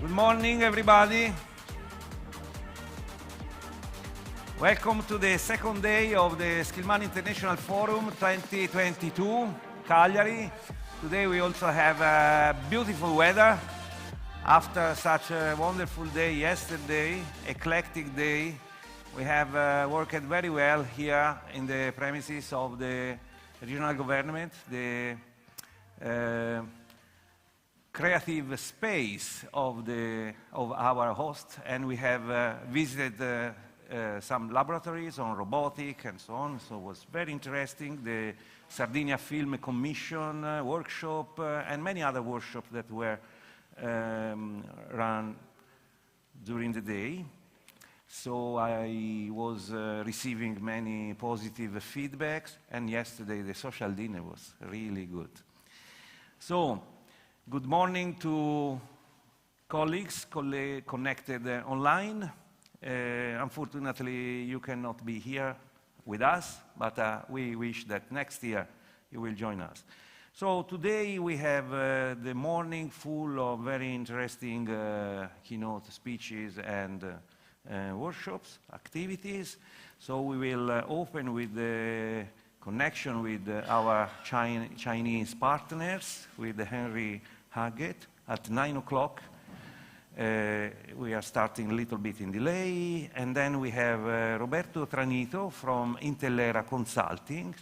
Good morning, everybody. Welcome to the second day of the Skillman International Forum 2022, Cagliari. Today we also have beautiful weather. After such a wonderful day yesterday, eclectic day, we have worked very well here in the premises of the regional government, the creative space of our host, and we have visited some laboratories on robotic and so on, so it was very interesting. The Sardinia Film Commission workshop and many other workshops that were run during the day. So I was receiving many positive feedbacks, and yesterday the social dinner was really good. So, good morning to colleagues connected online. Unfortunately, you cannot be here with us, but we wish that next year you will join us. So today we have the morning full of very interesting keynote speeches and workshops, activities. So we will open with the connection with our Chinese partners, with Henry Huggett at 9 o'clock. We are starting a little bit in delay, and then we have Roberto Trainito from Intellera Consulting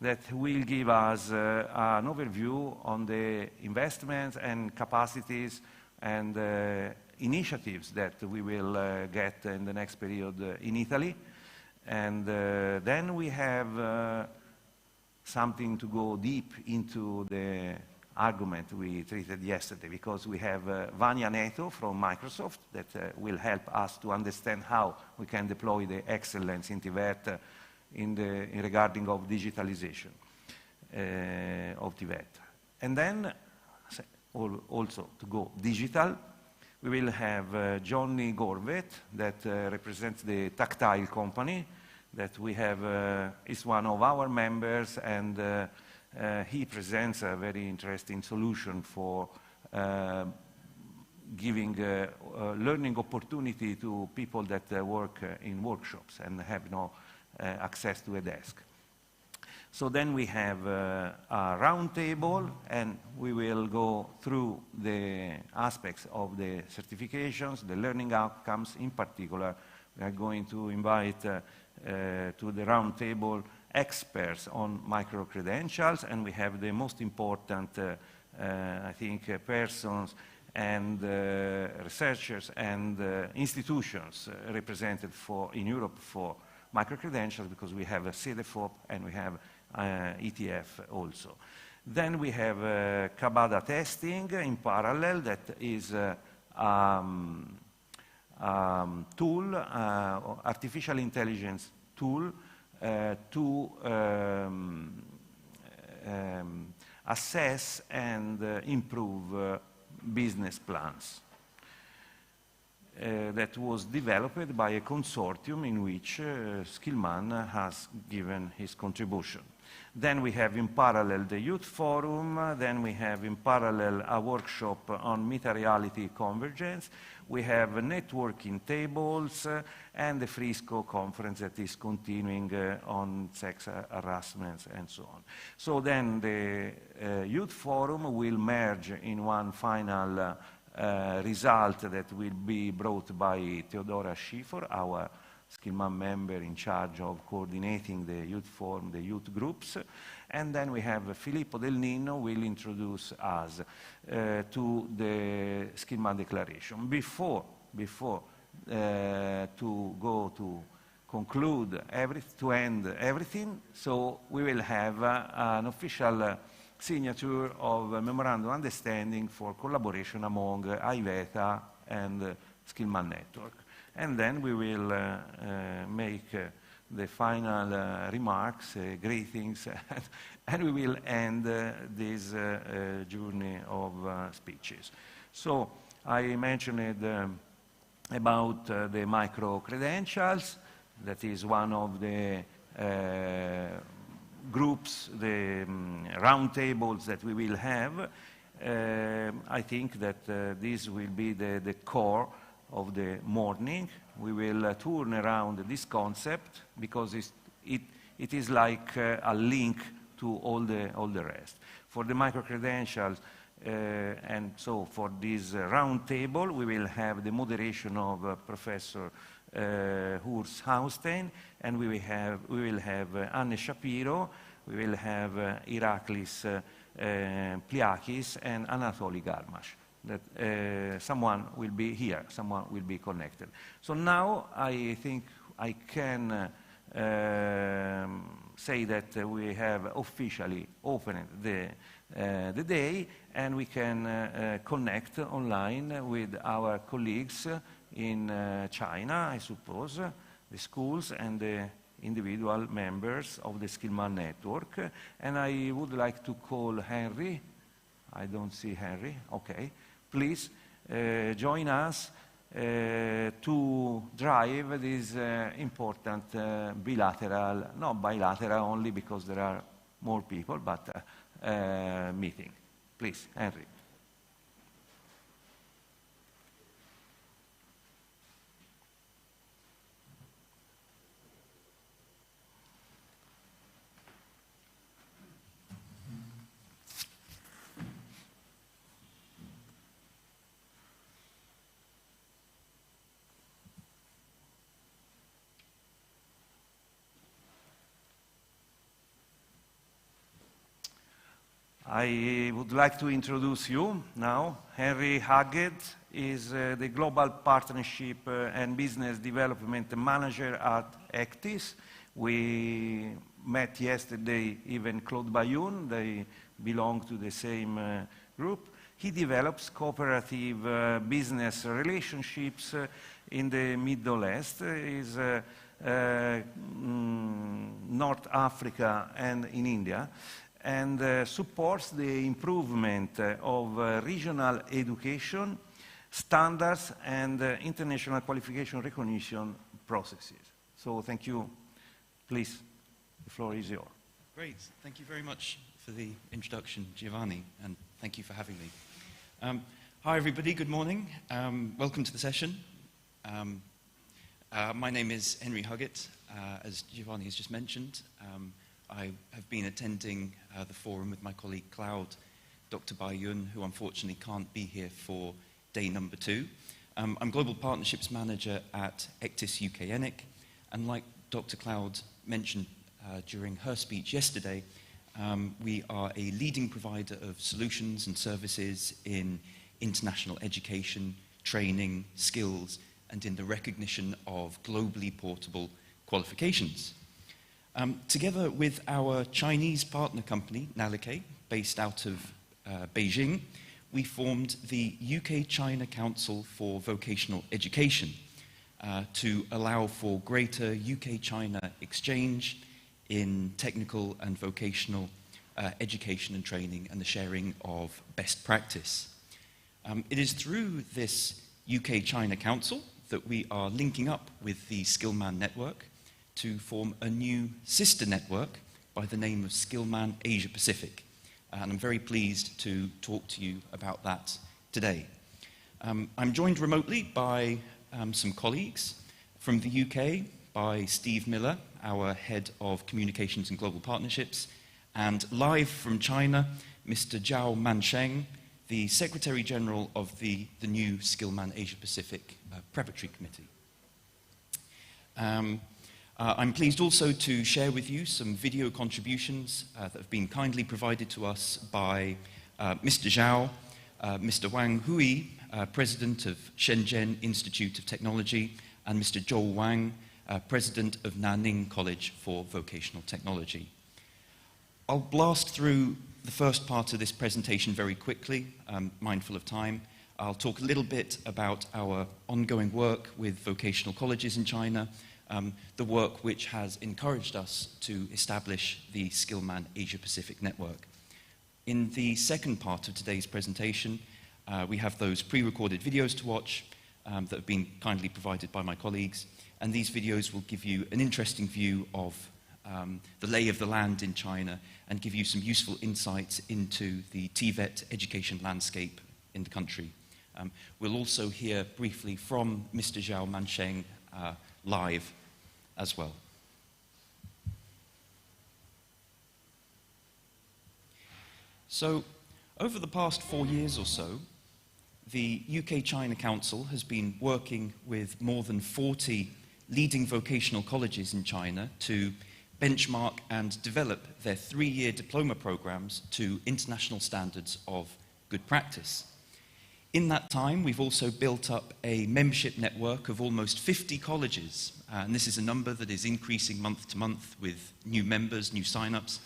that will give us an overview on the investments and capacities and initiatives that we will get in the next period in Italy. And then we have something to go deep into the argument we treated yesterday, because we have Vania Neto from Microsoft that will help us to understand how we can deploy the excellence in Tibet in regarding of digitalization of Tibet. And then, also to go digital, we will have Johnny Gorvett that represents the Tactile company that we have, is one of our members, and he presents a very interesting solution for giving learning opportunity to people that work in workshops and have no access to a desk. So then we have a round table, and we will go through the aspects of the certifications, the learning outcomes. In particular, we are going to invite to the round table experts on micro-credentials, and we have the most important, I think, persons and researchers and institutions represented in Europe for micro-credentials, because we have a CEDEFOP and we have ETF also. Then we have Kabada testing in parallel, that is tool, artificial intelligence tool, to assess and improve business plans. That was developed by a consortium in which Skillman has given his contribution. Then we have in parallel the Youth Forum, then we have in parallel a workshop on meta-reality convergence, we have networking tables, and the Freasco Conference that is continuing on sex harassment and so on. So then the Youth Forum will merge in one final result that will be brought by Teodora Chifor, our Skillman member in charge of coordinating the Youth Forum, the youth groups. And then we have Filippo Del Nino will introduce us to the Skillman Declaration. Before to go to conclude to end everything, so we will have an official signature of a memorandum of understanding for collaboration among IVETA and Skillman Network. And then we will make the final remarks, greetings, and we will end this journey of speeches. So I mentioned about the micro-credentials. That is one of the groups, the round tables that we will have. I think that this will be the core of the morning. We will turn around this concept because it is like a link to all the rest. For the microcredentials, and so for this round table, we will have the moderation of Professor Hauenstein, and we will have Hanne Shapiro, we will have Iraklis, Pliakis, and Anatolii Garmash. That someone will be here, someone will be connected. So now I think I can say that we have officially opened the day, and we can connect online with our colleagues in China, I suppose, the schools and the individual members of the Skillman network. And I would like to call Henry. I don't see Henry. Okay. Please join us to drive this important bilateral, not bilateral only because there are more people, but meeting. Please, Henry. I would like to introduce you now. Henry Huggett is the Global Partnership and Business Development Manager at ECTIS. We met yesterday even Claude Bai-Yun. They belong to the same group. He develops cooperative business relationships in the Middle East. Is North Africa and in India, and supports the improvement of regional education standards and international qualification recognition processes. So thank you. Please, the floor is yours. Great. Thank you very much for the introduction, Giovanni, and thank you for having me. Hi, everybody. Good morning. Welcome to the session. My name is Henry Huggett, as Giovanni has just mentioned. I have been attending the forum with my colleague Cloud, Dr. Bai-Yun, who unfortunately can't be here for day number 2. I'm Global Partnerships Manager at ECTIS UK ENIC, and like Dr. Cloud mentioned during her speech yesterday, we are a leading provider of solutions and services in international education, training, skills, and in the recognition of globally portable qualifications. Together with our Chinese partner company, NARIC, based out of Beijing, we formed the UK-China Council for Vocational Education to allow for greater UK-China exchange in technical and vocational education and training and the sharing of best practice. It is through this UK-China Council that we are linking up with the Skillman network to form a new sister network by the name of Skillman Asia Pacific. And I'm very pleased to talk to you about that today. I'm joined remotely by some colleagues from the UK, by Steve Miller, our Head of Communications and Global Partnerships, and live from China, Mr. Zhao Mansheng, the Secretary General of the new Skillman Asia Pacific Preparatory Committee. I'm pleased also to share with you some video contributions that have been kindly provided to us by Mr. Zhao, Mr. Wang Hui, President of Shenzhen Institute of Technology, and Mr. Zhou Wang, President of Nanning College for Vocational Technology. I'll blast through the first part of this presentation very quickly, mindful of time. I'll talk a little bit about our ongoing work with vocational colleges in China, the work which has encouraged us to establish the Skillman Asia Pacific Network. In the second part of today's presentation, we have those pre-recorded videos to watch that have been kindly provided by my colleagues, and these videos will give you an interesting view of the lay of the land in China and give you some useful insights into the TVET education landscape in the country. We'll also hear briefly from Mr. Zhao Mansheng live as well. So, over the past 4 years or so, the UK-China Council has been working with more than 40 leading vocational colleges in China to benchmark and develop their 3-year diploma programs to international standards of good practice. In that time, we've also built up a membership network of almost 50 colleges, and this is a number that is increasing month to month with new members, new sign-ups,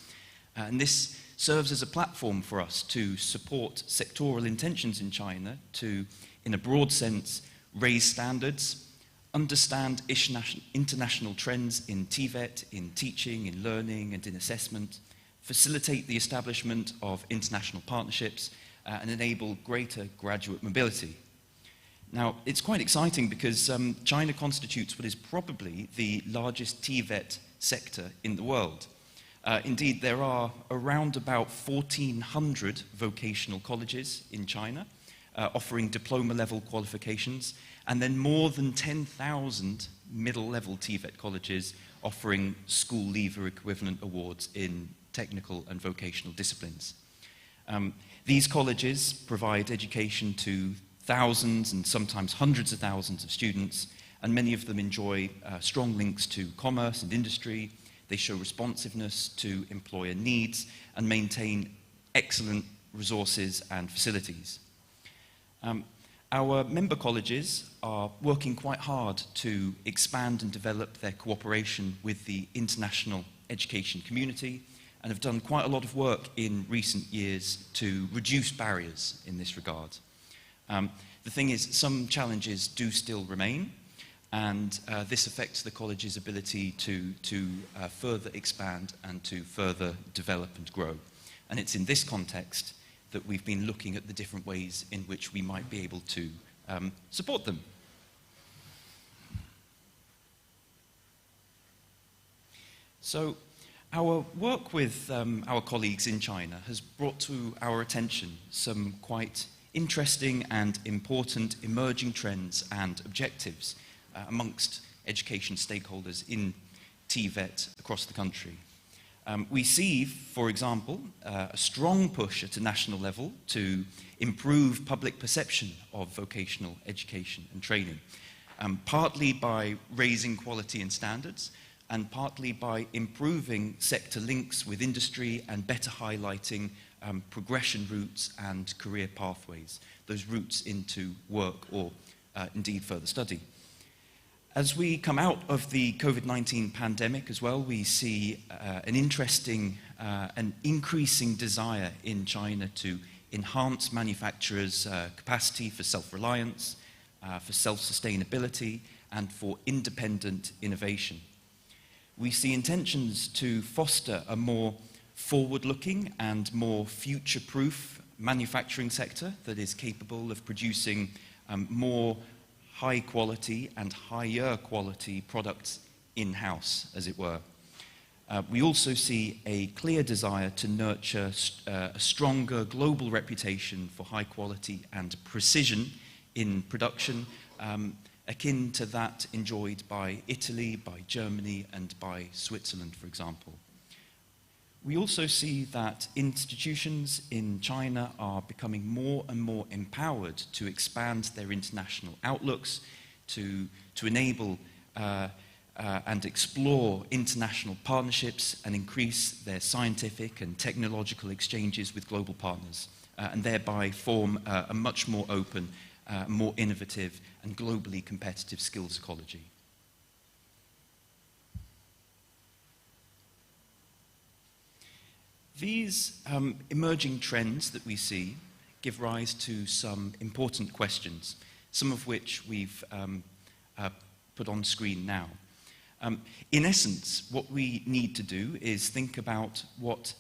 and this serves as a platform for us to support sectoral intentions in China to, in a broad sense, raise standards, understand international trends in TVET, in teaching, in learning, and in assessment, facilitate the establishment of international partnerships, and enable greater graduate mobility. Now, it's quite exciting because China constitutes what is probably the largest TVET sector in the world. Indeed, there are around about 1,400 vocational colleges in China offering diploma-level qualifications, and then more than 10,000 middle-level TVET colleges offering school leaver equivalent awards in technical and vocational disciplines. These colleges provide education to thousands and sometimes hundreds of thousands of students, and many of them enjoy strong links to commerce and industry. They show responsiveness to employer needs and maintain excellent resources and facilities. Our member colleges are working quite hard to expand and develop their cooperation with the international education community, and have done quite a lot of work in recent years to reduce barriers in this regard. The thing is, some challenges do still remain, and this affects the college's ability to further expand and to further develop and grow. And it's in this context that we've been looking at the different ways in which we might be able to support them. So, our work with our colleagues in China has brought to our attention some quite interesting and important emerging trends and objectives amongst education stakeholders in TVET across the country. We see, for example, a strong push at a national level to improve public perception of vocational education and training, partly by raising quality and standards, and partly by improving sector links with industry and better highlighting progression routes and career pathways, those routes into work or indeed further study. As we come out of the COVID-19 pandemic as well, we see an interesting and increasing desire in China to enhance manufacturers' capacity for self-reliance, for self-sustainability, and for independent innovation. We see intentions to foster a more forward-looking and more future-proof manufacturing sector that is capable of producing more high-quality and higher-quality products in-house, as it were. We also see a clear desire to nurture a stronger global reputation for high quality and precision in production, akin to that enjoyed by Italy, by Germany, and by Switzerland, for example. We also see that institutions in China are becoming more and more empowered to expand their international outlooks, to enable and explore international partnerships and increase their scientific and technological exchanges with global partners, and thereby form a much more open, more innovative and globally competitive skills ecology. These emerging trends that we see give rise to some important questions, some of which we've put on screen now. In essence, what we need to do is think about what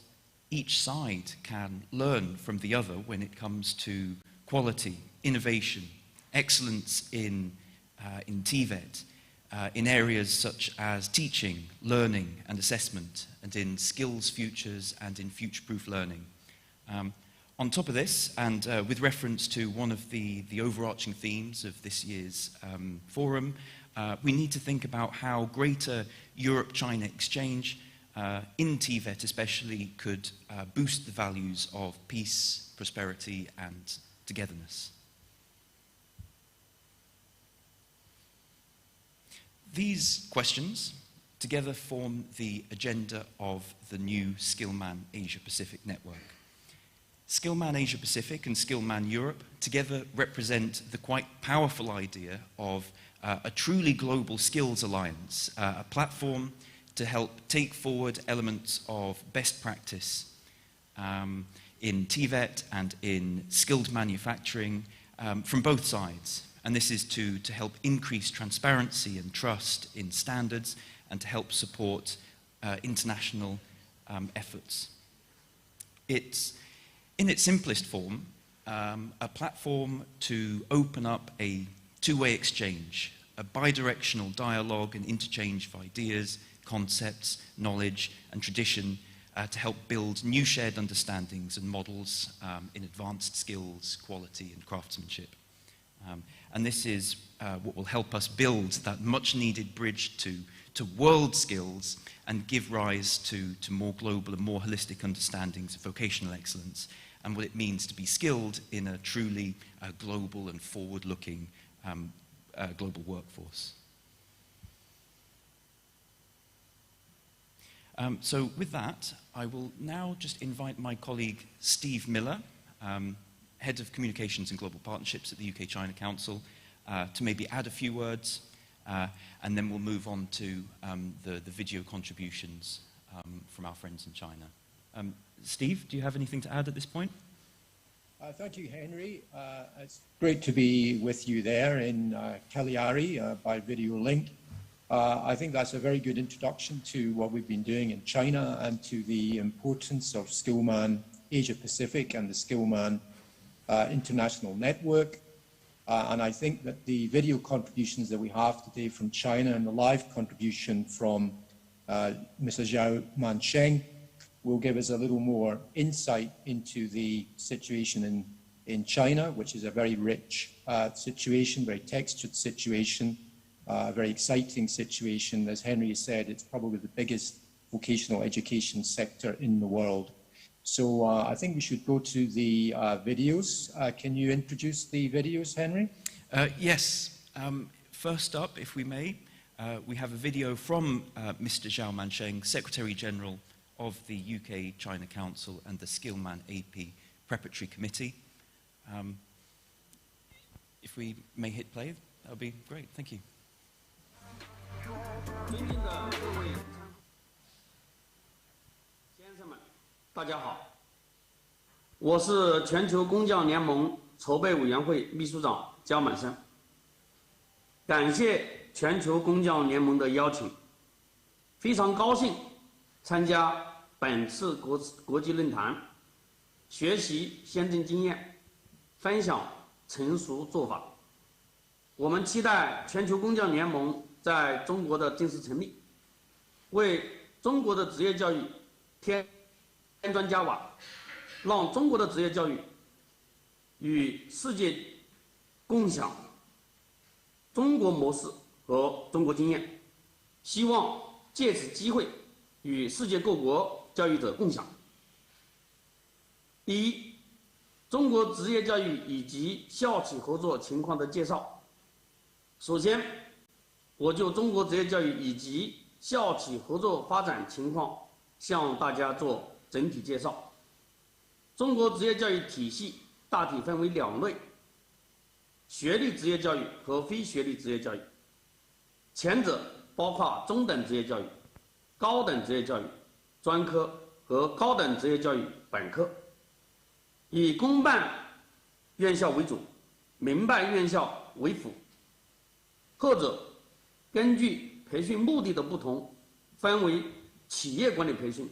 each side can learn from the other when it comes to quality, innovation, excellence in TVET, in areas such as teaching, learning and assessment, and in skills futures and in future-proof learning. On top of this, and with reference to one of the overarching themes of this year's forum, we need to think about how greater Europe-China exchange, in TVET especially, could boost the values of peace, prosperity and togetherness. These questions together form the agenda of the new Skillman Asia-Pacific network. Skillman Asia-Pacific and Skillman Europe together represent the quite powerful idea of a truly global skills alliance, a platform to help take forward elements of best practice in TVET and in skilled manufacturing from both sides. And this is to help increase transparency and trust in standards and to help support international efforts. It's, in its simplest form, a platform to open up a two-way exchange, a bidirectional dialogue and interchange of ideas, concepts, knowledge and tradition to help build new shared understandings and models in advanced skills, quality and craftsmanship. And this is what will help us build that much-needed bridge to world skills and give rise to more global and more holistic understandings of vocational excellence and what it means to be skilled in a truly global and forward-looking global workforce. So with that, I will now just invite my colleague Steve Miller, Head of Communications and Global Partnerships at the UK-China Council, to maybe add a few words, and then we'll move on to the video contributions from our friends in China. Steve, do you have anything to add at this point? Thank you, Henry. It's great to be with you there in Cagliari by video link. I think that's a very good introduction to what we've been doing in China and to the importance of Skillman Asia-Pacific and the Skillman International Network. And I think that the video contributions that we have today from China and the live contribution from Mr. Zhao Mansheng will give us a little more insight into the situation in China, which is a very rich situation, very textured situation, a very exciting situation. As Henry said, it's probably the biggest vocational education sector in the world. So I think we should go to the videos. Can you introduce the videos, Henry? Yes. First up, if we may, we have a video from Mr. Zhao Mansheng, Secretary General of the UK-China Council and the Skillman AP Preparatory Committee. If we may hit play, that would be great. Thank you. 尊敬的各位先生们，大家好，我是全球工匠联盟筹备委员会秘书长焦满生。感谢全球工匠联盟的邀请，非常高兴参加本次国际论坛，学习先进经验，分享成熟做法。我们期待全球工匠联盟在中国的正式成立，为中国的职业教育添砖加瓦，让中国的职业教育与世界共享中国模式和中国经验，希望借此机会与世界各国教育者共享。第一，中国职业教育以及校企合作情况的介绍。首先，我就中国职业教育以及校企合作发展情况向大家做整体介绍。中国职业教育体系大体分为两类：学历职业教育和非学历职业教育。前者包括中等职业教育、高等职业教育、专科和高等职业教育本科，以公办院校为主，民办院校为辅。后者根据培训目的的不同，分为企业管理培训、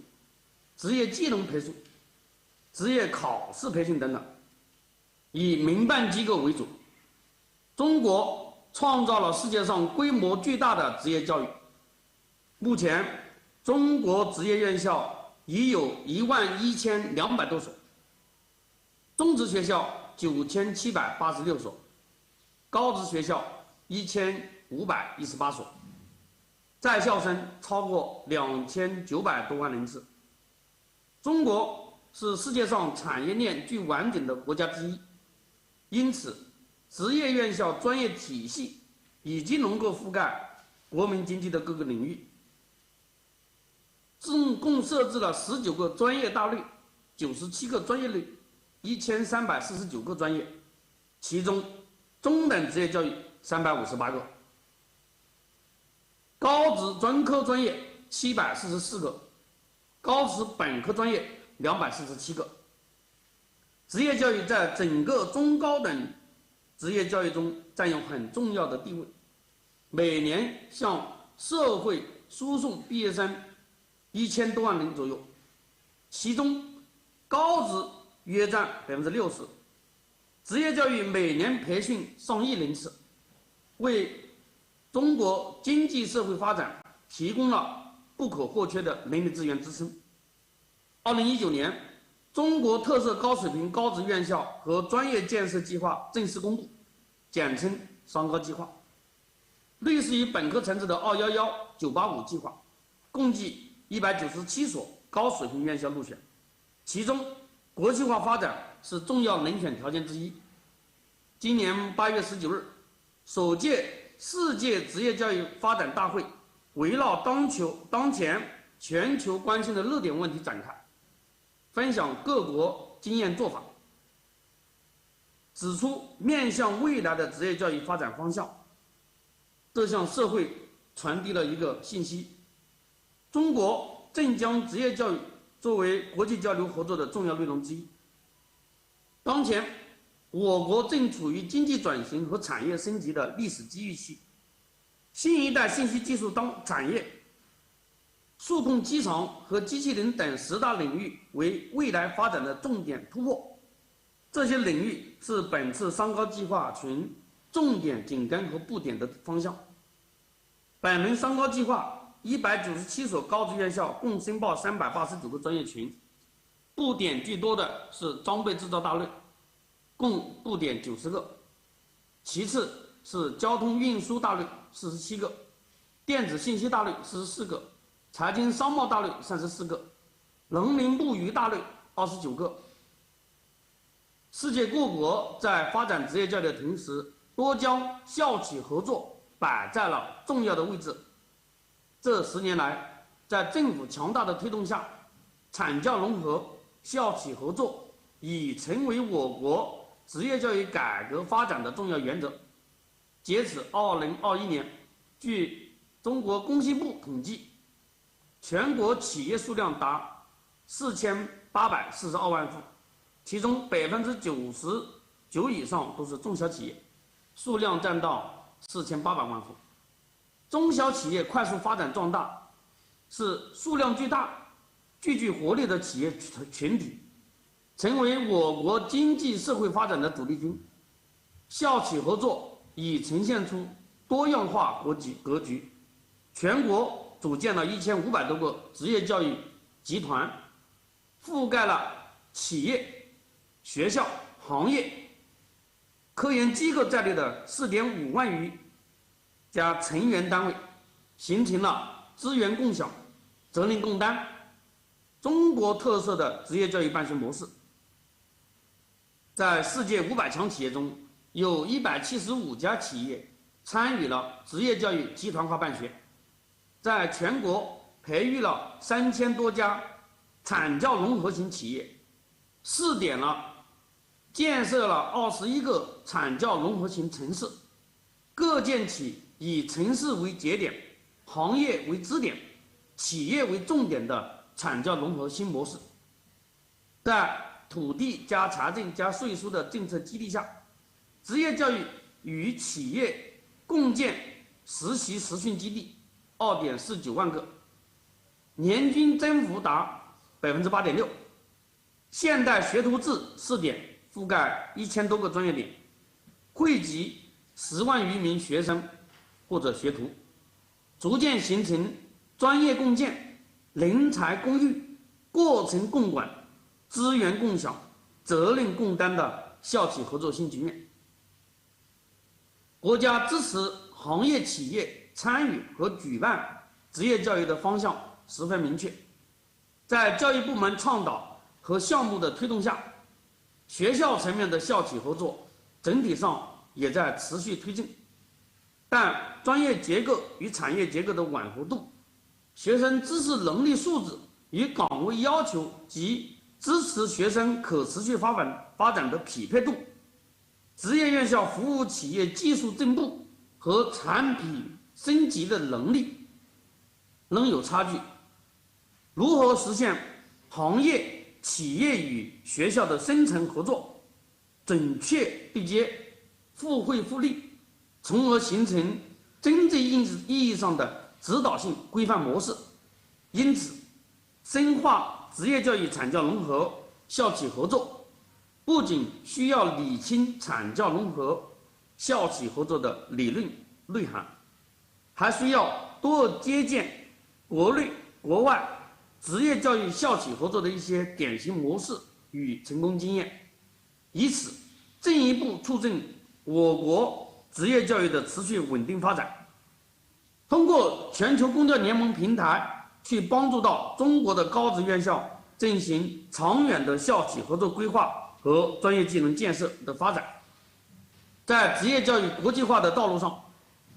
职业技能培训、职业考试培训等等，以民办机构为主。中国创造了世界上规模巨大的职业教育。目前，中国职业院校已有11200多所，中职学校9786所，高职学校1518所，在校生超过2900多万人次。中国是世界上产业链最完整的国家之一，因此，职业院校专业体系已经能够覆盖国民经济的各个领域。共设置了19个专业大类，97个专业类，1349个专业，其中中等职业教育358个，高职专科专业744个，高职本科专业247个。职业教育在整个中高等职业教育中占有很重要的地位，每年向社会输送毕业生1000多万人左右，其中高职约占60%。职业教育每年培训上亿人次，为中国经济社会发展提供了不可或缺的人力资源支撑。2019年，中国特色高水平高职院校和专业建设计划正式公布，简称商高计划，类似于本科层次的211、985计划，共计197所高水平院校入选，其中国际化发展是重要遴选条件之一。今年8月19日，首届世界职业教育发展大会围绕当前全球关心的热点问题展开，分享各国经验做法，指出面向未来的职业教育发展方向。这向社会传递了一个信息：中国正将职业教育作为国际交流合作的重要内容之一。当前，我国正处于经济转型和产业升级的历史机遇期，新一代信息技术产业、数控机床和机器人等10大领域为未来发展的重点突破。这些领域是本次商高计划群重点紧跟和布点的方向。本轮商高计划197所高职院校共申报389个专业群，布点最多的是装备制造大类，共布点90个，其次是交通运输大类47个，电子信息大类44个，财经商贸大类34个，农林牧渔大类29个。世界各国在发展职业教育的同时，多将校企合作摆在了重要的位置。这10年来，在政府强大的推动下，产教融合、校企合作已成为我国职业教育改革发展的重要原则。截止2021年，据中国工信部统计，全国企业数量达4842万户，其中99%以上都是中小企业，数量占到4800万户。中小企业快速发展壮大，是数量巨大、最具活力的企业群体，成为我国经济社会发展的主力军。校企合作已呈现出多样化格局，全国组建了1500多个职业教育集团，覆盖了企业、学校、行业、科研机构在内的4.5万余家成员单位，形成了资源共享、责任共担、中国特色的职业教育办学模式。在世界500强企业中，有175家企业参与了职业教育集团化办学，在全国培育了3000多家产教融合型企业，试点了建设了21个产教融合型城市，各建起以城市为节点、行业为支点、企业为重点的产教融合新模式。在土地加财政加税收的政策激励下，职业教育与企业共建实习实训基地2.49万个，年均增幅达8.6%。现代学徒制试点覆盖1000多个专业点，惠及10万余名学生或者学徒，逐渐形成专业共建、人才共育、过程共管、资源共享、责任共担的校企合作新局面。国家支持行业企业参与和举办职业教育的方向十分明确，在教育部门倡导和项目的推动下，学校层面的校企合作整体上也在持续推进，但专业结构与产业结构的吻合度、学生知识能力素质与岗位要求及支持学生可持续发展的匹配度、职业院校服务企业技术进步和产品升级的能力仍有差距。如何实现行业、企业与学校的深层合作，准确对接、互惠互利，从而形成真正意义上的指导性规范模式。因此，深化职业教育产教融合、校企合作，不仅需要理清产教融合、校企合作的理论内涵，还需要多借鉴国内国外职业教育校企合作的一些典型模式与成功经验，以此进一步促进我国职业教育的持续稳定发展。通过全球公教联盟平台，去帮助到中国的高职院校进行长远的校企合作规划和专业技能建设的发展。在职业教育国际化的道路上，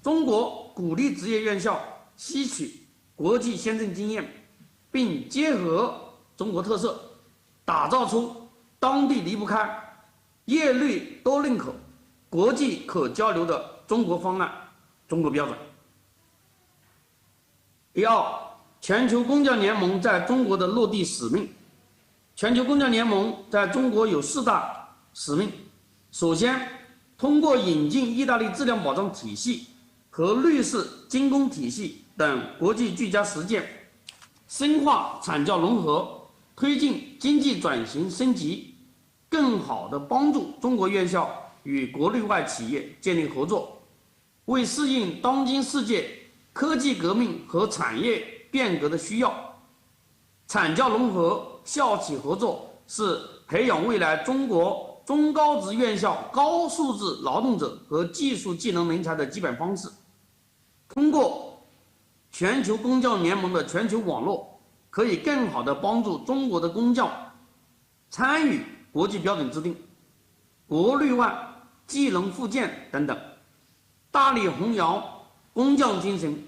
中国鼓励职业院校吸取国际先进经验，并结合中国特色，打造出当地离不开、业内都认可、国际可交流的中国方案、中国标准。第二，全球公教联盟在中国的落地使命。全球公教联盟在中国有4大使命。首先，通过引进意大利质量保障体系和瑞士精工体系等国际俱佳实践，深化产教融合，推进经济转型升级，更好地帮助中国院校与国内外企业建立合作，为适应当今世界科技革命和产业变革的需要。产教融合、校企合作是培养未来中国中高职院校高素质劳动者和技术技能人才的基本方式。通过全球公教联盟的全球网络，可以更好地帮助中国的公教参与国际标准制定、国内外技能附件等等，大力弘扬工匠精神，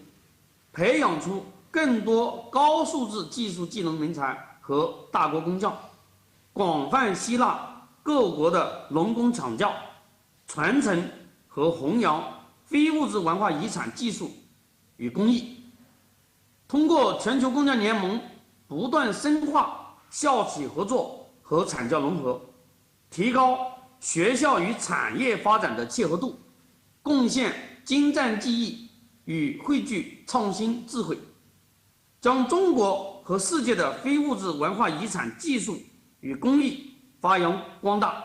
培养出更多高素质技术技能人才和大国工匠，广泛吸纳各国的农工厂教，传承和弘扬非物质文化遗产技术与工艺。通过全球公教联盟不断深化校企合作和产教融合，提高学校与产业发展的切合度，贡献精湛技艺与汇聚创新智慧，将中国和世界的非物质文化遗产技术与工艺发扬光大。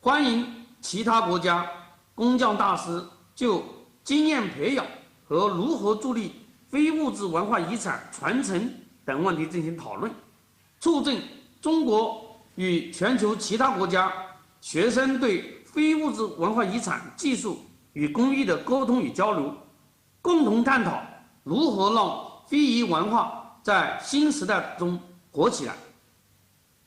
欢迎其他国家工匠大师就经验培养和如何助力非物质文化遗产传承等问题进行讨论，促进中国与全球其他国家学生对非物质文化遗产技术与工艺的沟通与交流，共同探讨如何让非遗文化在新时代中活起来，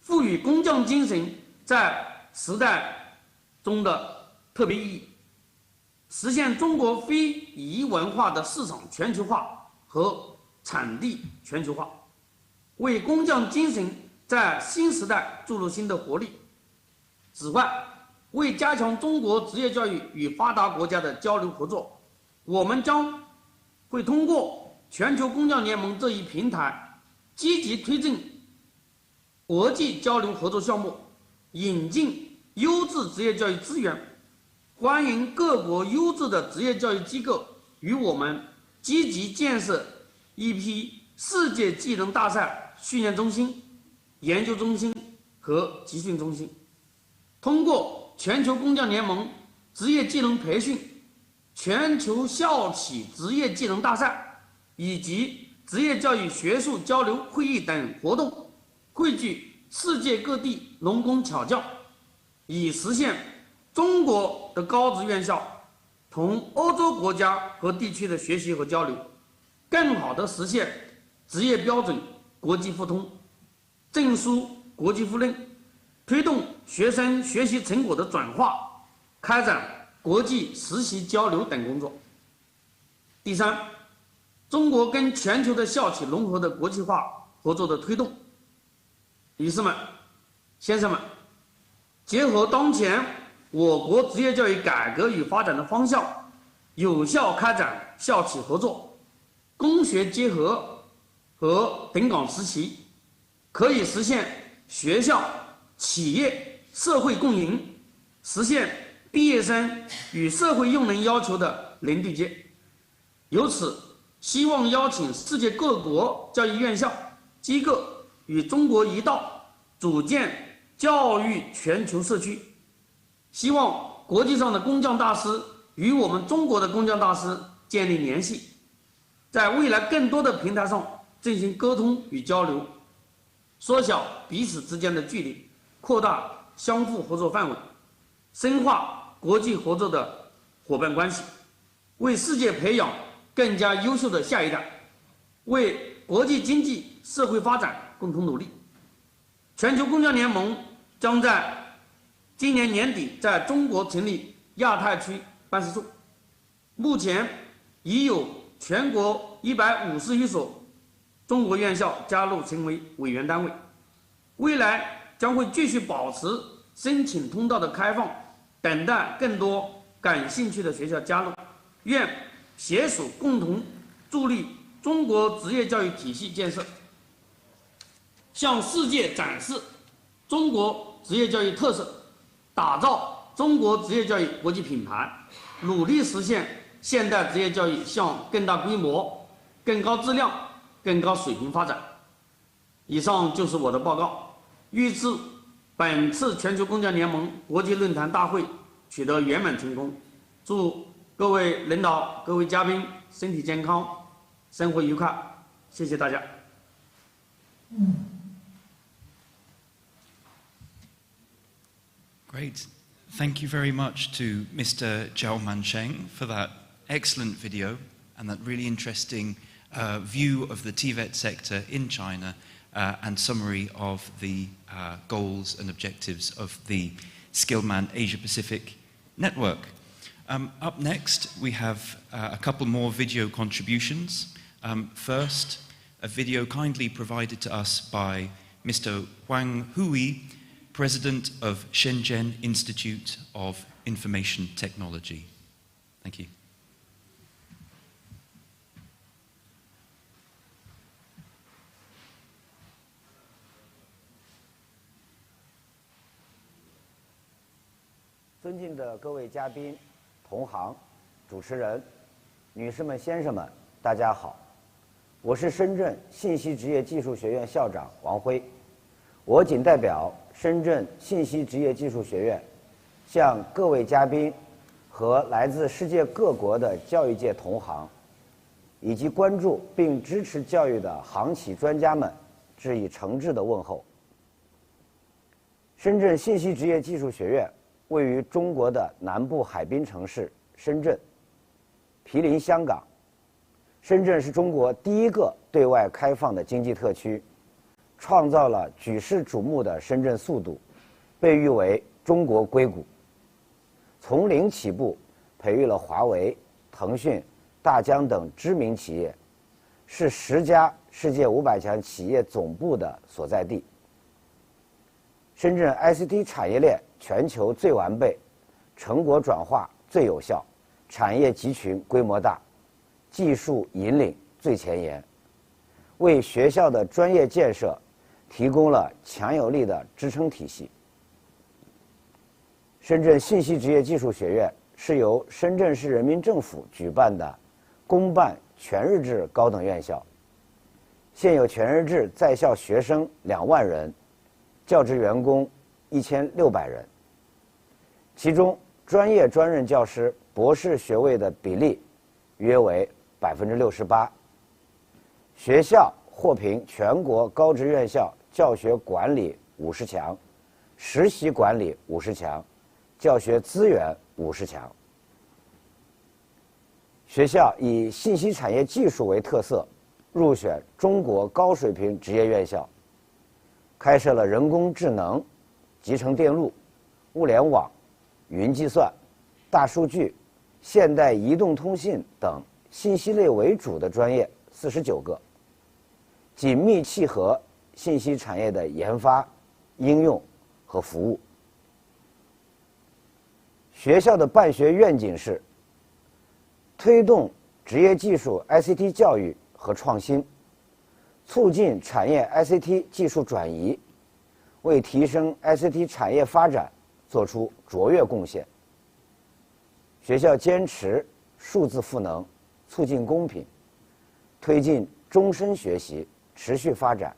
赋予工匠精神在时代中的特别意义，实现中国非遗文化的市场全球化和产地全球化，为工匠精神在新时代注入新的活力。此外，为加强中国职业教育与发达国家的交流合作，我们将会通过全球工匠联盟这一平台，积极推进国际交流合作项目，引进优质职业教育资源，欢迎各国优质的职业教育机构与我们积极建设一批世界技能大赛训练中心、研究中心和集训中心。通过全球工匠联盟职业技能培训全球校企职业技能大赛以及职业教育学术交流会议等活动，汇聚世界各地龙工巧匠，以实现中国的高职院校同欧洲国家和地区的学习和交流，更好地实现职业标准国际互通、证书国际互认，推动学生学习成果的转化，开展国际实习交流等工作。第三，中国跟全球的校企融合的国际化合作的推动。女士们、先生们，结合当前我国职业教育改革与发展的方向，有效开展校企合作、工学结合和等岗实习，可以实现学校、企业、社会共赢，实现毕业生与社会用人要求的零对接。由此，希望邀请世界各国教育院校机构与中国一道，组建教育全球社区。希望国际上的工匠大师与我们中国的工匠大师建立联系，在未来更多的平台上进行沟通与交流，缩小彼此之间的距离，扩大相互合作范围，深化国际合作的伙伴关系，为世界培养更加优秀的下一代，为国际经济社会发展共同努力。全球工匠联盟将在今年年底在中国成立亚太区办事处，目前已有全国150余所中国院校加入成为委员单位，未来将会继续保持申请通道的开放，等待更多感兴趣的学校加入。愿携手共同助力中国职业教育体系建设，向世界展示中国职业教育特色，打造中国职业教育国际品牌，努力实现现代职业教育向更大规模、更高质量、更高水平发展。以上就是我的报告，预祝本次全球工匠联盟国际论坛大会取得圆满成功，祝各位领导、各位嘉宾身体健康，生活愉快，谢谢大家。Great. Thank you very much to Mr. Zhao Mansheng for that excellent video and that really interesting view of the TVET sector in China and summary of the goals and objectives of the Skillman Asia-Pacific network. Up next, we have a couple more video contributions. First, a video kindly provided to us by Mr. Wang Hui, President of Shenzhen Institute of Information Technology. Thank you.尊敬的各位嘉宾、同行、主持人、女士们、先生们，大家好，我是深圳信息职业技术学院校长王辉，我仅代表深圳信息职业技术学院，向各位嘉宾和来自世界各国的教育界同行，以及关注并支持教育的行企专家们，致以诚挚的问候。深圳信息职业技术学院位于中国的南部海滨城市深圳，毗邻香港。深圳是中国第一个对外开放的经济特区，创造了举世瞩目的深圳速度，被誉为中国硅谷。从零起步，培育了华为、腾讯、大疆等知名企业，是10家世界500强企业总部的所在地。深圳 ICT 产业链全球最完备，成果转化最有效，产业集群规模大，技术引领最前沿，为学校的专业建设提供了强有力的支撑体系。深圳信息职业技术学院是由深圳市人民政府举办的公办全日制高等院校，现有全日制在校学生2万人，教职员工1600人，其中专业专任教师博士学位的比例约为68%。学校获评全国高职院校教学管理50强、实习管理50强、教学资源50强。学校以信息产业技术为特色，入选中国高水平职业院校，开设了人工智能、集成电路、物联网、云计算、大数据、现代移动通信等信息类为主的专业49个，紧密契合信息产业的研发、应用和服务。学校的办学愿景是推动职业技术 ICT 教育和创新，促进产业 ICT 技术转移，为提升 ICT 产业发展做出卓越贡献。学校坚持数字赋能，促进公平，推进终身学习、持续发展，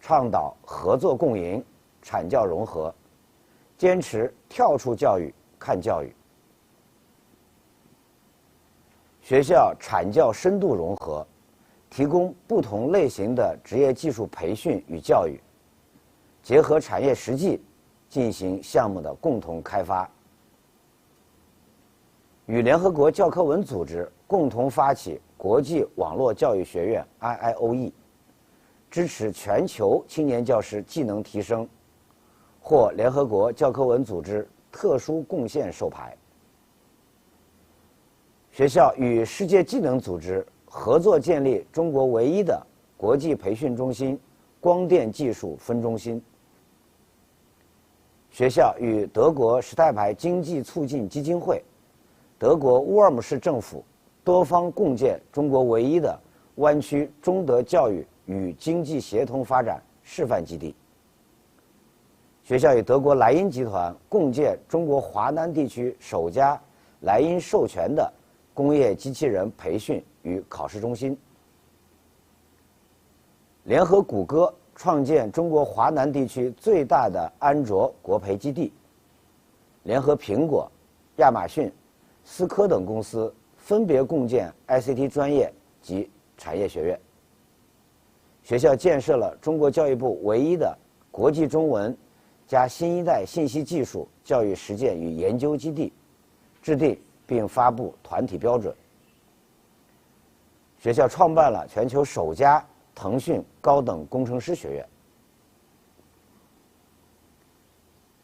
倡导合作共赢、产教融合，坚持跳出教育看教育。学校产教深度融合，提供不同类型的职业技术培训与教育，结合产业实际进行项目的共同开发。与联合国教科文组织共同发起国际网络教育学院 IIOE， 支持全球青年教师技能提升，获联合国教科文组织特殊贡献授牌。学校与世界技能组织合作建立中国唯一的国际培训中心光电技术分中心。学校与德国史泰牌经济促进基金会、德国乌尔姆市政府多方共建中国唯一的湾区中德教育与经济协同发展示范基地。学校与德国莱茵集团共建中国华南地区首家莱茵授权的工业机器人培训与考试中心。联合谷歌创建中国华南地区最大的安卓国培基地。联合苹果、亚马逊、思科等公司分别共建 ICT 专业及产业学院。学校建设了中国教育部唯一的国际中文加新一代信息技术教育实践与研究基地，制定并发布团体标准。学校创办了全球首家腾讯高等工程师学院。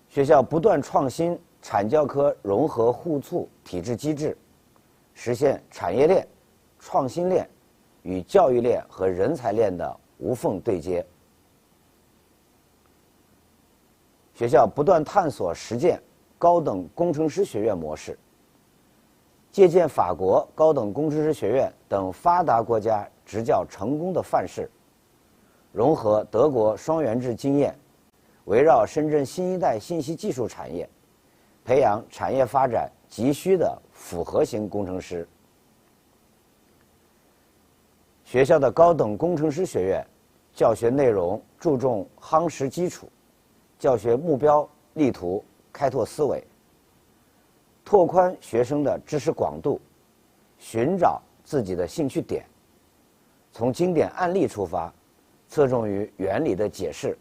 学校不断创新产教科融合互促体制机制，实现产业链、创新链与教育链和人才链的无缝对接。学校不断探索实践高等工程师学院模式，借鉴法国高等工程师学院等发达国家执教成功的范式，融合德国双元制经验，围绕深圳新一代信息技术产业，培养产业发展急需的复合型工程师。学校的高等工程师学院教学内容注重夯实基础，教学目标力图开拓思维，拓宽学生的知识广度，寻找自己的兴趣点，从经典案例出发，侧重于原理的解释、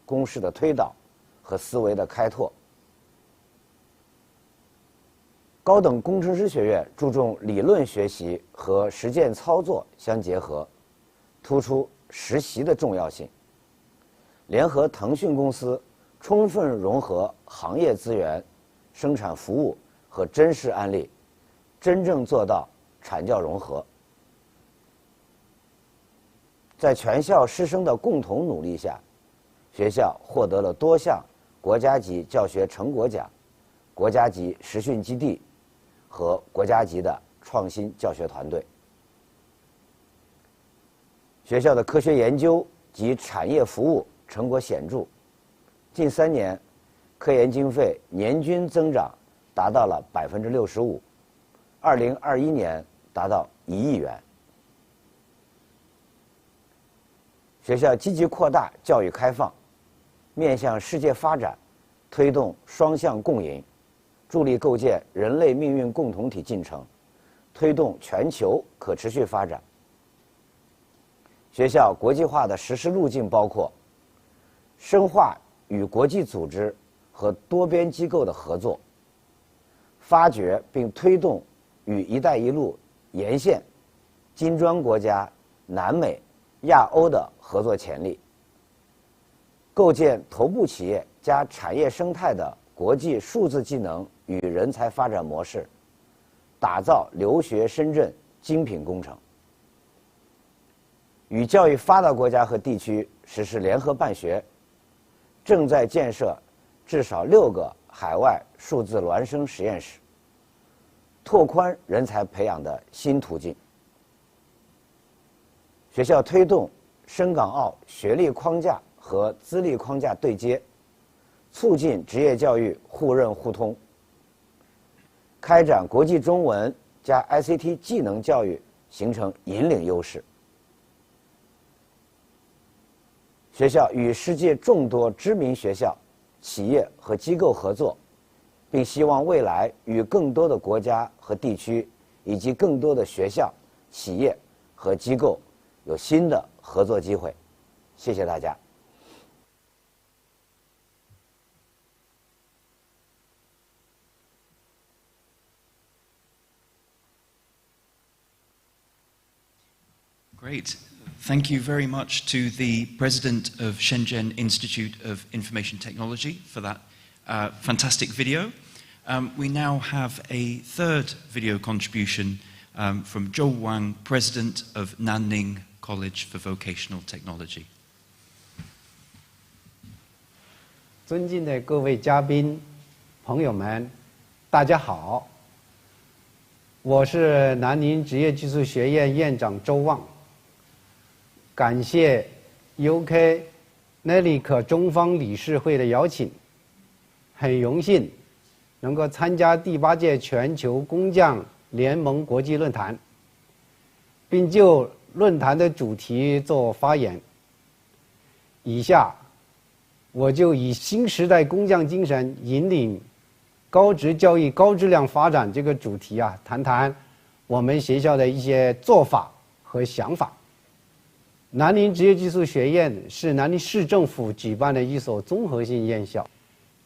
公式的推导和思维的开拓。高等工程师学院注重理论学习和实践操作相结合，突出实习的重要性。联合腾讯公司充分融合行业资源、生产服务和真实案例，真正做到产教融合。在全校师生的共同努力下，学校获得了多项国家级教学成果奖、国家级实训基地和国家级的创新教学团队。学校的科学研究及产业服务成果显著，近3年科研经费年均增长达到了65%，2021年达到1亿元。学校积极扩大教育开放，面向世界发展，推动双向共赢，助力构建人类命运共同体进程，推动全球可持续发展。学校国际化的实施路径包括深化与国际组织和多边机构的合作，发掘并推动与“一带一路”沿线金砖国家、南美、亚欧的合作潜力，构建头部企业加产业生态的国际数字技能与人才发展模式，打造留学深圳精品工程。与教育发达国家和地区实施联合办学，正在建设至少6个海外数字孪生实验室，拓宽人才培养的新途径。学校推动深港澳学历框架和资历框架对接，促进职业教育互认互通，开展国际中文加 ICT 技能教育，形成引领优势。学校与世界众多知名学校、企业和机构合作，并希望未来与更多的国家和地区以及更多的学校、企业和机构有新的合作机会。谢谢大家。Great. Thank you very much to the President of Shenzhen Institute of Information Technology for that fantastic video. We now have a third video contribution from Zhou Wang, President of Nanning College for Vocational Technology. 尊敬的各位嘉宾、朋友们，大家好。我是南宁职业技术学院院长周旺。感谢 UK NARIC 中方理事会的邀请，很荣幸能够参加第8届全球工匠联盟国际论坛，并就论坛的主题做发言。以下我就以新时代工匠精神引领高职教育高质量发展这个主题谈谈我们学校的一些做法和想法。南宁职业技术学院是南宁市政府举办的一所综合性院校。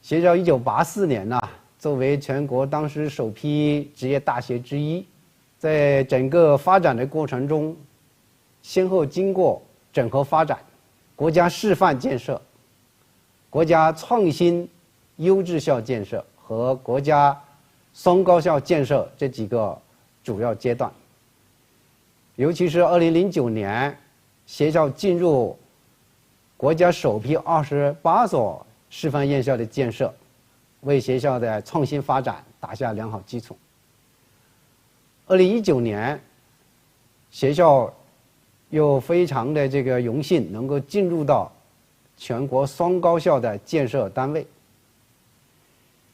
学校1984年作为全国当时首批职业大学之一，在整个发展的过程中，先后经过整合发展、国家示范建设、国家创新优质校建设和国家双高校建设这几个主要阶段。尤其是2009年，学校进入国家首批28所示范院校的建设，为学校的创新发展打下良好基础。2019年，学校又非常的荣幸能够进入到全国双高校的建设单位，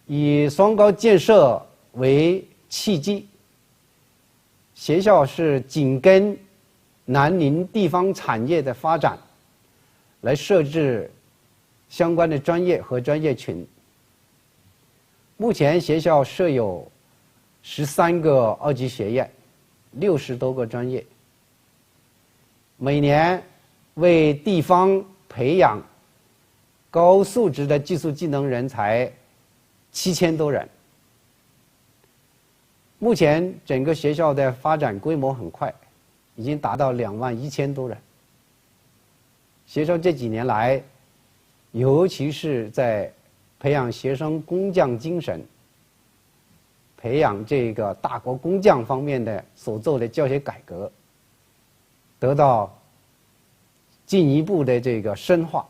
以双高建设为契机，学校是紧跟南宁地方产业的发展，来设置相关的专业和专业群。目前学校设有13个2级学院，60多个专业，每年为地方培养高素质的技术技能人才7000多人。目前整个学校的发展规模很快，已经达到21000多人。学校这几年来，尤其是在培养学生工匠精神、培养大国工匠方面的所做的教学改革，得到进一步的深化，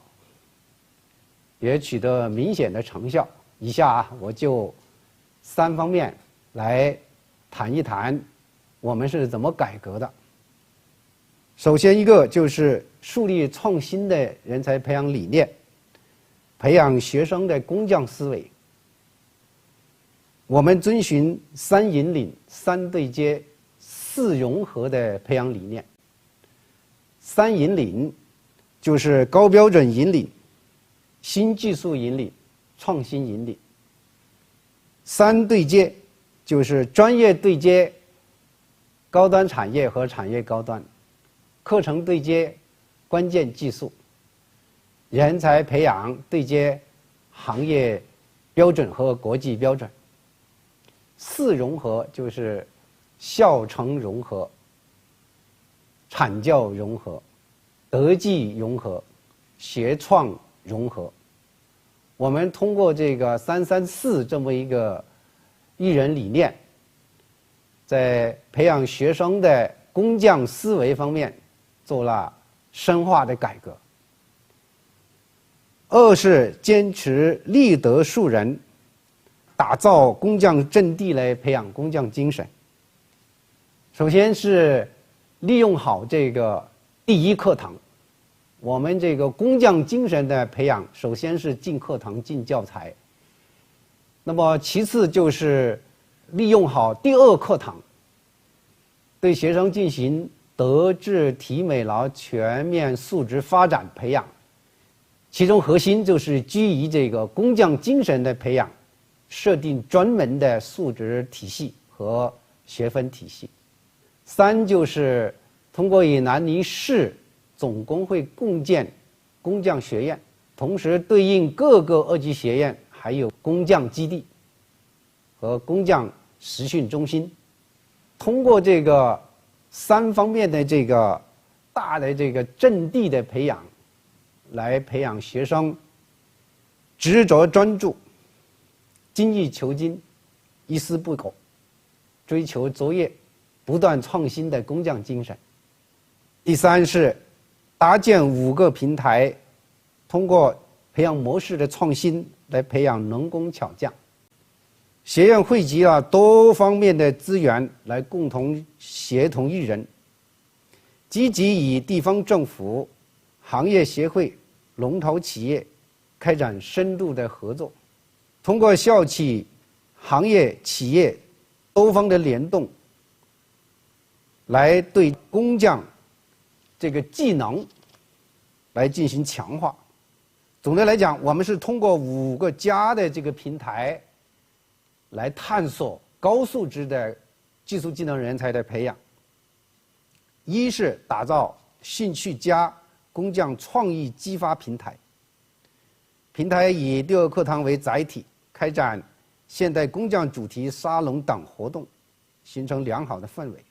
也取得明显的成效。以下我就3方面来谈一谈我们是怎么改革的。首先一个就是树立创新的人才培养理念，培养学生的工匠思维。我们遵循3引领、3对接、4融合的培养理念。3引领就是高标准引领、新技术引领、创新引领。3对接就是专业对接高端产业和产业高端，课程对接关键技术，人才培养对接行业标准和国际标准。4融合就是校城融合、产教融合、德技融合、学创融合。我们通过这个334这么一个育人理念，在培养学生的工匠思维方面做了深化的改革。2是坚持立德树人，打造工匠阵地来培养工匠精神。首先是利用好这个第一课堂，我们这个工匠精神的培养，首先是进课堂、进教材。那么其次就是利用好第2课堂，对学生进行德智体美劳全面素质发展培养。其中核心就是基于这个工匠精神的培养，设定专门的素质体系和学分体系。3就是通过与南宁市总工会共建工匠学院，同时对应各个2级学院还有工匠基地和工匠实训中心，通过这个3方面的这个大的这个阵地的培养，来培养学生执着专注、精益求精、一丝不苟、追求卓越、不断创新的工匠精神。第3是搭建5个平台，通过培养模式的创新来培养能工巧匠。学院汇集了多方面的资源来共同协同育人，积极与地方政府、行业协会、龙头企业开展深度的合作，通过校企、行业、企业多方的联动，来对工匠这个技能来进行强化。总的来讲，我们是通过5个加的这个平台来探索高素质的技术技能人才的培养。1是打造兴趣加工匠创意激发平台，平台以第2课堂为载体，开展现代工匠主题沙龙等活动，形成良好的氛围。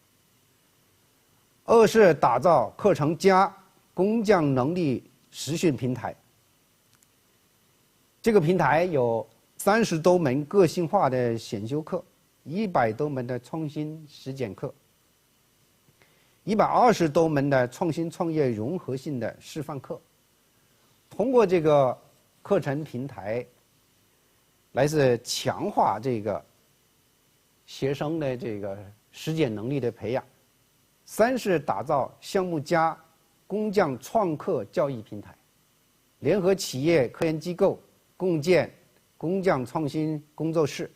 2是打造课程加工匠能力实训平台，这个平台有30多门个性化的选修课，100多门的创新实践课，120多门的创新创业融合性的示范课。通过这个课程平台，来自强化这个学生的这个实践能力的培养。3是打造项目加工匠创客教育平台，联合企业科研机构共建工匠创新工作室，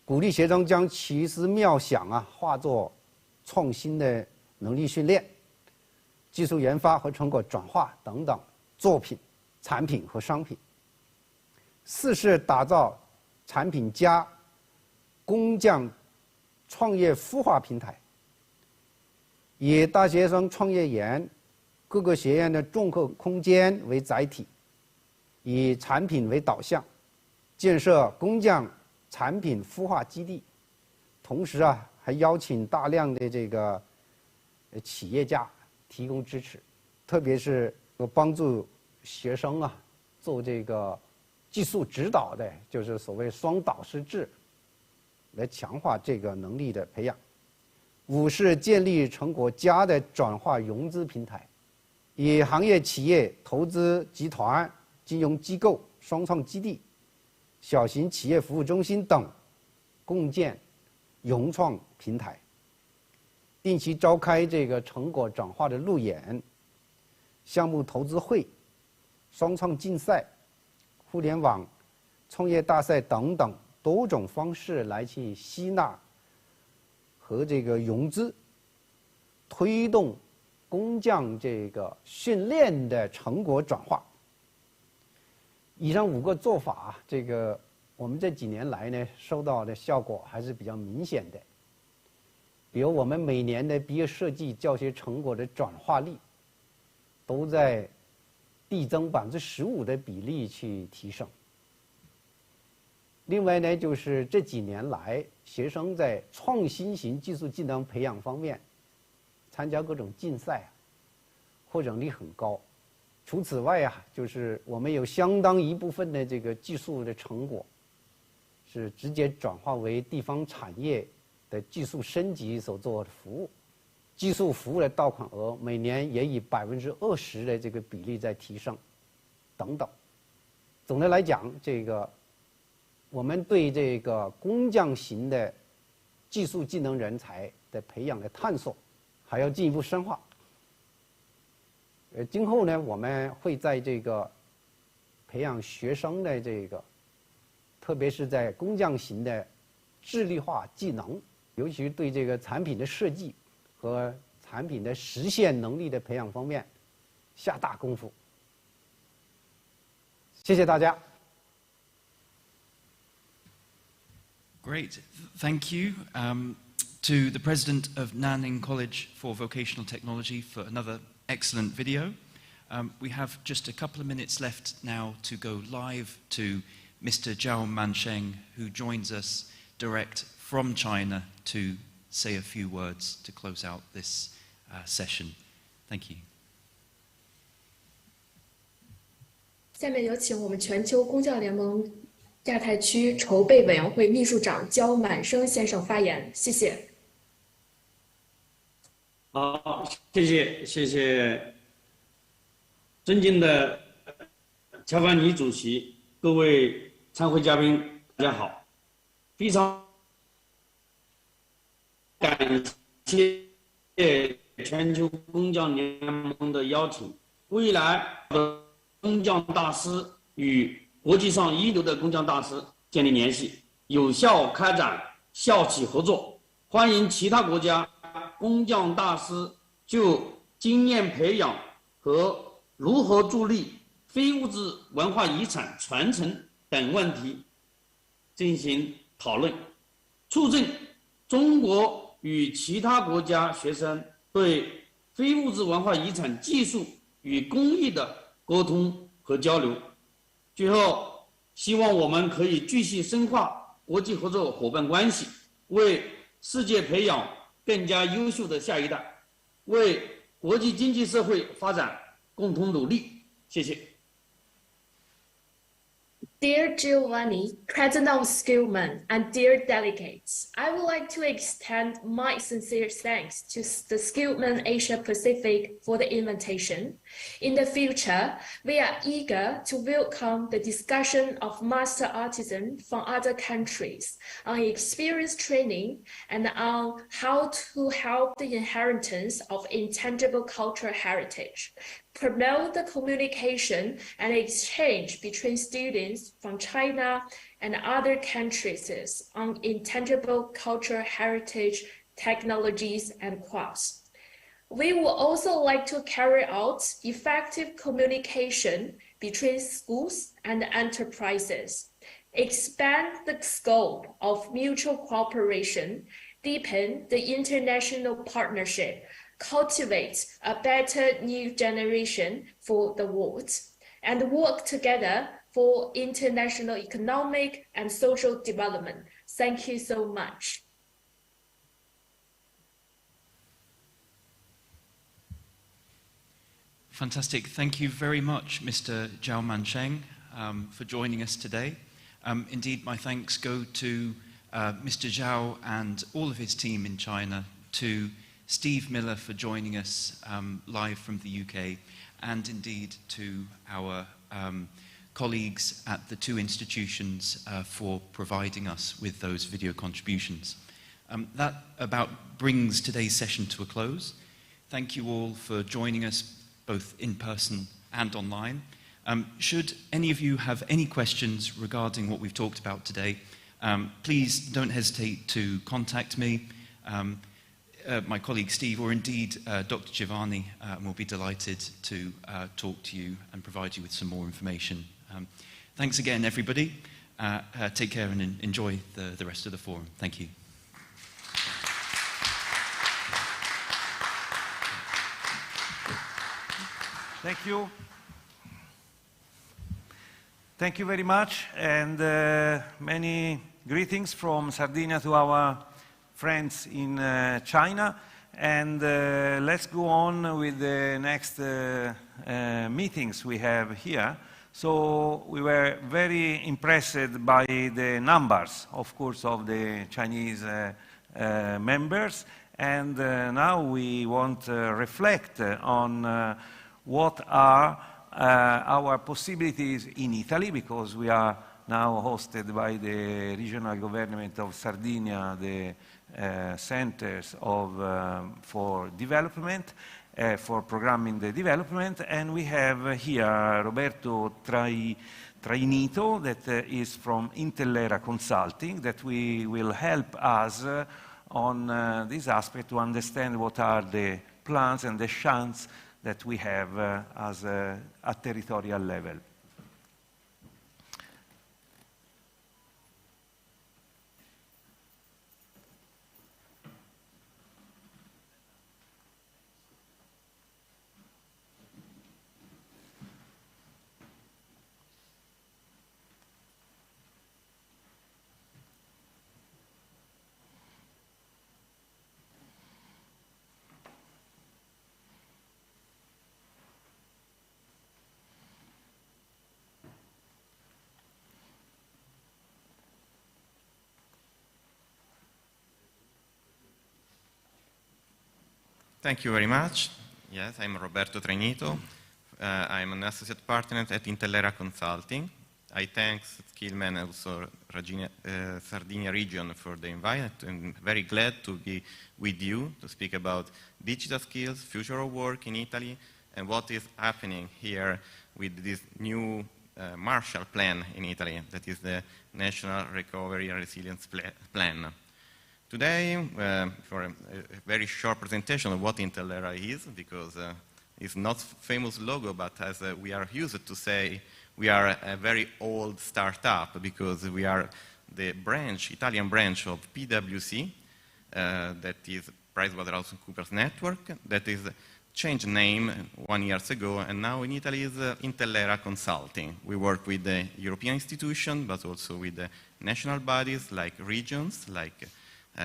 鼓励学生将奇思妙想化作创新的能力训练、技术研发和成果转化等等作品、产品和商品。4是打造产品加工匠创业孵化平台，以大学生创业园、各个学院的综合空间为载体，以产品为导向，建设工匠产品孵化基地，同时还邀请大量的这个企业家提供支持，特别是帮助学生做这个技术指导的，就是所谓双导师制，来强化这个能力的培养。5是建立成果加的转化融资平台，以行业企业、投资集团、金融机构、双创基地、小型企业服务中心等共建融创平台，定期召开这个成果转化的路演、项目投资会、双创竞赛、互联网创业大赛等等多种方式来去吸纳和这个融资，推动工匠这个训练的成果转化。以上5个做法，这个我们这几年来呢，收到的效果还是比较明显的。比如我们每年的毕业设计教学成果的转化率，都在递增15%的比例去提升。另外呢，就是这几年来，学生在创新型技术技能培养方面，参加各种竞赛，获奖率很高。除此外啊，就是我们有相当一部分的这个技术的成果，是直接转化为地方产业的技术升级所做的服务，技术服务的到款额每年也以20%的这个比例在提升，等等。总的来讲，这个我们对这个工匠型的技术技能人才的培养的探索，还要进一步深化。今后呢，我们会在这个培养学生的这个，特别是在工匠型的智力化技能，尤其是对这个产品的设计和产品的实现能力的培养方面，下大功夫。谢谢大家。Great, thank you to the President of Nanning College for Vocational Technology for another excellent video. We have just a couple of minutes left now to go live to Mr. Zhao Mansheng, who joins us direct from China to say a few words to close out this session. Thank you. 下面有请我们全球工匠联盟亚太区筹备委员会秘书长焦满生先生发言，谢谢。好，谢谢，尊敬的乔凡尼主席，各位参会嘉宾，大家好，非常感谢全球工匠联盟的邀请，未来的工匠大师与国际上一流的工匠大师建立联系，有效开展校企合作，欢迎其他国家工匠大师就经验培养和如何助力非物质文化遗产传承等问题进行讨论，促进中国与其他国家学生对非物质文化遗产技术与工艺的沟通和交流。最后，希望我们可以继续深化国际合作伙伴关系，为世界培养更加优秀的下一代，为国际经济社会发展共同努力。谢谢。Dear Giovanni, President of Skillman, and dear delegates, I would like to extend my sincere thanks to the Skillman Asia Pacific for the invitation. In the future, we are eager to welcome the discussion of master artisans from other countries on experience training and on how to help the inheritance of intangible cultural heritage, promote the communication and exchange between students from China and other countries on intangible cultural heritage, technologies, and crafts. We would also like to carry out effective communication between schools and enterprises, expand the scope of mutual cooperation, deepen the international partnership, cultivate a better new generation for the world, and work together for international economic and social development. Thank you so much. Fantastic. Thank you very much, Mr. Zhao Mansheng, for joining us today. Indeed, my thanks go to Mr. Zhao and all of his team in China, to Steve Miller for joining us live from the UK, and indeed to our colleagues at the two institutions for providing us with those video contributions. That about brings today's session to a close. Thank you all for joining us both in person and online. Should any of you have any questions regarding what we've talked about today, please don't hesitate to contact me, my colleague Steve, or indeed Dr. Giovanni, and we'll be delighted to talk to you and provide you with some more information. Thanks again, everybody. Take care and enjoy the rest of the forum. Thank you. Thank you. Thank you very much, and many greetings from Sardinia to our friends in China. And let's go on with the next meetings we have here. So we were very impressed by the numbers, of course, of the Chinese members. And now we want to reflect on what are our possibilities in Italy, because we are now hosted by the regional government of Sardinia, the centers for development, for programming the development. And we have here Roberto Trainito, that is from Intellera Consulting, that will help us on this aspect to understand what are the plans and the chance that we have at territorial level. Thank you very much. Yes, I'm Roberto Trainito. I'm an associate partner at Intellera Consulting. I thank Skillman and also Sardinia region for the invite. I'm very glad to be with you to speak about digital skills, future of work in Italy, and what is happening here with this new Marshall Plan in Italy, that is the National Recovery and Resilience Plan. Today, for a very short presentation of what Intellera is, because it's not famous logo, but as we are used to say, we are a very old startup, because we are the branch, Italian branch of PwC, that is PricewaterhouseCoopers Network, that is changed name 1 year ago, and now in Italy is Intellera Consulting. We work with the European institution, but also with the national bodies like regions, like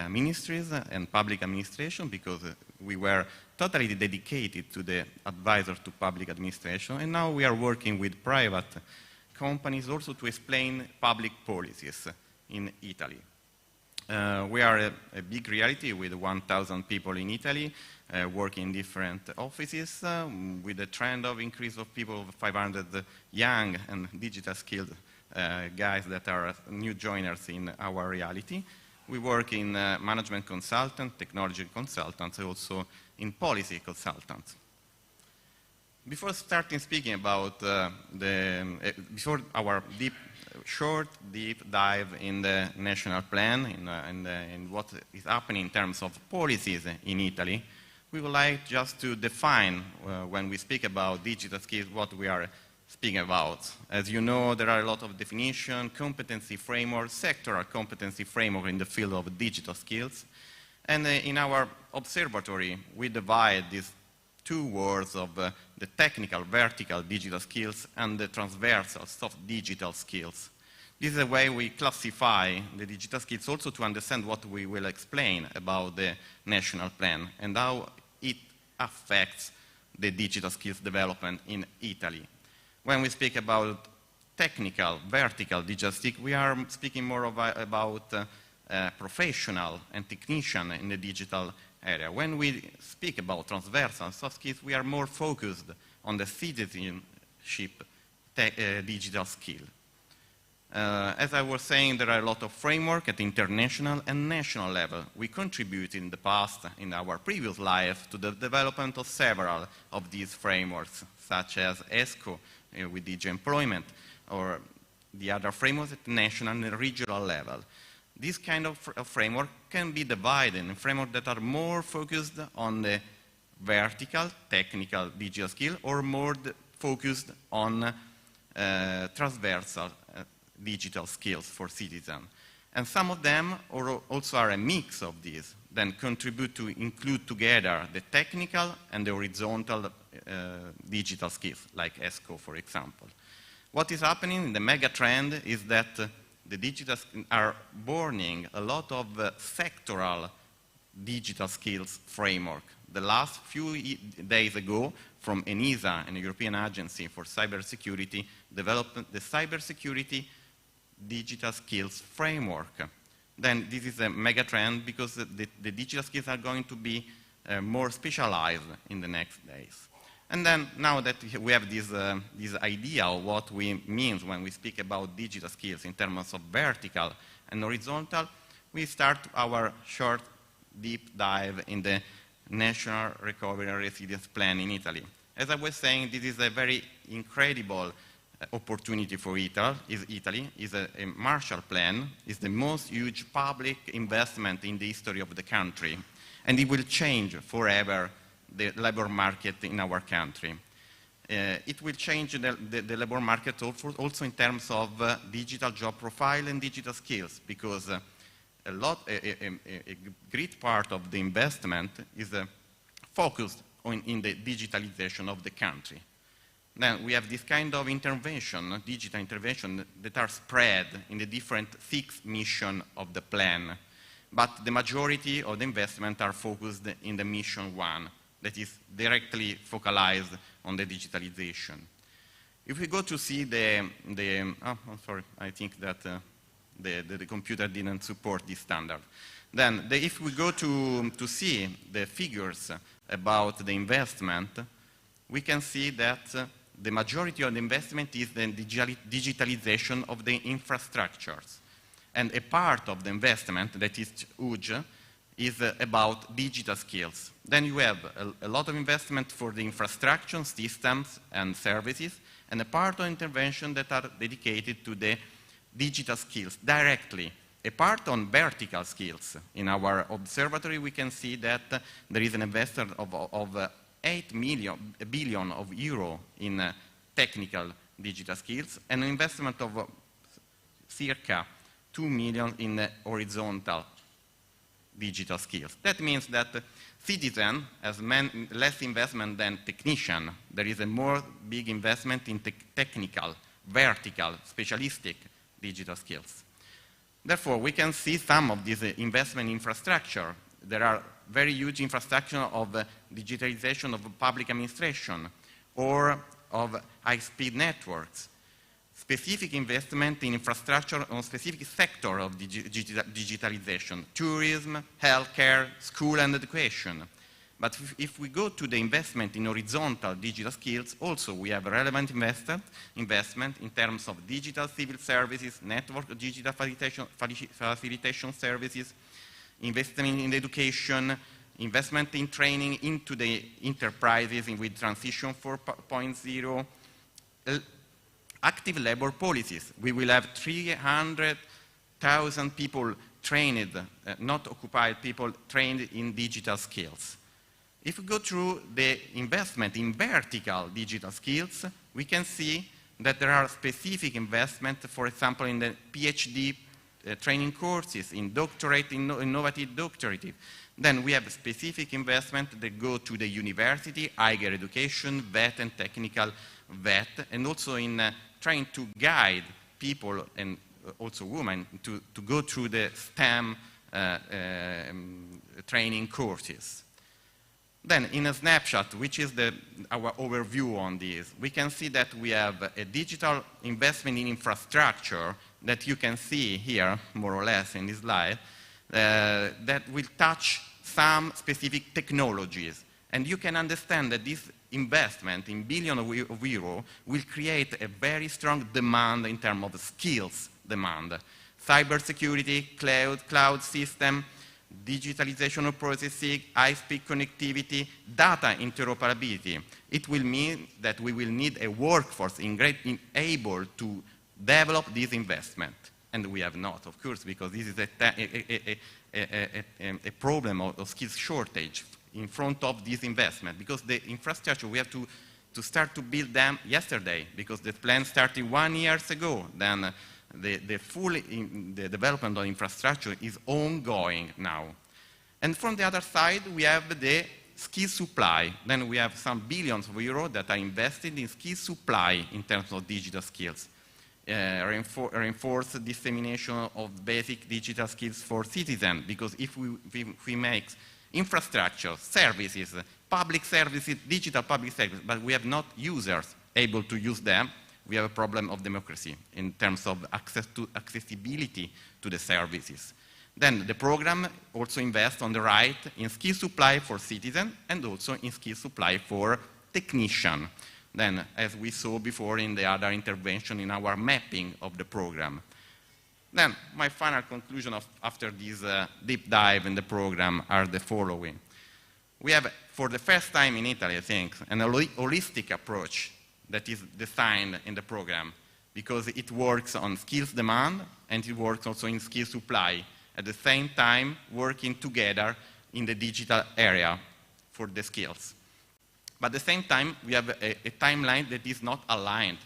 ministries and public administration, because we were totally dedicated to the advisor to public administration, and now we are working with private companies also to explain public policies in Italy. We are a big reality with 1,000 people in Italy working in different offices, with a trend of increase of people, 500 young and digital skilled guys that are new joiners in our reality. We work in management consultant, technology consultants, and also in policy consultants. Before starting speaking about before our short deep dive in the national plan and what is happening in terms of policies in Italy, we would like just to define when we speak about digital skills what we are speaking about. As you know, there are a lot of definition, competency framework, sectoral competency framework in the field of digital skills. And in our observatory, we divide these two words of the technical, vertical digital skills and the transversal, soft digital skills. This is a way we classify the digital skills also to understand what we will explain about the national plan and how it affects the digital skills development in Italy. When we speak about technical, vertical digital skills, we are speaking more about professional and technician in the digital area. When we speak about transversal soft skills, we are more focused on the citizenship digital skill. As I was saying, there are a lot of framework at international and national level. We contribute in the past, in our previous life, to the development of several of these frameworks, such as ESCO, with DG employment, or the other frameworks at national and regional level. This kind of framework can be divided in frameworks that are more focused on the vertical, technical digital skill, or more focused on transversal digital skills for citizens. And some of them also are a mix of these, then contribute to include together the technical and the horizontal digital skills, like ESCO, for example. What is happening in the mega trend is that the digital are borning a lot of sectoral digital skills framework. The last few days ago, from ENISA, an European agency for cybersecurity, developed the cybersecurity digital skills framework. Then this is a mega trend because the digital skills are going to be more specialized in the next days. And then now that we have this idea of what we mean when we speak about digital skills in terms of vertical and horizontal, we start our short deep dive in the National Recovery and Resilience Plan in Italy. As I was saying, this is a very incredible opportunity for Italy. Is a Marshall Plan, is the most huge public investment in the history of the country, and it will change forever the labor market in our country. It will change the labor market also in terms of digital job profile and digital skills, because a great part of the investment is focused in the digitalization of the country. Then we have this kind of intervention, digital intervention, that are spread in the different 6 missions of the plan. But the majority of the investment are focused in the mission 1, that is directly focalized on the digitalization. If we go to see I'm sorry, I think that the computer didn't support this standard. Then if we go to see the figures about the investment, we can see that the majority of the investment is the digitalization of the infrastructures. And a part of the investment that is huge is about digital skills. Then you have a lot of investment for the infrastructure, systems, and services, and a part of intervention that are dedicated to the digital skills directly. A part on vertical skills. In our observatory, we can see that there is an investment of 8 billion of euro in technical digital skills, and an investment of circa 2 million in horizontal digital skills. That means that citizen has less investment than technician. There is a more big investment in technical, vertical, specialistic digital skills. Therefore, we can see some of this investment infrastructure. There are very huge infrastructure of digitalization of public administration or of high-speed networks. Specific investment in infrastructure on specific sector of digitalization, tourism, healthcare, school and education. But if we go to the investment in horizontal digital skills, also we have relevant investment in terms of digital civil services, network digital facilitation services, investment in education, investment in training into the enterprises with transition 4.0, active labor policies. We will have 300,000 people trained, not occupied people trained in digital skills. If we go through the investment in vertical digital skills, we can see that there are specific investment, for example, in the PhD training courses, in doctorate, innovative doctorate. Then we have specific investment that go to the university, higher education, vet and technical vet, and also in trying to guide people and also women to go through the STEM training courses. Then in a snapshot, which is our overview on this, we can see that we have a digital investment in infrastructure that you can see here, more or less in this slide, that will touch some specific technologies. And you can understand that this investment in billions of euro will create a very strong demand in terms of skills demand. Cybersecurity, cloud system, digitalization of processing, high-speed connectivity, data interoperability. It will mean that we will need a workforce able to develop this investment. And we have not, of course, because this is a problem of skills shortage in front of this investment. Because the infrastructure, we have to start to build them yesterday, because the plan started 1 year ago. Then the the development of infrastructure is ongoing now. And from the other side, we have the skill supply. Then we have some billions of euros that are invested in skill supply in terms of digital skills. Reinforce dissemination of basic digital skills for citizens, because if we make infrastructure, services, public services, digital public services, but we have not users able to use them, we have a problem of democracy in terms of accessibility to the services. Then the program also invests on the right in skill supply for citizens and also in skill supply for technicians. Then, as we saw before in the other intervention in our mapping of the program. Then, my final conclusion after this deep dive in the program are the following. We have, for the first time in Italy, I think, an holistic approach that is designed in the program, because it works on skills demand and it works also in skill supply, at the same time working together in the digital area for the skills. But at the same time, we have a timeline that is not aligned,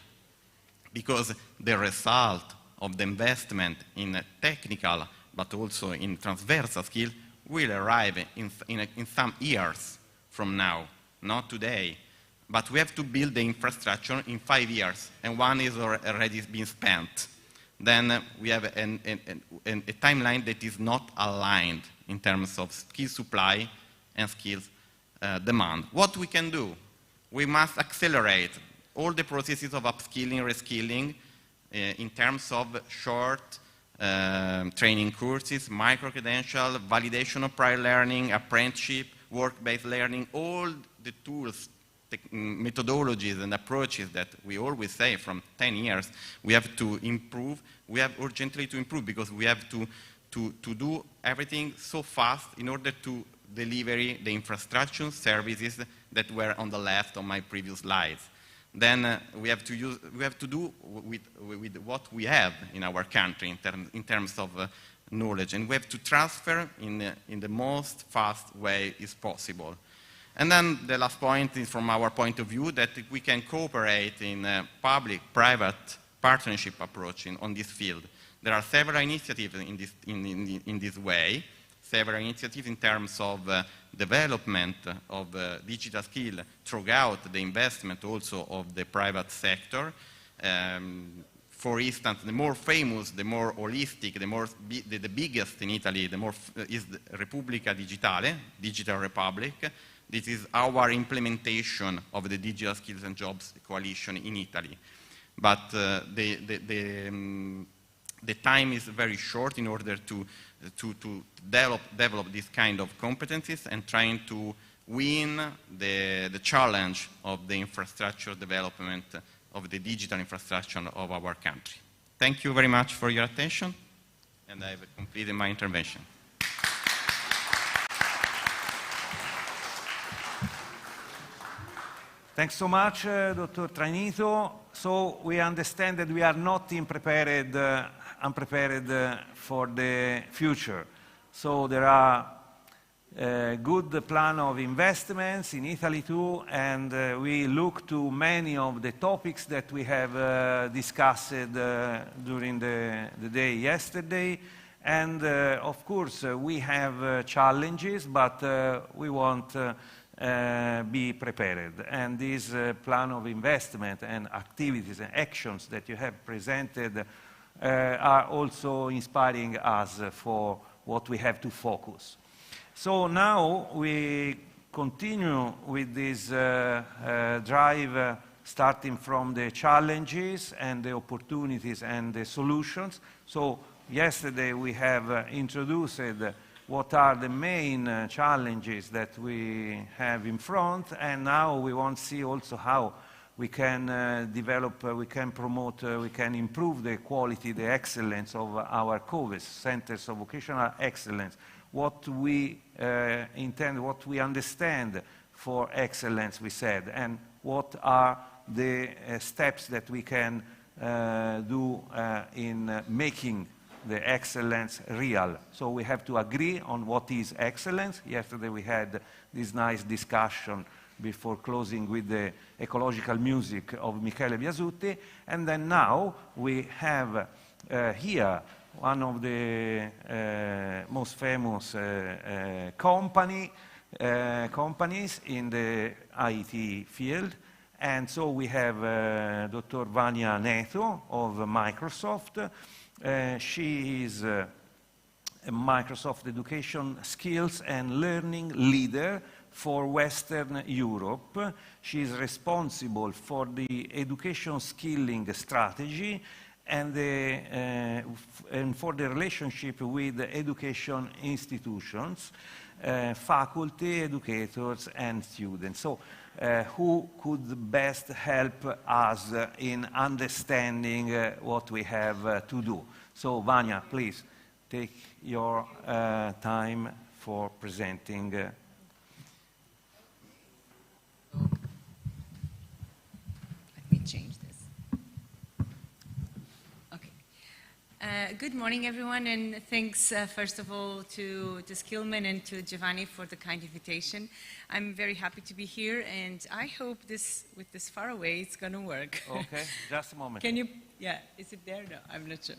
because the result of the investment in technical but also in transversal skills will arrive in some years from now, not today. But we have to build the infrastructure in 5 years, and one is already been spent. Then we have a timeline that is not aligned in terms of skill supply and skills demand. What we can do? We must accelerate all the processes of upskilling, reskilling in terms of short training courses, micro-credential, validation of prior learning, apprenticeship, work-based learning, all the tools, methodologies and approaches that we always say from 10 years, we have to improve. We have urgently to improve, because we have to do everything so fast in order to deliver the infrastructure services that were on the left of my previous slides. Then we have to do with what we have in our country in terms of knowledge, and we have to transfer in the most fast way is possible. And then the last point is, from our point of view, that we can cooperate in a public-private partnership approach on this field. There are several initiatives in this way, several initiatives in terms of development of digital skill throughout the investment also of the private sector. For instance, the more famous, the more holistic, the biggest in Italy, is the Repubblica Digitale, Digital Republic. This is our implementation of the Digital Skills and Jobs Coalition in Italy. But the time is very short in order to develop this kind of competencies and trying to win the challenge of the infrastructure development of the digital infrastructure of our country. Thank you very much for your attention, and I have completed my intervention. Thanks so much, Dr. Trainito. So we understand that we are not unprepared for the future. So there are a good plan of investments in Italy too, and we look to many of the topics that we have discussed during the day yesterday. And of course, we have challenges, but we won't be prepared. And this plan of investment and activities and actions that you have presented are also inspiring us for what we have to focus. So now we continue with this drive, starting from the challenges and the opportunities and the solutions. So yesterday we have introduced what are the main challenges that we have in front, and now we want to see also how we can develop, we can promote, we can improve the quality, the excellence of our COVES, Centers of Vocational Excellence, what we intend, what we understand for excellence, we said, and what are the steps that we can do in making the excellence real. So we have to agree on what is excellence. Yesterday we had this nice discussion before closing with the ecological music of Michele Biasutti, and then now we have here, one of the most famous companies in the IT field. And so we have Dr. Vania Neto of Microsoft. She is a Microsoft Education Skills and Learning Leader for Western Europe. She is responsible for the education skilling strategy and for the relationship with education institutions, faculty, educators, and students. So, who could best help us in understanding what we have to do? So, Vania, please take your time for presenting. Let me change this. Okay. Good morning, everyone, and thanks, first of all, to Skillman and to Giovanni for the kind invitation. I'm very happy to be here, and I hope with this far away, it's going to work. Okay, just a moment. Can you, yeah, is it there? No, I'm not sure.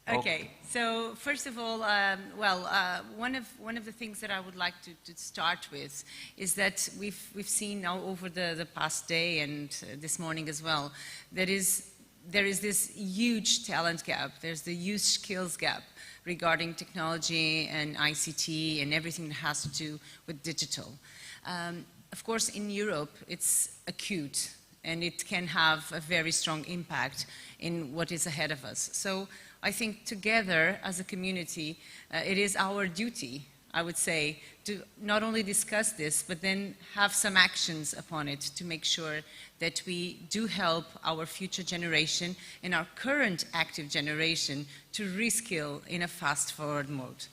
Okay, so first of all, one of the things that I would like to start with is that we've seen now over the past day and this morning as well, there is this huge talent gap. There's the huge skills gap regarding technology and ICT and everything that has to do with digital. Of course, in Europe, it's acute, and it can have a very strong impact in what is ahead of us. So I think together as a community, it is our duty, I would say, to not only discuss this, but then have some actions upon it to make sure that we do help our future generation and our current active generation to reskill in a fast-forward mode.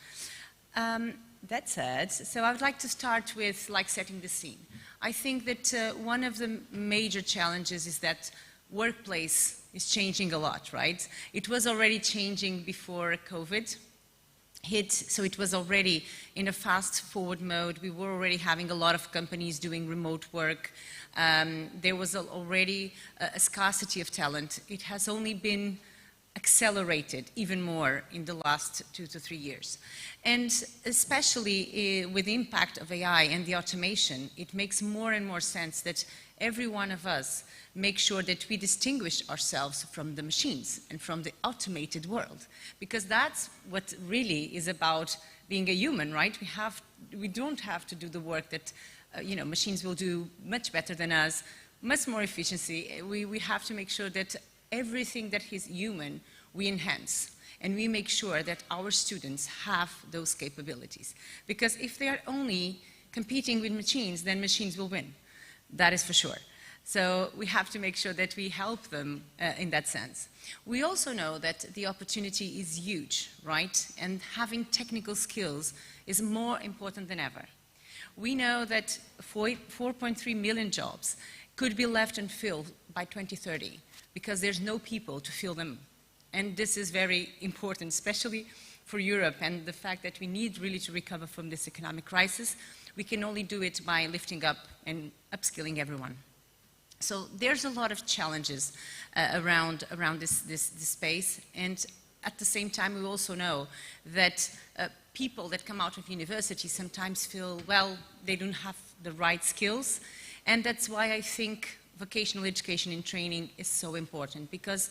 That said, so I would like to start with setting the scene. I think that one of the major challenges is that workplace is changing a lot, right? It was already changing before COVID hit, so it was already in a fast-forward mode. We were already having a lot of companies doing remote work. There was already a scarcity of talent. It has only been accelerated even more in the last 2 to 3 years. And especially with the impact of AI and the automation, it makes more and more sense that every one of us make sure that we distinguish ourselves from the machines and from the automated world, because that's what really is about being a human, right? We don't have to do the work that machines will do much better than us, much more efficiency. We have to make sure that everything that is human, we enhance. And we make sure that our students have those capabilities. Because if they are only competing with machines, then machines will win. That is for sure. So we have to make sure that we help them in that sense. We also know that the opportunity is huge, right? And having technical skills is more important than ever. We know that 4.3 million jobs could be left unfilled by 2030 because there's no people to fill them. And this is very important, especially for Europe and the fact that we need really to recover from this economic crisis. We can only do it by lifting up and upskilling everyone. So there's a lot of challenges around this space, and at the same time we also know that people that come out of university sometimes feel, well, they don't have the right skills, and that's why I think vocational education and training is so important, because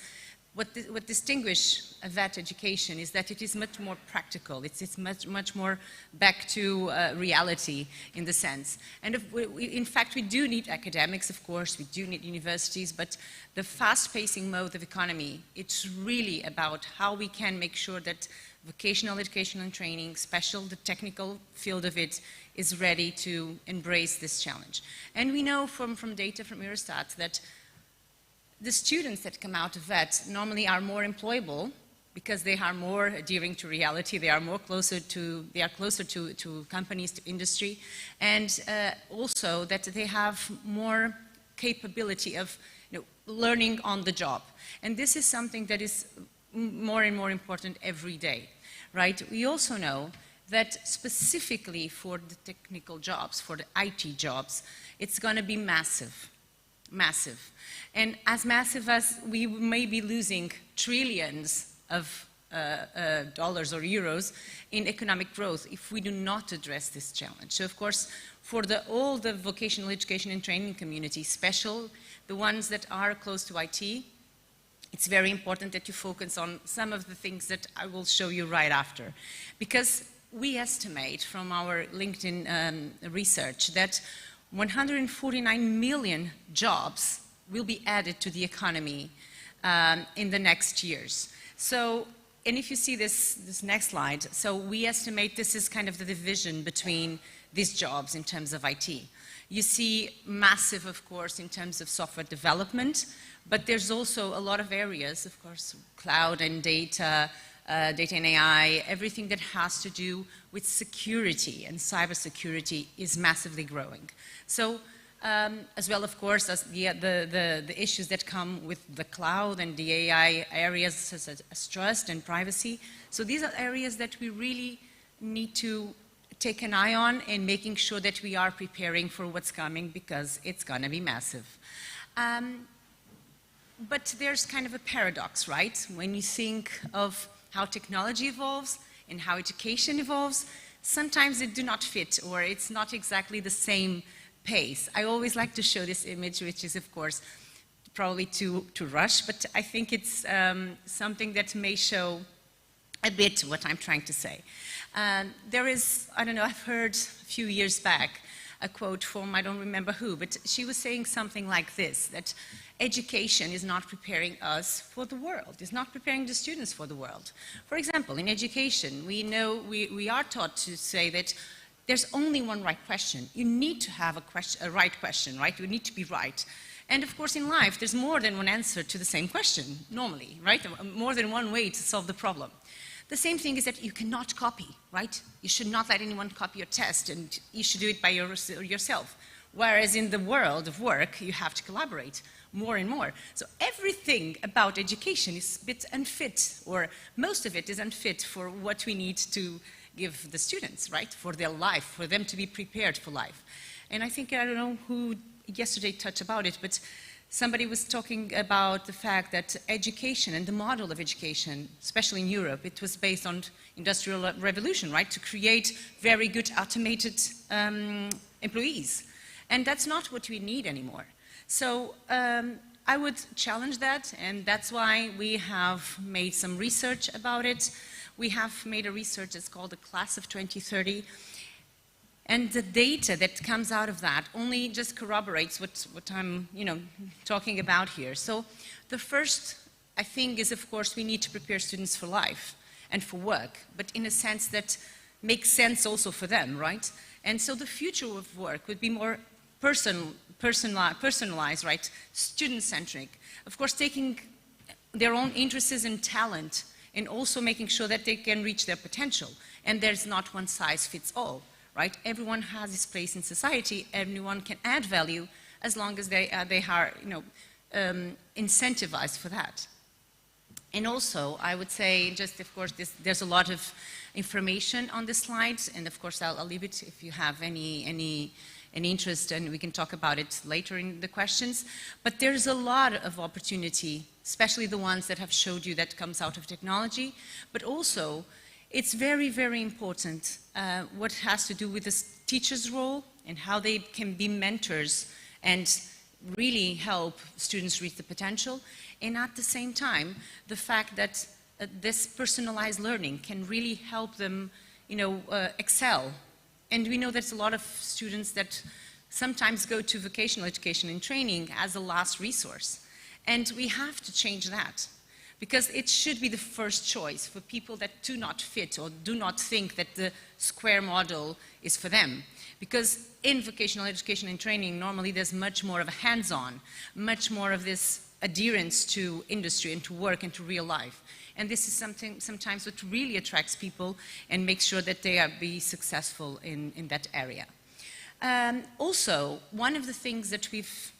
what distinguishes that education is that it is much more practical. It's much more back to reality in the sense. And in fact, we do need academics, of course, we do need universities, but the fast-pacing mode of economy, it's really about how we can make sure that vocational education and training, the technical field of it, is ready to embrace this challenge. And we know from data from Eurostat that the students that come out of that normally are more employable because they are more adhering to reality, they are closer to companies, to industry, and also that they have more capability of learning on the job. And this is something that is more and more important every day, right? We also know that specifically for the technical jobs, for the IT jobs, it's going to be massive. massive. And as massive as we may be losing trillions of dollars or euros in economic growth if we do not address this challenge. So of course, for all the vocational education and training community, especially the ones that are close to IT, it's very important that you focus on some of the things that I will show you right after. Because we estimate from our LinkedIn research that 149 million jobs will be added to the economy in the next years. So, and if you see this next slide, so we estimate this is kind of the division between these jobs in terms of IT. You see massive, of course, in terms of software development, but there's also a lot of areas, of course, cloud and data, data and AI, everything that has to do with security and cybersecurity is massively growing. So, as well, of course, as the issues that come with the cloud and the AI areas such as trust and privacy. So these are areas that we really need to take an eye on and making sure that we are preparing for what's coming because it's going to be massive. But there's kind of a paradox, right? When you think of how technology evolves and how education evolves, sometimes it do not fit or it's not exactly the same pace. I always like to show this image, which is, of course, probably too rush, but I think it's something that may show a bit what I'm trying to say. There is, I don't know, I've heard a few years back a quote from, I don't remember who, but she was saying something like this, that education is not preparing us for the world, is not preparing the students for the world. For example, in education, we know, we are taught to say that there's only one right question. You need to have a right question, right? You need to be right. And of course, in life, there's more than one answer to the same question, normally, right? More than one way to solve the problem. The same thing is that you cannot copy, right? You should not let anyone copy your test, and you should do it by yourself. Whereas in the world of work, you have to collaborate more and more. So everything about education is a bit unfit, or most of it is unfit for what we need to give the students, right? For their life, for them to be prepared for life. And I think, I don't know who yesterday touched about it, but somebody was talking about the fact that education and the model of education, especially in Europe, it was based on industrial revolution, right? To create very good automated employees. And that's not what we need anymore. So I would challenge that, and that's why we have made some research about it. We have made a research that's called the Class of 2030. And the data that comes out of that only just corroborates what I'm, talking about here. So the first, I think, is, of course, we need to prepare students for life and for work, but in a sense that makes sense also for them, right? And so the future of work would be more personalized, right? Student-centric. Of course, taking their own interests and talent and also making sure that they can reach their potential. And there's not one size fits all. Right? Everyone has his place in society. Everyone can add value as long as they are, incentivized for that. And also, I would say, just of course, there's a lot of information on the slides, and of course, I'll leave it if you have any interest, and we can talk about it later in the questions. But there's a lot of opportunity, especially the ones that have showed you that comes out of technology, but also it's very, very important what has to do with the teacher's role and how they can be mentors and really help students reach the potential. And at the same time, the fact that this personalized learning can really help them, excel. And we know there's a lot of students that sometimes go to vocational education and training as a last resource. And we have to change that. Because it should be the first choice for people that do not fit or do not think that the square model is for them. Because in vocational education and training, normally there's much more of a hands-on, much more of this adherence to industry and to work and to real life. And this is something sometimes what really attracts people and makes sure that they be successful in that area. Also, one of the things that we've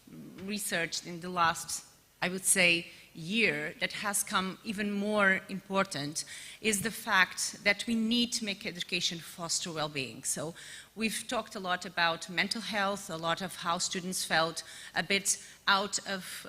researched in the last, I would say, year that has come even more important is the fact that we need to make education foster well-being. So we've talked a lot about mental health, a lot of how students felt a bit out of,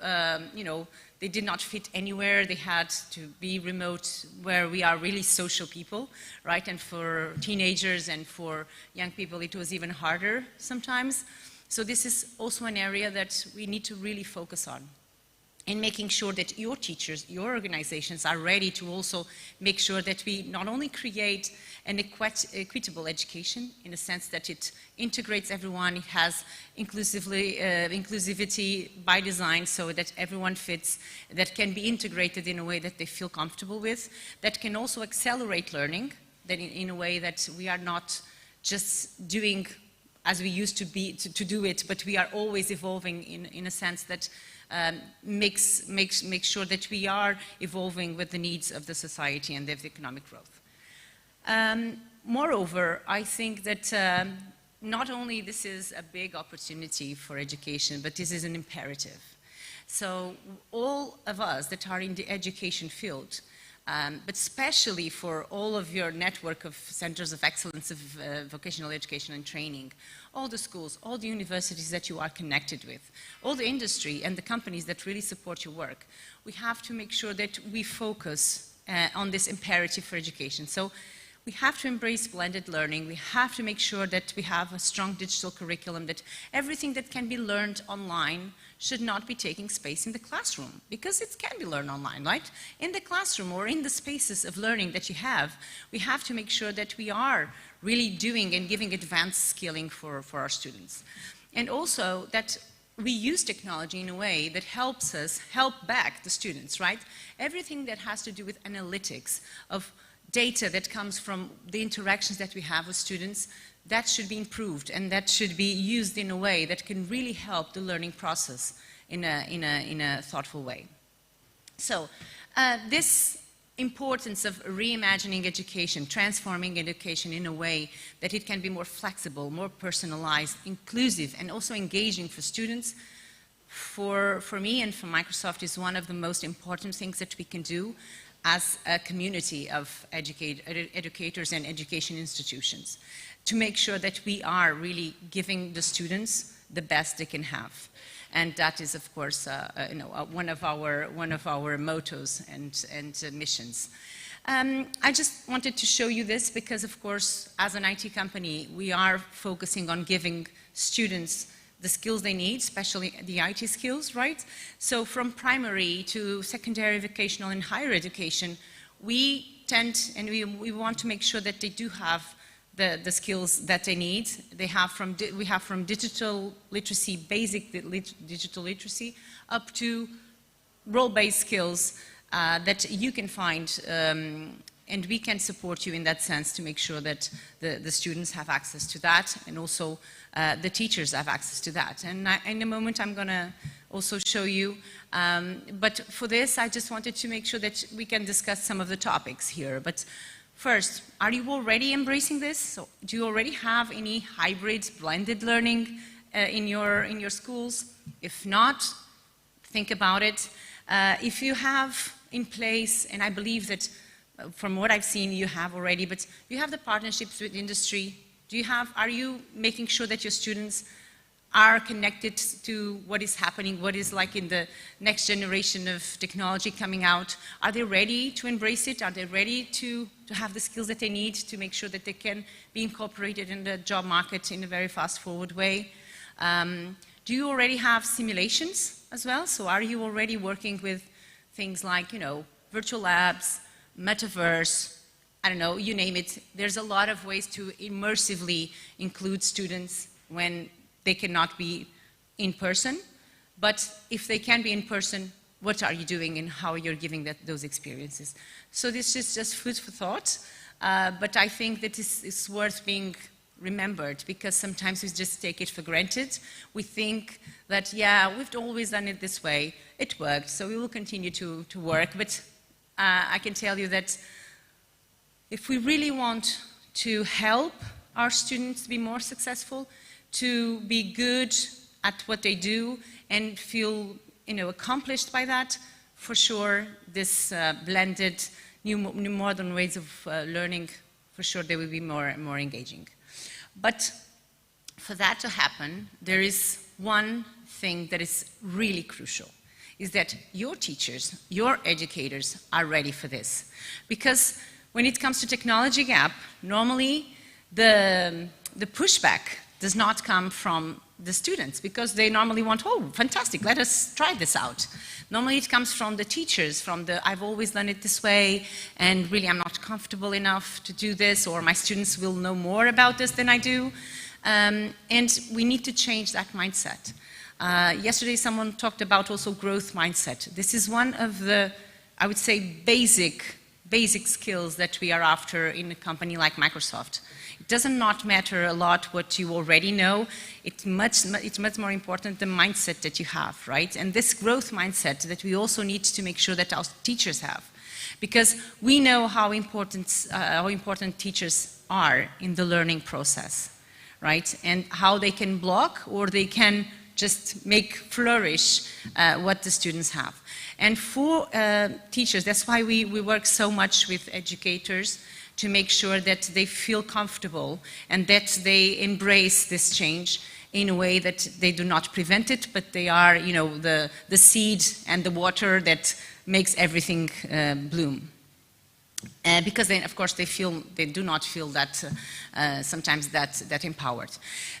they did not fit anywhere. They had to be remote, where we are really social people, right? And for teenagers and for young people, it was even harder sometimes. So this is also an area that we need to really focus on, in making sure that your teachers, your organizations are ready to also make sure that we not only create an equitable education in the sense that it integrates everyone, it has inclusivity by design so that everyone fits, that can be integrated in a way that they feel comfortable with, that can also accelerate learning, that in a way that we are not just doing as we used to be to do it, but we are always evolving in a sense that makes sure that we are evolving with the needs of the society and of the economic growth. Moreover, I think that not only this is a big opportunity for education, but this is an imperative. So all of us that are in the education field, but especially for all of your network of centers of excellence of vocational education and training, all the schools, all the universities that you are connected with, all the industry and the companies that really support your work, we have to make sure that we focus on this imperative for education. So we have to embrace blended learning. We have to make sure that we have a strong digital curriculum, that everything that can be learned online should not be taking space in the classroom, because it can be learned online, right? In the classroom or in the spaces of learning that you have, we have to make sure that we are really doing and giving advanced skilling for our students. And also that we use technology in a way that helps us help back the students, right? Everything that has to do with analytics of data that comes from the interactions that we have with students, that should be improved and that should be used in a way that can really help the learning process in a thoughtful way. So this importance of reimagining education, transforming education in a way that it can be more flexible, more personalized, inclusive, and also engaging for students, for me and for Microsoft, is one of the most important things that we can do as a community of educators and education institutions, to make sure that we are really giving the students the best they can have. And that is, of course, one of our mottos and missions. I just wanted to show you this because, of course, as an IT company, we are focusing on giving students the skills they need, especially the IT skills, right? So from primary to secondary, vocational, and higher education, we tend and we want to make sure that they do have the skills that they need. We have from digital literacy, basic digital literacy, up to role-based skills that you can find, and we can support you in that sense to make sure that the students have access to that, and also the teachers have access to that. And in a moment I'm going to also show you, but for this I just wanted to make sure that we can discuss some of the topics here. But first, are you already embracing this? So do you already have any hybrid, blended learning in your schools? If not, think about it. If you have in place, and I believe that from what I've seen you have already, but you have the partnerships with industry. Are you making sure that your students are connected to what is happening, what is like in the next generation of technology coming out? Are they ready to embrace it? Are they ready to have the skills that they need to make sure that they can be incorporated in the job market in a very fast-forward way? Do you already have simulations as well? So are you already working with things like, virtual labs, metaverse, I don't know, you name it. There's a lot of ways to immersively include students when they cannot be in person. But if they can be in person, what are you doing and how you're giving those experiences? So this is just food for thought, but I think that it's worth being remembered, because sometimes we just take it for granted. We think that, yeah, we've always done it this way. It worked, so we will continue to work. But I can tell you that if we really want to help our students be more successful, to be good at what they do and feel accomplished by that, for sure, this blended new modern ways of learning, for sure they will be more engaging. But for that to happen, there is one thing that is really crucial, is that your teachers, your educators are ready for this. Because when it comes to technology gap, normally the pushback does not come from the students, because they normally want, oh, fantastic, let us try this out. Normally it comes from the teachers, from the, I've always done it this way, and really I'm not comfortable enough to do this, or my students will know more about this than I do. And we need to change that mindset. Yesterday someone talked about also growth mindset. This is one of the, I would say, basic skills that we are after in a company like Microsoft. It does not matter a lot what you already know. It's much more important the mindset that you have, right? And this growth mindset that we also need to make sure that our teachers have. Because we know how important teachers are in the learning process, right? And how they can block or they can just make flourish what the students have. And for teachers, that's why we work so much with educators to make sure that they feel comfortable and that they embrace this change in a way that they do not prevent it, but they are, you know, the seed and the water that makes everything bloom. Because then, of course, they do not feel that sometimes that empowered.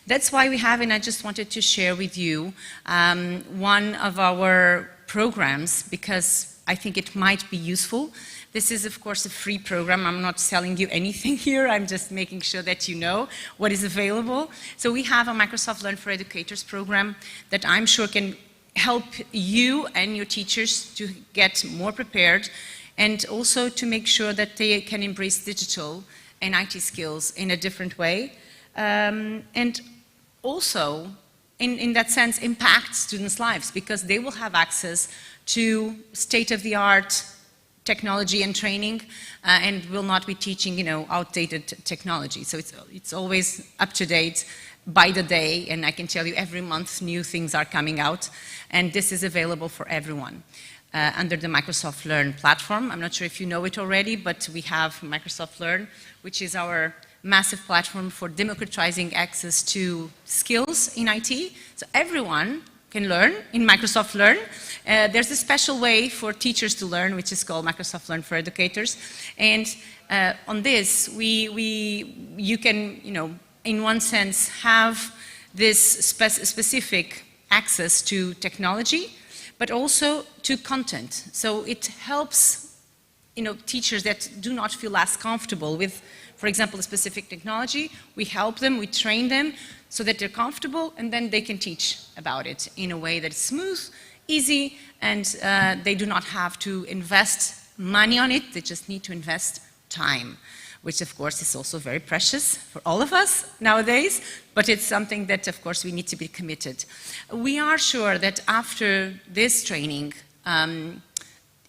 That's why we have, and I just wanted to share with you one of our programs, because I think it might be useful. This is, of course, a free program. I'm not selling you anything here. I'm just making sure that you know what is available. So we have a Microsoft Learn for Educators program that I'm sure can help you and your teachers to get more prepared, and also to make sure that they can embrace digital and IT skills in a different way. And also, in that sense, impact students' lives, because they will have access to state-of-the-art technology and training, and will not be teaching, you know, outdated technology. So it's always up to date by the day, and I can tell you every month new things are coming out, and this is available for everyone. Under the Microsoft Learn platform. I'm not sure if you know it already, but we have Microsoft Learn, which is our massive platform for democratizing access to skills in IT. So everyone can learn in Microsoft Learn. There's a special way for teachers to learn, which is called Microsoft Learn for Educators. And on this, you can, you know, in one sense, have this specific access to technology, but also to content. So it helps, you know, teachers that do not feel as comfortable with, for example, a specific technology. We help them, we train them so that they're comfortable, and then they can teach about it in a way that is smooth, easy, and they do not have to invest money on it. They just need to invest time, which of course is also very precious for all of us nowadays, but it's something that of course we need to be committed. We are sure that after this training,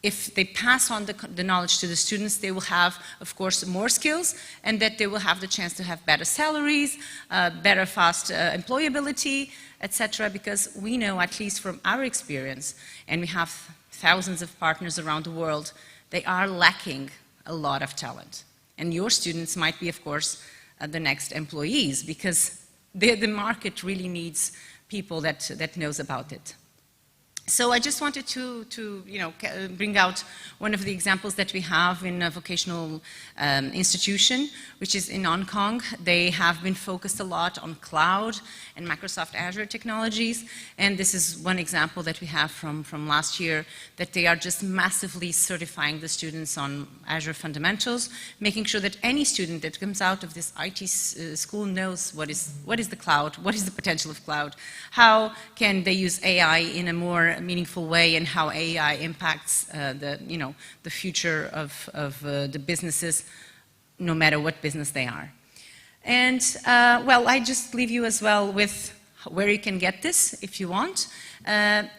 if they pass on the knowledge to the students, they will have, of course, more skills, and that they will have the chance to have better salaries, better fast employability, etc. Because we know, at least from our experience, and we have thousands of partners around the world, they are lacking a lot of talent. And your students might be, of course, the next employees, because the market really needs people that knows about it. So I just wanted to you know, bring out one of the examples that we have in a vocational institution, which is in Hong Kong. They have been focused a lot on cloud and Microsoft Azure technologies, and this is one example that we have from last year, that they are just massively certifying the students on Azure fundamentals, making sure that any student that comes out of this IT school knows what is the cloud, what is the potential of cloud, how can they use AI in a more meaningful way, and how AI impacts the future of the businesses, no matter what business they are. And well, I just leave you as well with where you can get this if you want.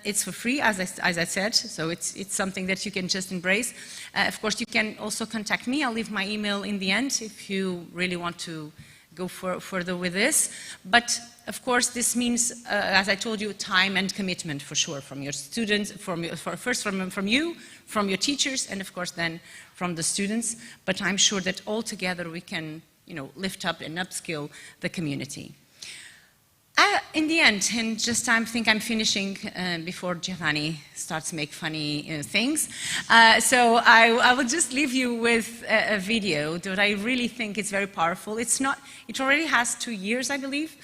It's for free, as I said, so it's something that you can just embrace. Of course, you can also contact me. I'll leave my email in the end if you really want to go further with this. But of course, this means, as I told you, time and commitment for sure from your students, first from you, from your teachers, and of course then from the students. But I'm sure that all together we can, lift up and upskill the community. In the end, and just I think I'm finishing before Giovanni starts to make funny things. So I will just leave you with a video that I really think is very powerful. It already has 2 years, I believe,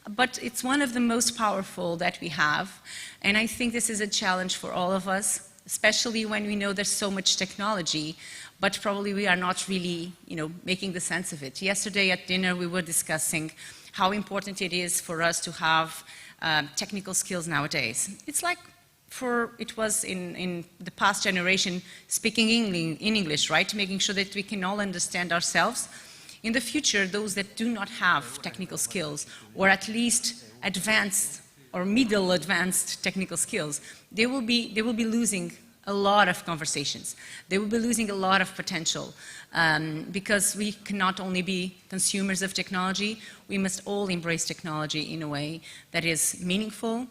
but it's one of the most powerful that we have. And I think this is a challenge for all of us, especially when we know there's so much technology, but probably we are not really, making the sense of it. Yesterday at dinner, we were discussing how important it is for us to have technical skills nowadays. It's like it was in the past generation speaking in English, right? Making sure that we can all understand ourselves. In the future, those that do not have technical skills, or at least advanced or middle advanced technical skills, they will be losing a lot of conversations. They will be losing a lot of potential because we cannot only be consumers of technology, we must all embrace technology in a way that is meaningful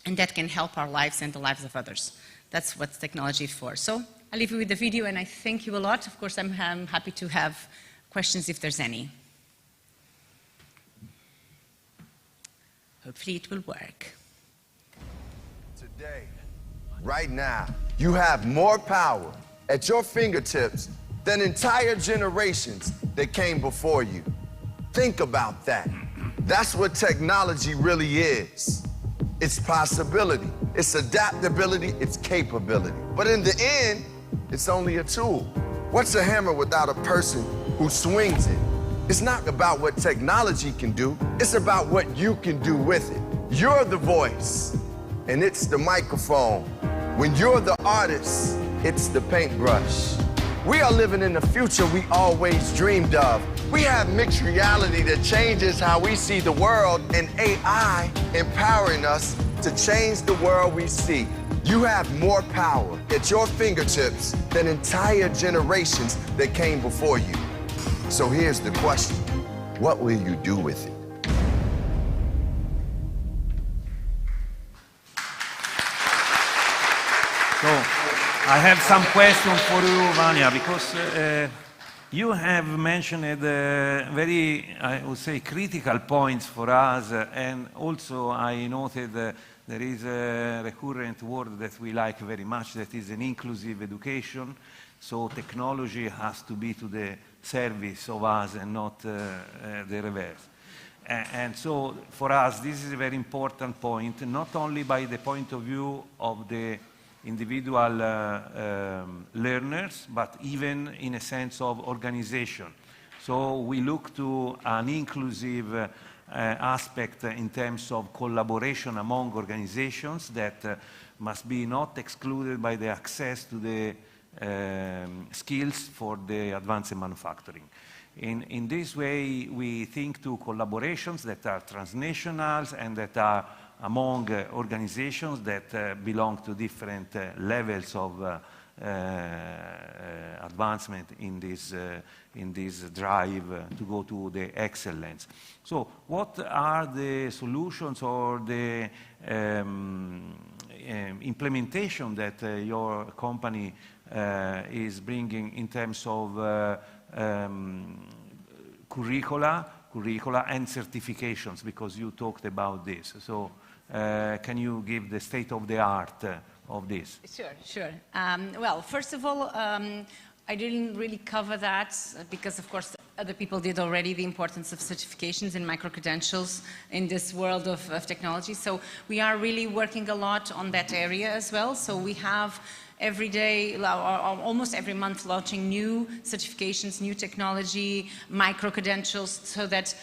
and that can help our lives and the lives of others. That's what technology is for. So I'll leave you with the video and I thank you a lot. Of course, I'm happy to have questions if there's any. Hopefully it will work. Today, right now, you have more power at your fingertips than entire generations that came before you. Think about that. That's what technology really is. It's possibility, it's adaptability, it's capability. But in the end, it's only a tool. What's a hammer without a person who swings it? It's not about what technology can do, it's about what you can do with it. You're the voice, and it's the microphone. When you're the artist, it's the paintbrush. We are living in the future we always dreamed of. We have mixed reality that changes how we see the world, and AI empowering us to change the world we see. You have more power at your fingertips than entire generations that came before you. So here's the question, what will you do with it? So I have some questions for you, Vania, because you have mentioned very, I would say, critical points for us, and also I noted there is a recurrent word that we like very much, that is an inclusive education. So technology has to be to the service of us and not the reverse. And so for us, this is a very important point, not only by the point of view of the individual learners, but even in a sense of organization. So we look to an inclusive aspect in terms of collaboration among organizations that must be not excluded by the access to the skills for the advanced manufacturing. In this way, we think to collaborations that are transnational and that are among organizations that belong to different levels of advancement in this drive to go to the excellence. So what are the solutions or the implementation that your company is bringing in terms of curricula and certifications, because you talked about this. So can you give the state of the art of this? Sure. Well, first of all, I didn't really cover that because, of course, other people did already, the importance of certifications and microcredentials in this world of technology. So we are really working a lot on that area as well. So we have every day, or almost every month, launching new certifications, new technology, microcredentials, so that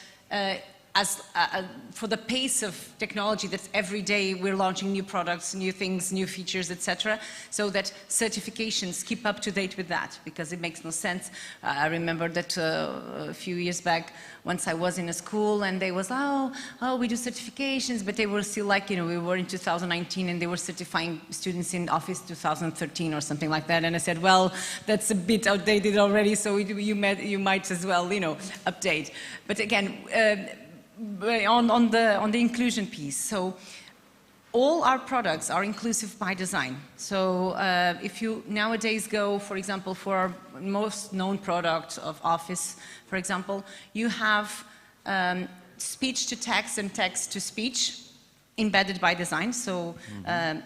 for the pace of technology that every day we're launching new products, new things, new features, etc., so that certifications keep up to date with that, because it makes no sense. I remember that a few years back, once I was in a school and they was, oh, we do certifications, but they were still like, you know, we were in 2019 and they were certifying students in Office 2013 or something like that. And I said, well, that's a bit outdated already, so you might as well, you know, update. But again, on the inclusion piece, so all our products are inclusive by design. So if you nowadays go, for example, for our most known product of Office, for example, you have speech to text and text to speech embedded by design. So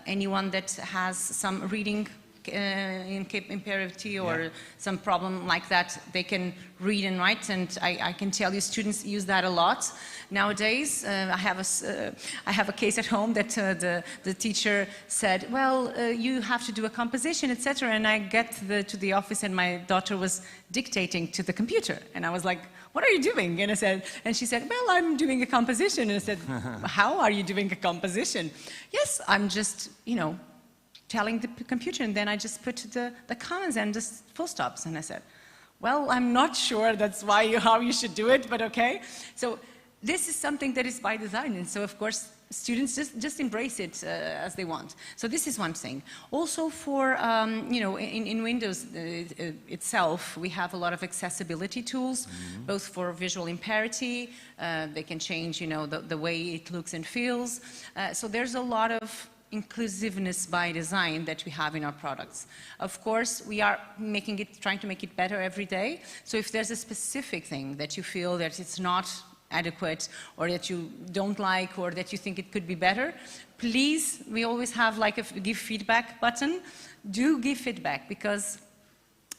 anyone that has some reading impairity or some problem like that, they can read and write, and I can tell you students use that a lot nowadays. I have a case at home that the teacher said, well, you have to do a composition, etc., and I get to the office and my daughter was dictating to the computer, and I was like, what are you doing? And she said, well, I'm doing a composition. And I said, how are you doing a composition? Yes, I'm just, you know, telling the computer, and then I just put the commas and just full stops. And I said, well, I'm not sure that's how you should do it, but okay. So this is something that is by design, and so of course students just embrace it as they want. So this is one thing. Also for, you know, in Windows itself, we have a lot of accessibility tools, both for visual impairity, they can change, you know, the way it looks and feels. So there's a lot of inclusiveness by design that we have in our products. Of course, we are trying to make it better every day. So if there's a specific thing that you feel that it's not adequate, or that you don't like, or that you think it could be better, please, we always have like a give feedback button. Do give feedback, because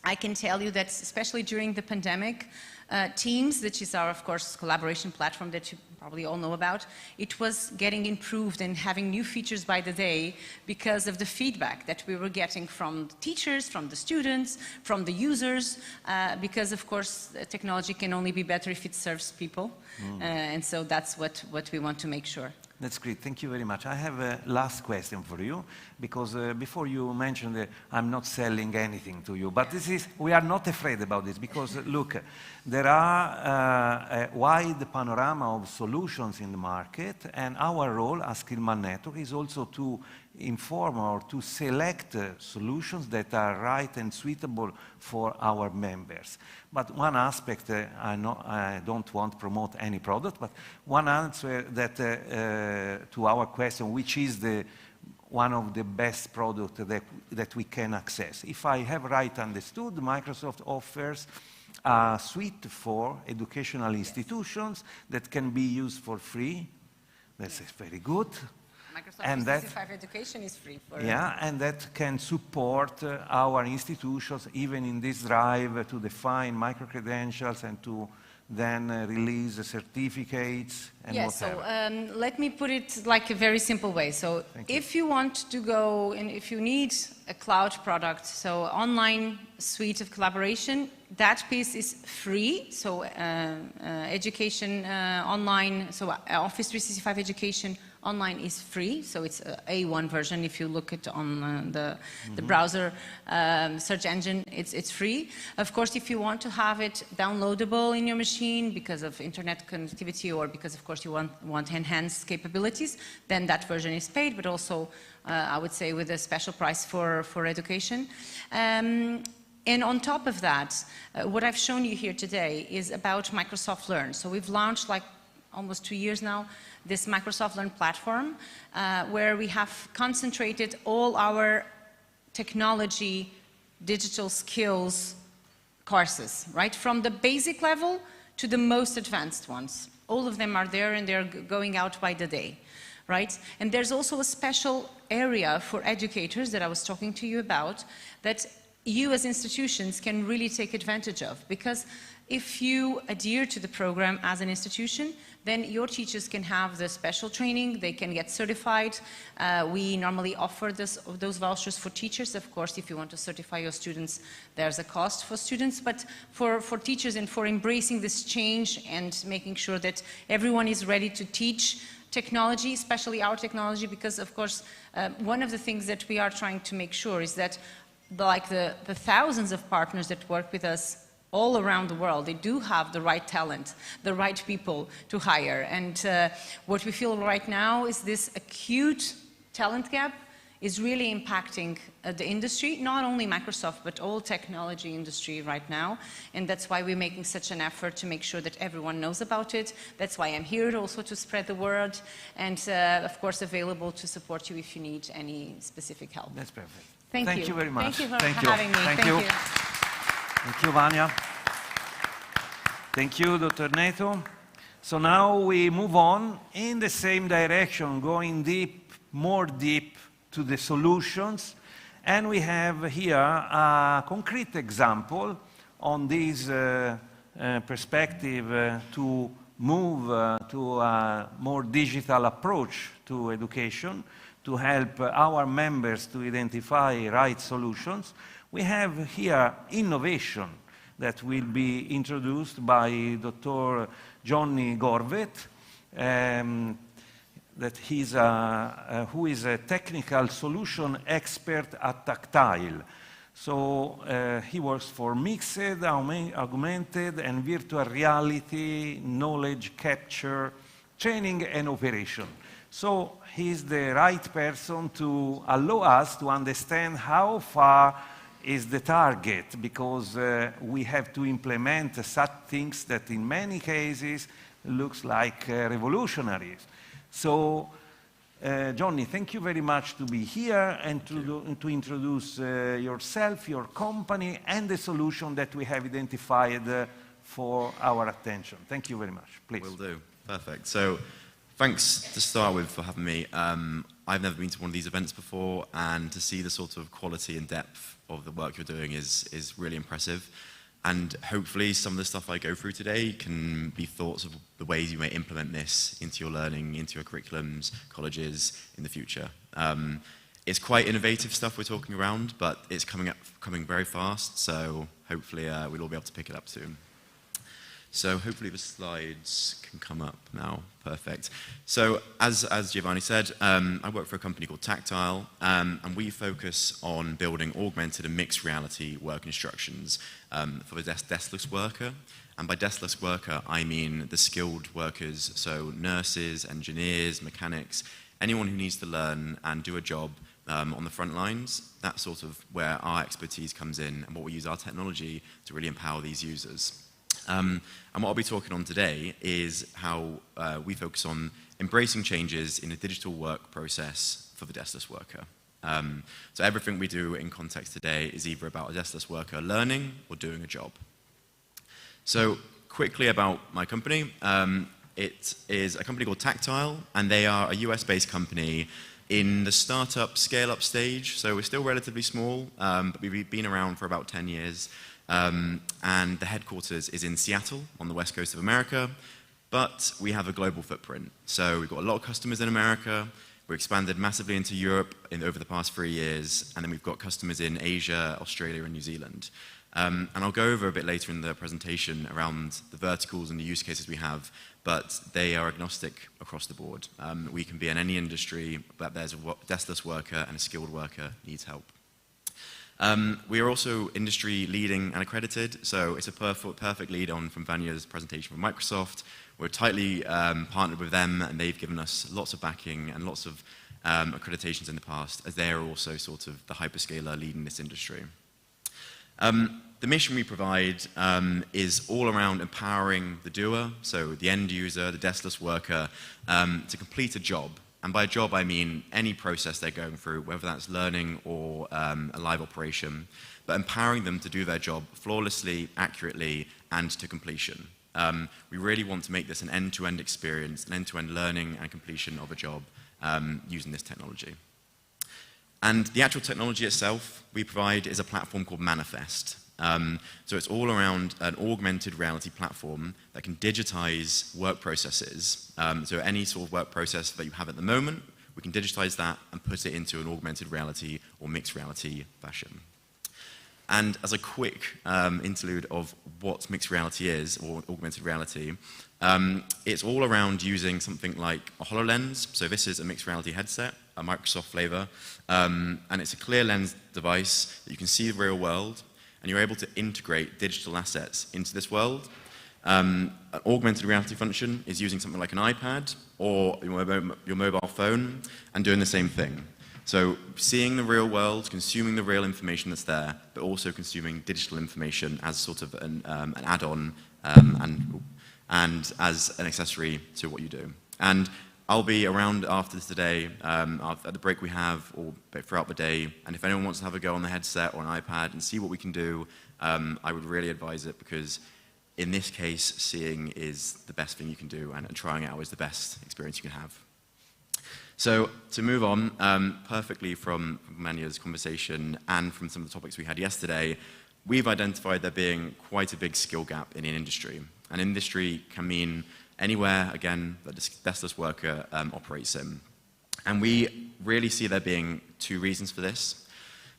I can tell you that especially during the pandemic, Teams, which is our, of course, collaboration platform that you probably all know about, it was getting improved and having new features by the day because of the feedback that we were getting from the teachers, from the students, from the users, because, of course, technology can only be better if it serves people. And so that's what we want to make sure. That's great. Thank you very much. I have a last question for you, because before you mentioned that I'm not selling anything to you, but we are not afraid about this, because look, there are a wide panorama of solutions in the market, and our role as Skillman Network is also to inform or to select solutions that are right and suitable for our members. But one aspect, I don't want to promote any product, but one answer that to our question, which is one of the best products that we can access. If I have right understood, Microsoft offers a suite for educational institutions that can be used for free. That's very good. Microsoft 365 Education is free for and that can support our institutions even in this drive to define microcredentials and to then release certificates and whatever. So let me put it like a very simple way. So if you want to go and if you need a cloud product, so online suite of collaboration, that piece is free. So education online, so Office 365 Education online is free, so it's a A1 version. If you look at on the browser search engine, it's free. Of course, if you want to have it downloadable in your machine because of internet connectivity or because, of course, you want enhanced capabilities, then that version is paid, but also, I would say, with a special price for education. And on top of that, what I've shown you here today is about Microsoft Learn. So we've launched, like, almost 2 years now, this Microsoft Learn platform, where we have concentrated all our technology, digital skills courses, right? From the basic level to the most advanced ones. All of them are there, and they're going out by the day, right? And there's also a special area for educators that I was talking to you about that you as institutions can really take advantage of, because If you adhere to the program as an institution, then your teachers can have the special training, they can get certified. We normally offer those vouchers for teachers. Of course, if you want to certify your students, there's a cost for students, but for teachers and for embracing this change and making sure that everyone is ready to teach technology, especially our technology, because of course, one of the things that we are trying to make sure is that the thousands of partners that work with us all around the world, they do have the right talent, the right people to hire. And what we feel right now is this acute talent gap is really impacting the industry, not only Microsoft, but all technology industry right now. And that's why we're making such an effort to make sure that everyone knows about it. That's why I'm here also to spread the word and, of course, available to support you if you need any specific help. That's perfect. Thank you very much. Thank you for having me. Thank you. Thank you, Vania. Thank you, Dr. Neto. So now we move on in the same direction, going deep, more deep to the solutions. And we have here a concrete example on this perspective to move to a more digital approach to education, to help our members to identify right solutions. We have here innovation that will be introduced by Dr. Johnny Gorvett, who is a technical solution expert at Tactile. So he works for mixed, augmented, and virtual reality, knowledge capture, training, and operation. So he's the right person to allow us to understand how far is the target, because we have to implement such things that in many cases looks like revolutionaries. So, Johnny, thank you very much to be here and to introduce yourself, your company, and the solution that we have identified for our attention. Thank you very much. Please. Will do. Perfect. So, thanks to start with for having me. I've never been to one of these events before, and to see the sort of quality and depth of the work you're doing is really impressive. And hopefully some of the stuff I go through today can be thoughts of the ways you may implement this into your learning, into your curriculums, colleges in the future. It's quite innovative stuff we're talking around, but it's coming very fast, so hopefully we'll all be able to pick it up soon. So hopefully the slides can come up now. Perfect. So as Giovanni said, I work for a company called Tactile, and we focus on building augmented and mixed reality work instructions for the deskless worker. And by deskless worker, I mean the skilled workers, so nurses, engineers, mechanics, anyone who needs to learn and do a job on the front lines. That's sort of where our expertise comes in and what we use our technology to really empower these users. And what I'll be talking on today is how we focus on embracing changes in the digital work process for the deskless worker. So everything we do in context today is either about a deskless worker learning or doing a job. So quickly about my company. It is a company called Tactile, and they are a US-based company in the startup scale-up stage. So we're still relatively small, but we've been around for about 10 years. And the headquarters is in Seattle on the west coast of America, but we have a global footprint. So we've got a lot of customers in America. We're expanded massively into Europe over the past 3 years, and then we've got customers in Asia, Australia, and New Zealand. And I'll go over a bit later in the presentation around the verticals and the use cases we have, but they are agnostic across the board. We can be in any industry, but there's a deskless worker and a skilled worker needs help. We are also industry leading and accredited, so it's a perfect lead on from Vania's presentation from Microsoft. We're tightly partnered with them, and they've given us lots of backing and lots of accreditations in the past, as they are also sort of the hyperscaler leading this industry. The mission we provide is all around empowering the doer, so the end user, the deskless worker, to complete a job. And by job, I mean any process they're going through, whether that's learning or a live operation, but empowering them to do their job flawlessly, accurately, and to completion. We really want to make this an end-to-end experience, an end-to-end learning and completion of a job using this technology. And the actual technology itself we provide is a platform called Manifest. So it's all around an augmented reality platform that can digitize work processes. So any sort of work process that you have at the moment, we can digitize that and put it into an augmented reality or mixed reality fashion. And as a quick interlude of what mixed reality is, or augmented reality, it's all around using something like a HoloLens. So this is a mixed reality headset, a Microsoft flavor, and it's a clear lens device that you can see the real world, and you're able to integrate digital assets into this world. An augmented reality function is using something like an iPad or your mobile phone and doing the same thing. So seeing the real world, consuming the real information that's there, but also consuming digital information as sort of an add-on and as an accessory to what you do. And I'll be around after this today, at the break we have, or throughout the day, and if anyone wants to have a go on the headset or an iPad and see what we can do, I would really advise it, because in this case, seeing is the best thing you can do, and trying it out is the best experience you can have. So to move on, perfectly from Vania's conversation and from some of the topics we had yesterday, we've identified there being quite a big skill gap in an industry. An industry can mean anywhere, again, that a deskless worker operates in. And we really see there being two reasons for this.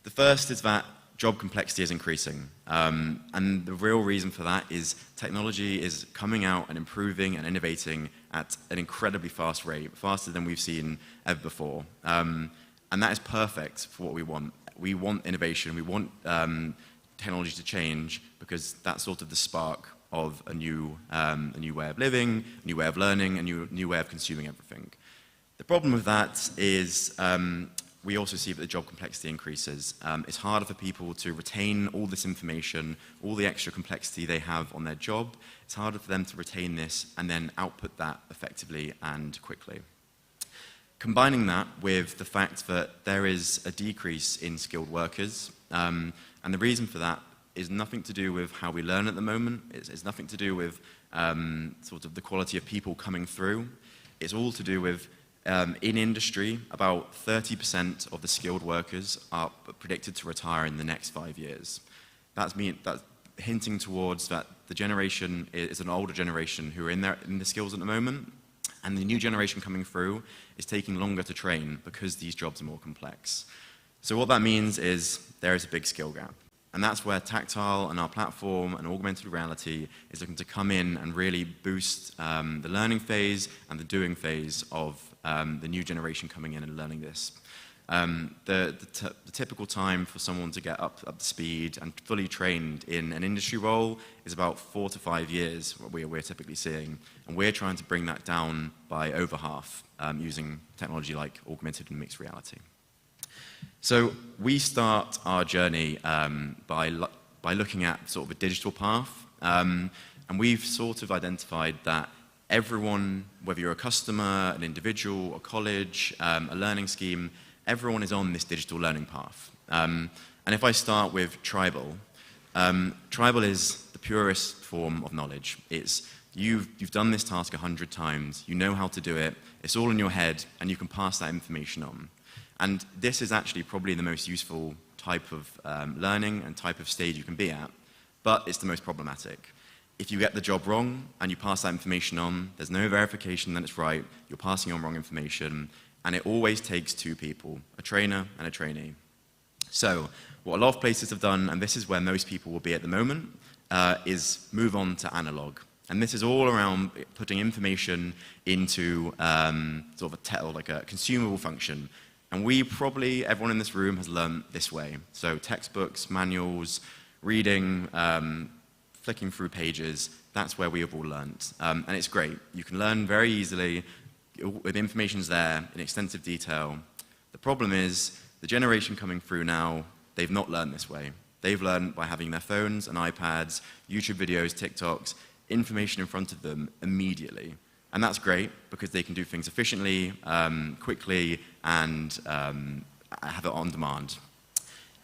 The first is that job complexity is increasing. And the real reason for that is technology is coming out and improving and innovating at an incredibly fast rate, faster than we've seen ever before. And that is perfect for what we want. We want innovation, we want technology to change, because that's sort of the spark of a new way of living, a new way of learning, a new way of consuming everything. The problem with that is we also see that the job complexity increases. It's harder for people to retain all this information, all the extra complexity they have on their job. It's harder for them to retain this and then output that effectively and quickly. Combining that with the fact that there is a decrease in skilled workers, and the reason for that is nothing to do with how we learn at the moment. It's nothing to do with sort of the quality of people coming through. It's all to do with in industry, about 30% of the skilled workers are predicted to retire in the next 5 years. That's hinting towards that the generation is an older generation who are in the skills at the moment, and the new generation coming through is taking longer to train because these jobs are more complex. So what that means is there is a big skill gap. And that's where Tactile and our platform and augmented reality is looking to come in and really boost the learning phase and the doing phase of the new generation coming in and learning this. The typical time for someone to get up to speed and fully trained in an industry role is about 4 to 5 years, what we're typically seeing. And we're trying to bring that down by over half using technology like augmented and mixed reality. So we start our journey by looking at sort of a digital path, and we've sort of identified that everyone, whether you're a customer, an individual, a college, a learning scheme, everyone is on this digital learning path. And if I start with tribal, tribal is the purest form of knowledge. It's you've done this task 100 times, you know how to do it, it's all in your head, and you can pass that information on. And this is actually probably the most useful type of learning and type of stage you can be at, but it's the most problematic. If you get the job wrong and you pass that information on, there's no verification that it's right, you're passing on wrong information, and it always takes two people, a trainer and a trainee. So what a lot of places have done, and this is where most people will be at the moment, is move on to analog. And this is all around putting information into sort of like a consumable function. And we probably, everyone in this room has learned this way. So textbooks, manuals, reading, flicking through pages, that's where we have all learned. And it's great. You can learn very easily, the information's there in extensive detail. The problem is, the generation coming through now, they've not learned this way. They've learned by having their phones and iPads, YouTube videos, TikToks, information in front of them immediately. And that's great, because they can do things efficiently, quickly, and have it on demand.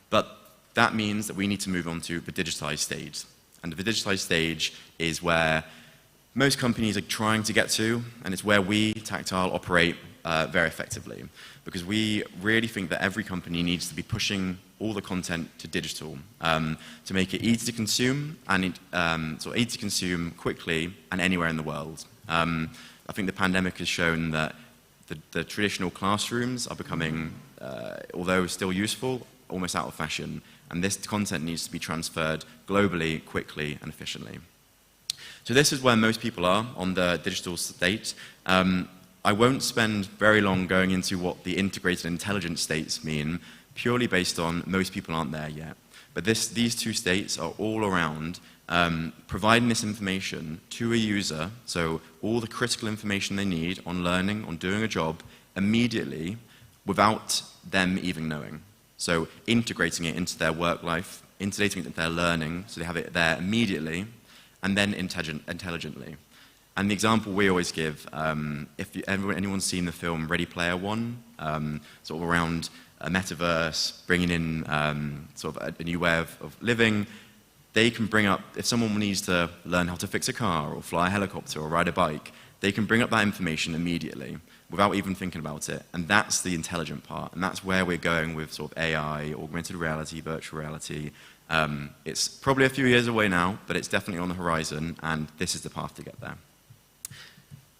But that means that we need to move on to the digitized stage. And the digitized stage is where most companies are trying to get to, and it's where we, Tactile, operate very effectively. because we really think that every company needs to be pushing all the content to digital to make it easy to consume and easy to consume quickly and anywhere in the world. I think the pandemic has shown that the traditional classrooms are becoming, although still useful, almost out of fashion, and this content needs to be transferred globally, quickly, and efficiently. So this is where most people are on the digital state. I won't spend very long going into what the integrated intelligence states mean, purely based on most people aren't there yet. But these two states are all around providing this information to a user, so all the critical information they need on learning, on doing a job, immediately, without them even knowing. So integrating it into their work life, integrating it into their learning, so they have it there immediately, and then intelligently. And the example we always give, if anyone's seen the film Ready Player One, sort of around a metaverse, bringing in sort of a new way of living, they can bring up, if someone needs to learn how to fix a car or fly a helicopter or ride a bike, they can bring up that information immediately without even thinking about it. And that's the intelligent part. And that's where we're going with sort of AI, augmented reality, virtual reality. It's probably a few years away now, but it's definitely on the horizon, and this is the path to get there.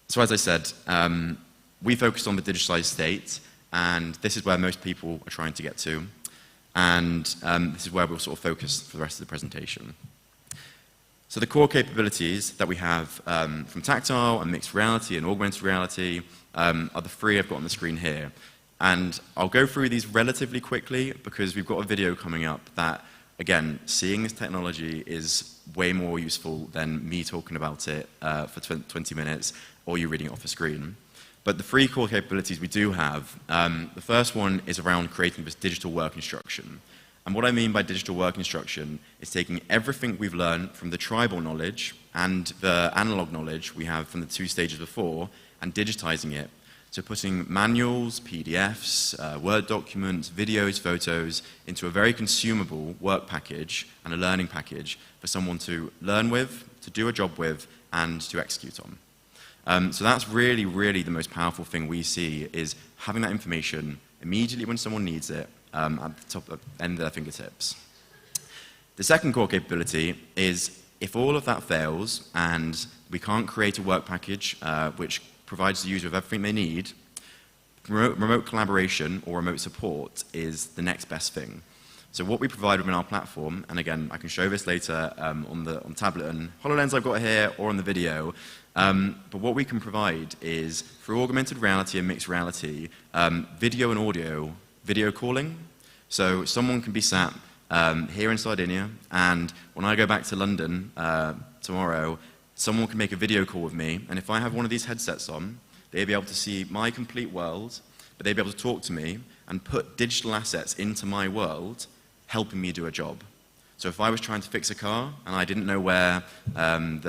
So as I said, we focused on the digitalized state, and this is where most people are trying to get to. And this is where we'll sort of focus for the rest of the presentation. So the core capabilities that we have from tactile and mixed reality and augmented reality are the three I've got on the screen here. And I'll go through these relatively quickly because we've got a video coming up that, again, seeing this technology is way more useful than me talking about it for 20 minutes or you reading it off a screen. But the three core capabilities we do have, the first one is around creating this digital work instruction. And what I mean by digital work instruction is taking everything we've learned from the tribal knowledge and the analog knowledge we have from the two stages before and digitizing it. So putting manuals, PDFs, Word documents, videos, photos into a very consumable work package and a learning package for someone to learn with, to do a job with, and to execute on. So that's really, really the most powerful thing we see is having that information immediately when someone needs it at the top of end of their fingertips. The second core capability is if all of that fails and we can't create a work package which provides the user with everything they need, remote collaboration or remote support is the next best thing. So what we provide within our platform, and again, I can show this later on tablet and HoloLens I've got here or on the video, but what we can provide is, through augmented reality and mixed reality, video and audio, video calling. So someone can be sat here in Sardinia, and when I go back to London tomorrow, someone can make a video call with me, and if I have one of these headsets on, they'll be able to see my complete world, but they'll be able to talk to me and put digital assets into my world, helping me do a job. So if I was trying to fix a car and I didn't know where one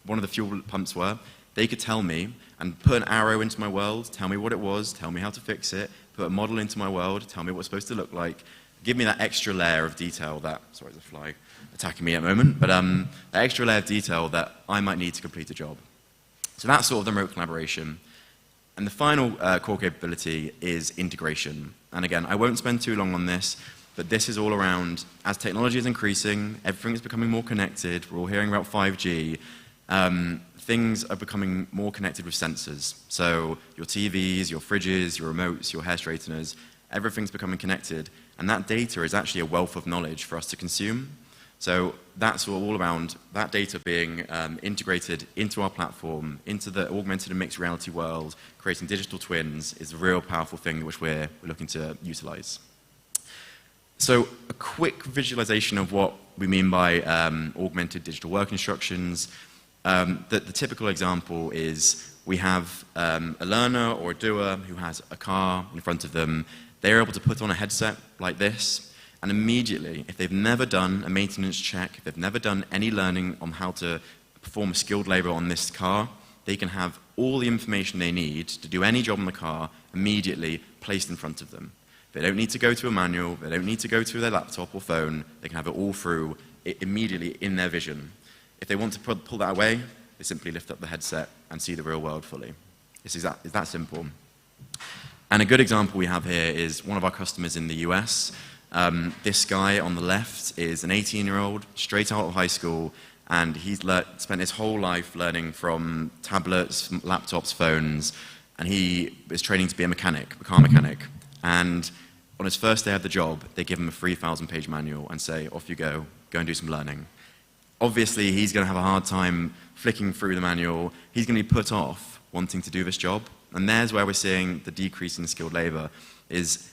of the fuel pumps were, they could tell me and put an arrow into my world, tell me what it was, tell me how to fix it, put a model into my world, tell me what it's supposed to look like, give me that extra layer of detail that, sorry, there's a fly attacking me at the moment, but that extra layer of detail that I might need to complete a job. So that's sort of the remote collaboration. And the final core capability is integration. And again, I won't spend too long on this, but this is all around, as technology is increasing, everything is becoming more connected, we're all hearing about 5G, things are becoming more connected with sensors. So your TVs, your fridges, your remotes, your hair straighteners, everything's becoming connected, and that data is actually a wealth of knowledge for us to consume. So that's all around that data being integrated into our platform, into the augmented and mixed reality world, creating digital twins is a real powerful thing which we're looking to utilize. So a quick visualization of what we mean by augmented digital work instructions. The typical example is we have a learner or a doer who has a car in front of them. They're able to put on a headset like this, and immediately, if they've never done a maintenance check, if they've never done any learning on how to perform a skilled labor on this car, they can have all the information they need to do any job on the car immediately placed in front of them. They don't need to go to a manual, they don't need to go to their laptop or phone, they can have it all through immediately in their vision. If they want to pull that away, they simply lift up the headset and see the real world fully. It's that simple. And a good example we have here is one of our customers in the US. This guy on the left is an 18-year-old, straight out of high school, and he's spent his whole life learning from tablets, laptops, phones, and he is training to be a car mechanic. And on his first day of the job, they give him a 3,000-page manual and say, off you go and do some learning. Obviously, he's going to have a hard time flicking through the manual. He's going to be put off wanting to do this job. And there's where we're seeing the decrease in skilled labor, is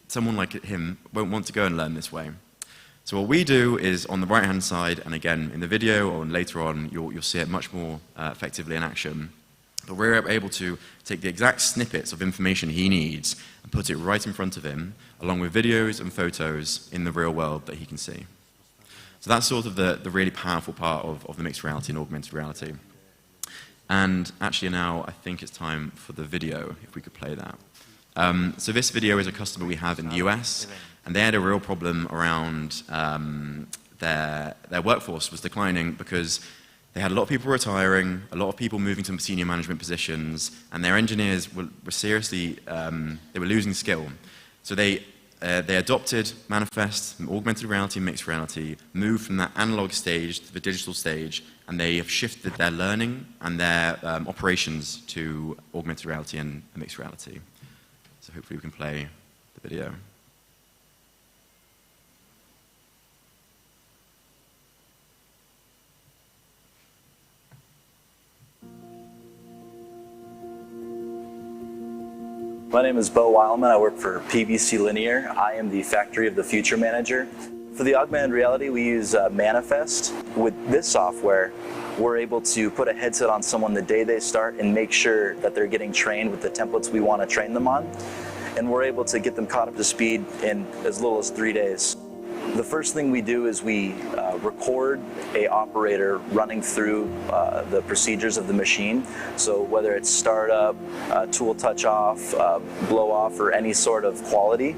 someone like him won't want to go and learn this way. So what we do is on the right-hand side, and again, in the video or later on, you'll see it much more effectively in action. But we're able to take the exact snippets of information he needs and put it right in front of him, along with videos and photos in the real world that he can see. So that's sort of the really powerful part of the mixed reality and augmented reality. And actually now, I think it's time for the video, if we could play that. So this video is a customer we have in the US, and they had a real problem around their workforce was declining because they had a lot of people retiring, a lot of people moving to senior management positions, and their engineers were seriously, they were losing skill. So they adopted Manifest, augmented reality, mixed reality, moved from that analog stage to the digital stage, and they have shifted their learning and their operations to augmented reality and mixed reality. So hopefully we can play the video. My name is Bo Weilman. I work for PBC Linear. I am the Factory of the Future Manager. For the augmented reality, we use Manifest. With this software, we're able to put a headset on someone the day they start and make sure that they're getting trained with the templates we want to train them on. And we're able to get them caught up to speed in as little as 3 days. The first thing we do is we record an operator running through the procedures of the machine. So whether it's startup, tool touch off, blow off, or any sort of quality,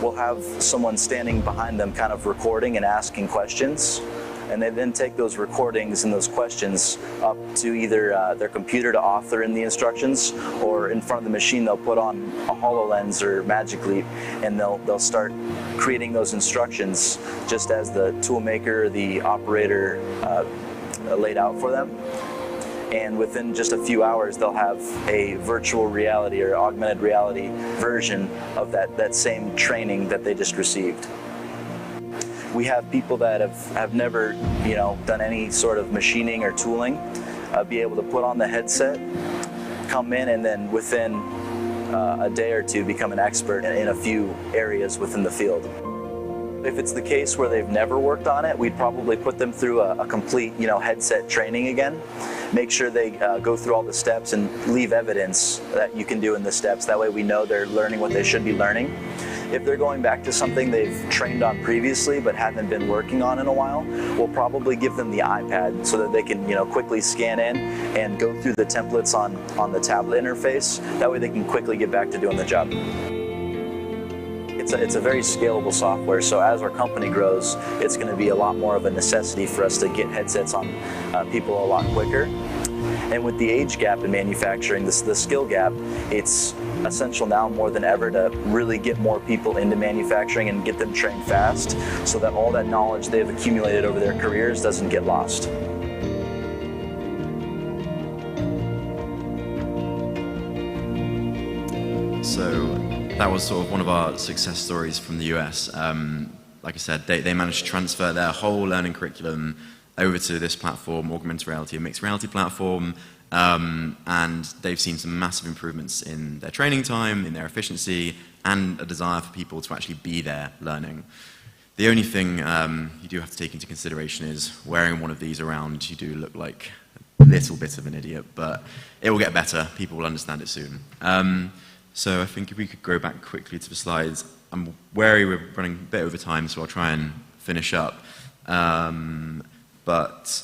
we'll have someone standing behind them kind of recording and asking questions. And they then take those recordings and those questions up to either their computer to author in the instructions, or in front of the machine they'll put on a HoloLens or Magic Leap, and they'll start creating those instructions just as the tool maker or the operator laid out for them. And within just a few hours they'll have a virtual reality or augmented reality version of that same training that they just received. We have people that have never, done any sort of machining or tooling, be able to put on the headset, come in, and then within a day or two become an expert in a few areas within the field. If it's the case where they've never worked on it, we'd probably put them through a complete, headset training again. Make sure they go through all the steps and leave evidence that you can do in the steps. That way we know they're learning what they should be learning. If they're going back to something they've trained on previously but haven't been working on in a while, we'll probably give them the iPad so that they can, quickly scan in and go through the templates on the tablet interface. That way they can quickly get back to doing the job. It's a very scalable software, so as our company grows, it's going to be a lot more of a necessity for us to get headsets on people a lot quicker. And with the age gap in manufacturing, the skill gap, it's essential now more than ever to really get more people into manufacturing and get them trained fast so that all that knowledge they've accumulated over their careers doesn't get lost. So that was sort of one of our success stories from the US. Like I said, they managed to transfer their whole learning curriculum over to this platform, augmented reality and mixed reality platform, and they've seen some massive improvements in their training time, in their efficiency, and a desire for people to actually be there learning. The only thing you do have to take into consideration is wearing one of these around, you do look like a little bit of an idiot, but it will get better. People will understand it soon. So I think if we could go back quickly to the slides. I'm wary we're running a bit over time, so I'll try and finish up. But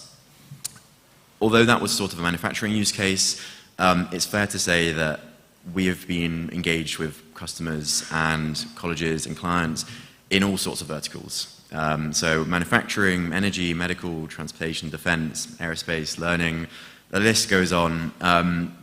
although that was sort of a manufacturing use case, it's fair to say that we have been engaged with customers and colleges and clients in all sorts of verticals. So manufacturing, energy, medical, transportation, defense, aerospace, learning, the list goes on.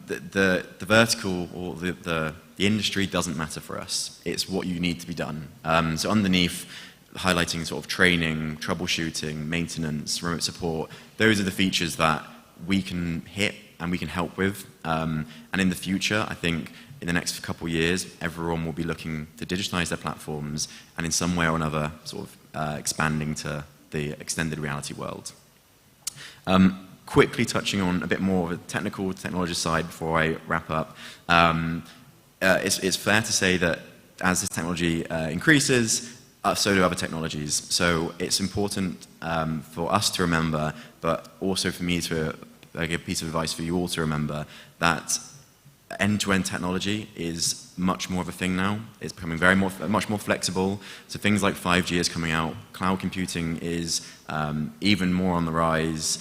The vertical or the industry doesn't matter for us. It's what you need to be done. So underneath, highlighting sort of training, troubleshooting, maintenance, remote support, those are the features that we can hit and we can help with. And in the future, I think in the next couple of years, everyone will be looking to digitize their platforms and in some way or another sort of expanding to the extended reality world. Quickly touching on a bit more of a technical technology side before I wrap up. It's fair to say that as this technology increases, so do other technologies. So it's important for us to remember, but also for me to give a piece of advice for you all to remember, that end-to-end technology is much more of a thing now. It's becoming much more flexible. So things like 5G is coming out. Cloud computing is even more on the rise.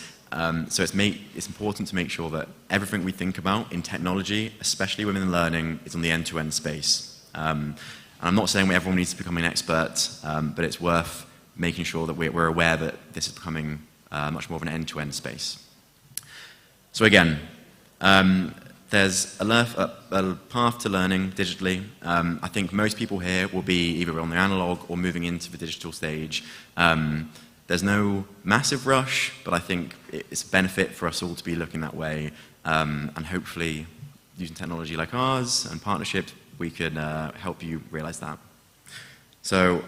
So it's important to make sure that everything we think about in technology, especially within learning, is on the end-to-end space. And I'm not saying everyone needs to become an expert, but it's worth making sure that we're aware that this is becoming much more of an end-to-end space. So again, there's a path to learning digitally. I think most people here will be either on the analog or moving into the digital stage. There's no massive rush, but I think it's a benefit for us all to be looking that way. And hopefully, using technology like ours and partnerships, we can help you realize that. So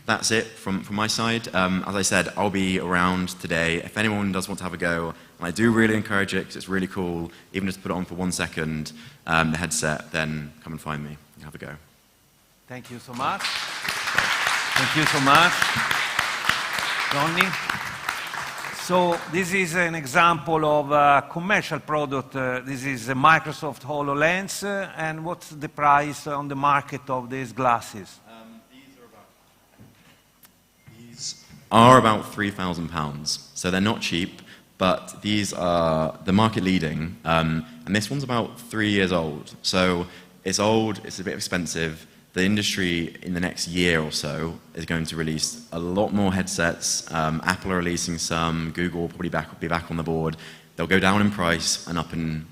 that's it from my side. As I said, I'll be around today. If anyone does want to have a go, and I do really encourage it because it's really cool, even just put it on for 1 second, the headset, then come and find me and have a go. Thank you so much. Thank you so much, Johnny. So this is an example of a commercial product. This is a Microsoft HoloLens. And what's the price on the market of these glasses? These are about £3,000. So they're not cheap, but these are the market leading. And this one's about 3 years old. So it's old, it's a bit expensive. The industry in the next year or so is going to release a lot more headsets. Apple are releasing some, Google will probably be back on the board. They'll go down in price and up in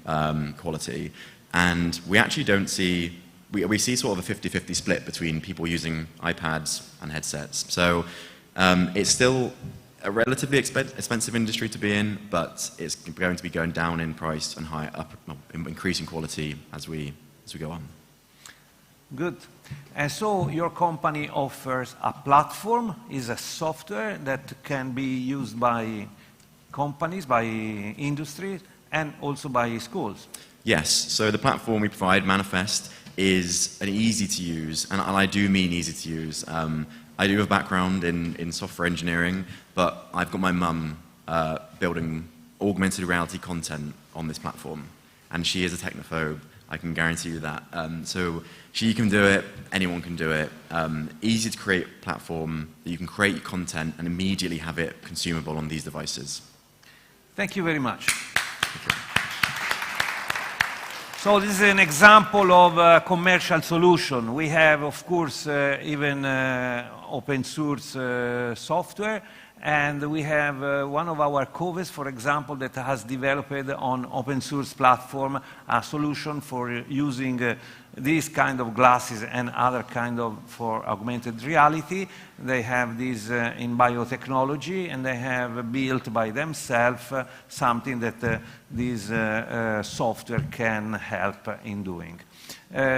quality. And we actually don't see, we see sort of a 50-50 split between people using iPads and headsets. So it's still a relatively expensive industry to be in, but it's going to be going down in price and increasing quality as we go on. Good. And so your company offers a platform, is a software that can be used by companies, by industry, and also by schools. Yes. So the platform we provide, Manifest, is an easy to use, and I do mean easy to use. I do have a background in software engineering, but I've got my mum building augmented reality content on this platform, and she is a technophobe. I can guarantee you that. So she can do it, anyone can do it. Easy to create platform that you can create your content and immediately have it consumable on these devices. Thank you very much. So this is an example of a commercial solution. We have, of course, even open source software. And we have one of our co-hosts, for example, that has developed on open source platform a solution for using these kind of glasses and other kind of for augmented reality. They have this in biotechnology, and they have built by themselves something that this software can help in doing.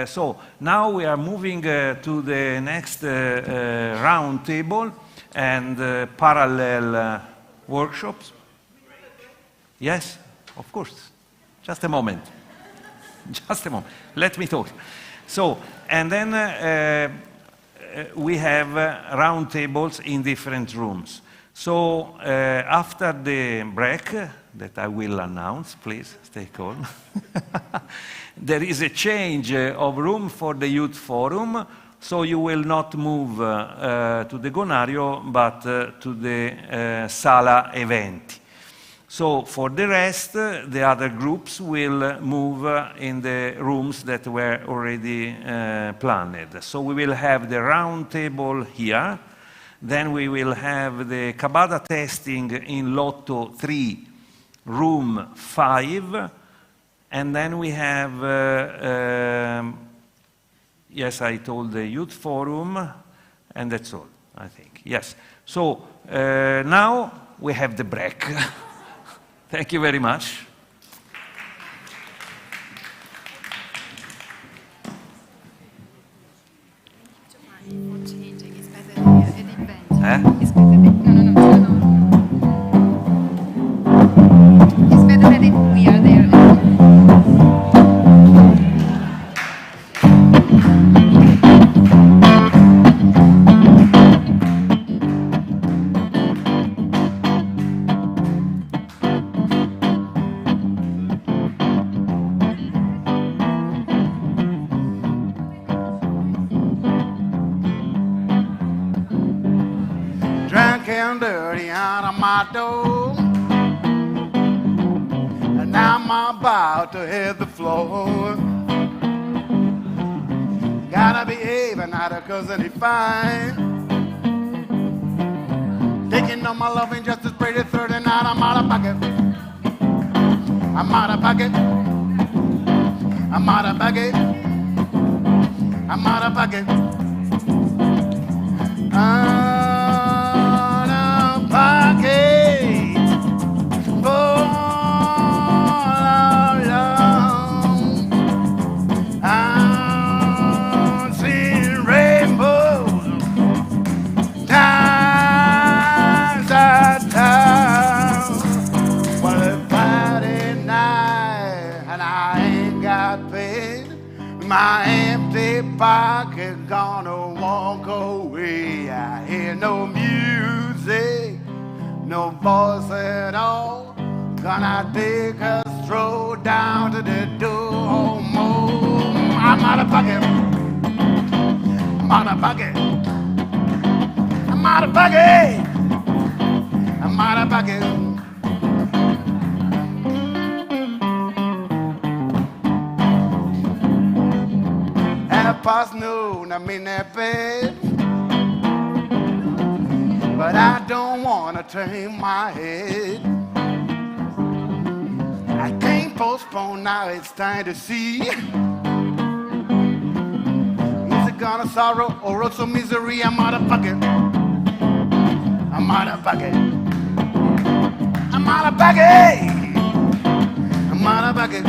So now we are moving to the next round table and parallel workshops. Yes, of course. Just a moment. Just a moment. Let me talk. So, and then we have round tables in different rooms. So after the break, that I will announce, please stay calm, there is a change of room for the youth forum. So you will not move to the Gonario, but to the Sala Eventi. So for the rest, the other groups will move in the rooms that were already planned. So we will have the round table here. Then we will have the Kabada testing in Lotto 3 room 5, and then we have, yes, I told the youth forum, and that's all, I think. Yes. So now we have the break. Thank you very much. Dirty out of my door, and now I'm about to hit the floor. Gotta behave and not cause any fine. Taking on my loving just as pretty third, and now I'm out of pocket. I'm out of pocket. I'm out of pocket. I'm out of pocket. My empty pocket gonna walk away. I hear no music, no voice at all. Gonna take a stroll down to the door. I'm out of pocket. I'm out of pocket. I'm out of pocket. I'm out of pocket. Past noon, I'm in that bed, but I don't wanna turn my head. I can't postpone, now it's time to see. Is it gonna sorrow or also misery? I'm out of pocket. I'm out of pocket. I'm out of pocket. I'm out of pocket.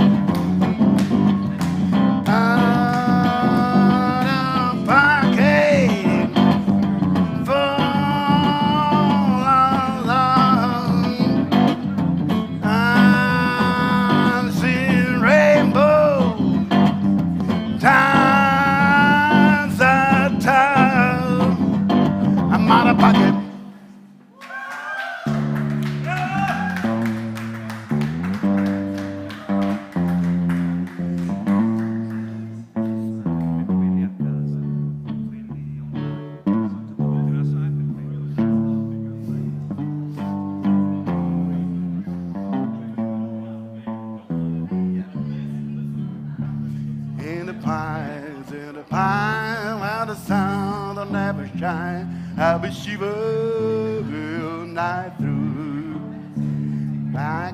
I'll be shivering night through. My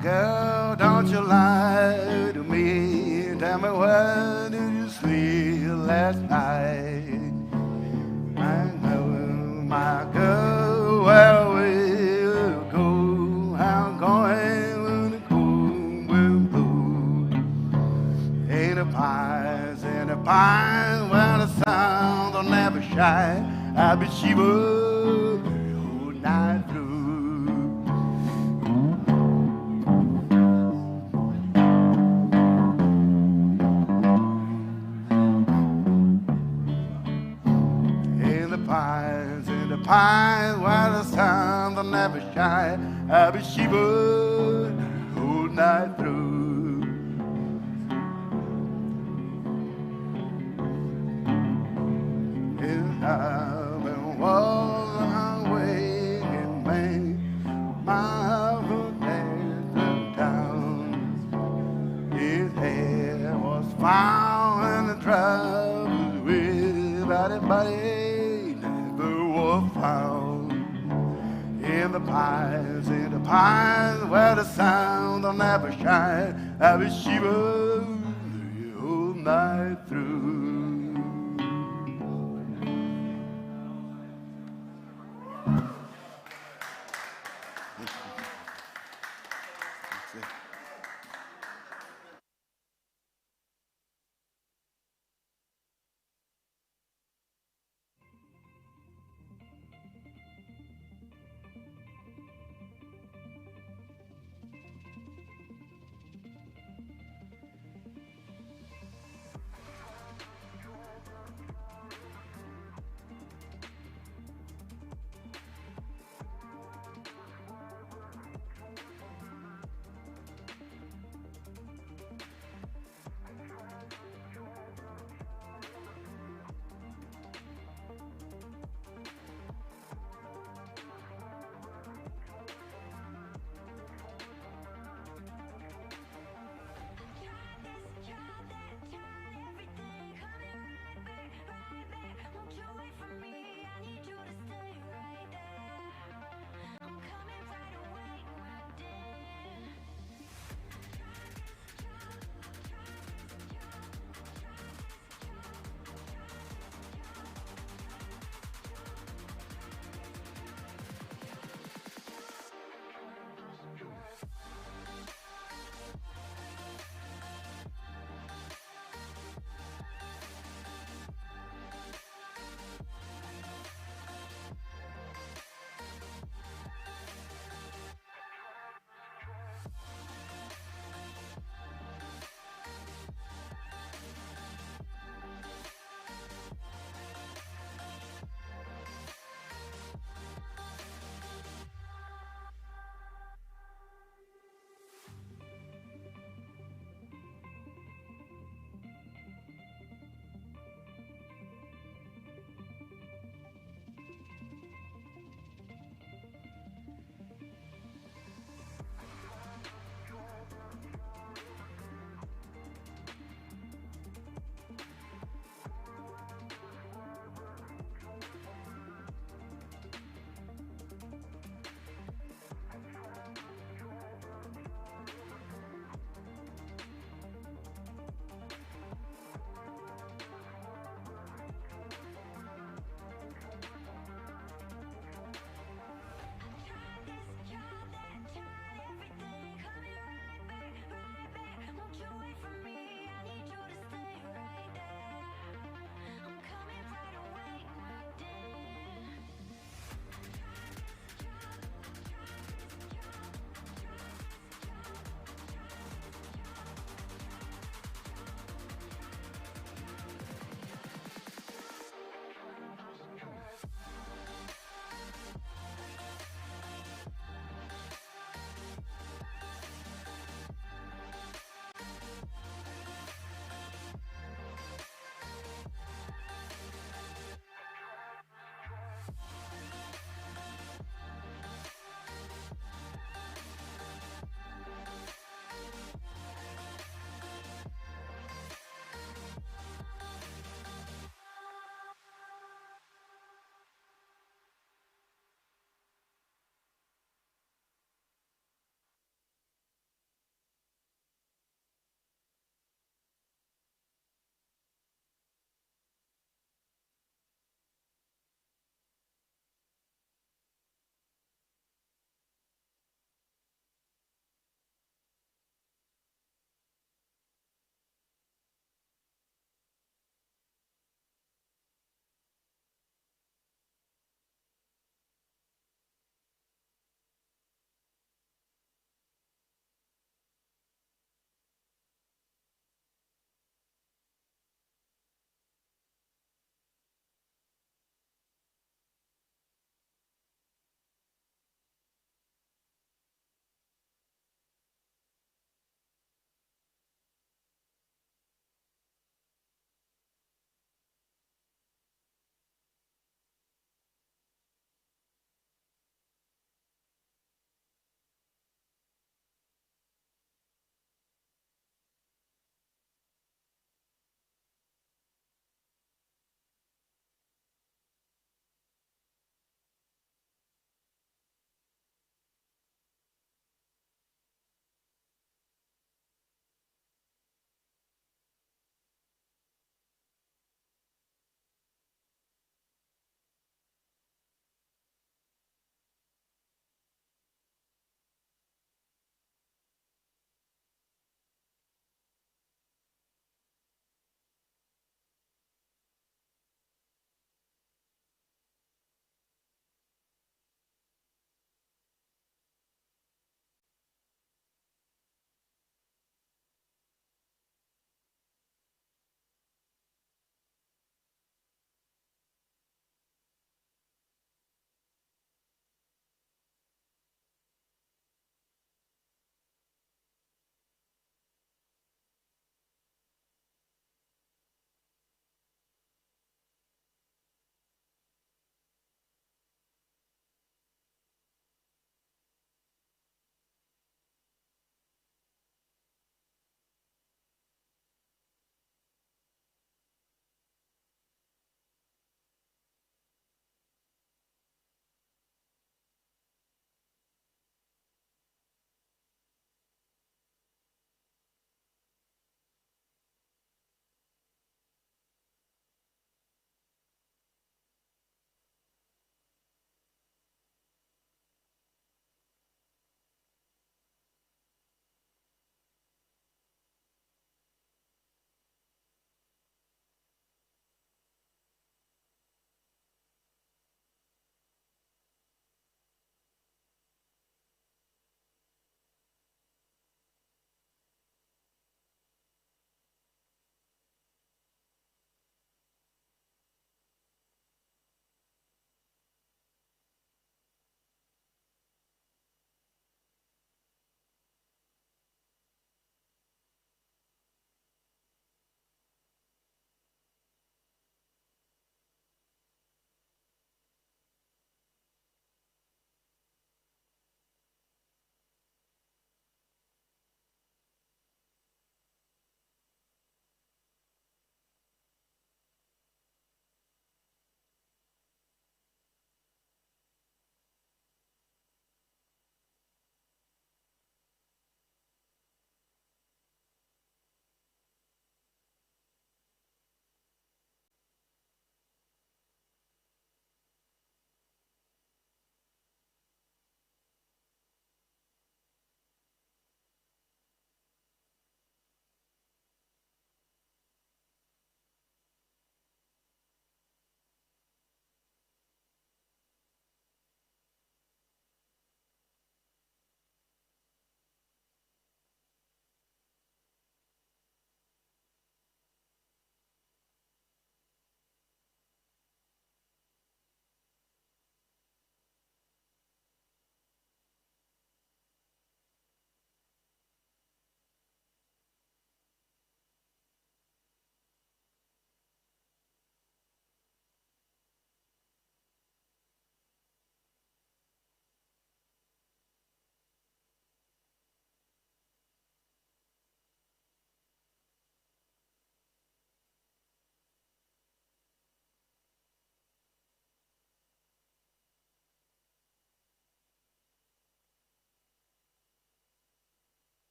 girl, don't you lie to me. Tell me where did you sleep last night? My girl, where will you go? I'm going when the cold wind blows. In the pines where the sun will never shine. I'll be shivering all night through. In the pines where the sun will never shine. I'll be shivering all night through. I've been walking away in vain, my days down. His hair was found in the troubles with anybody never was found. In the in the pines where the sun will never shine. I will shiver the whole night through.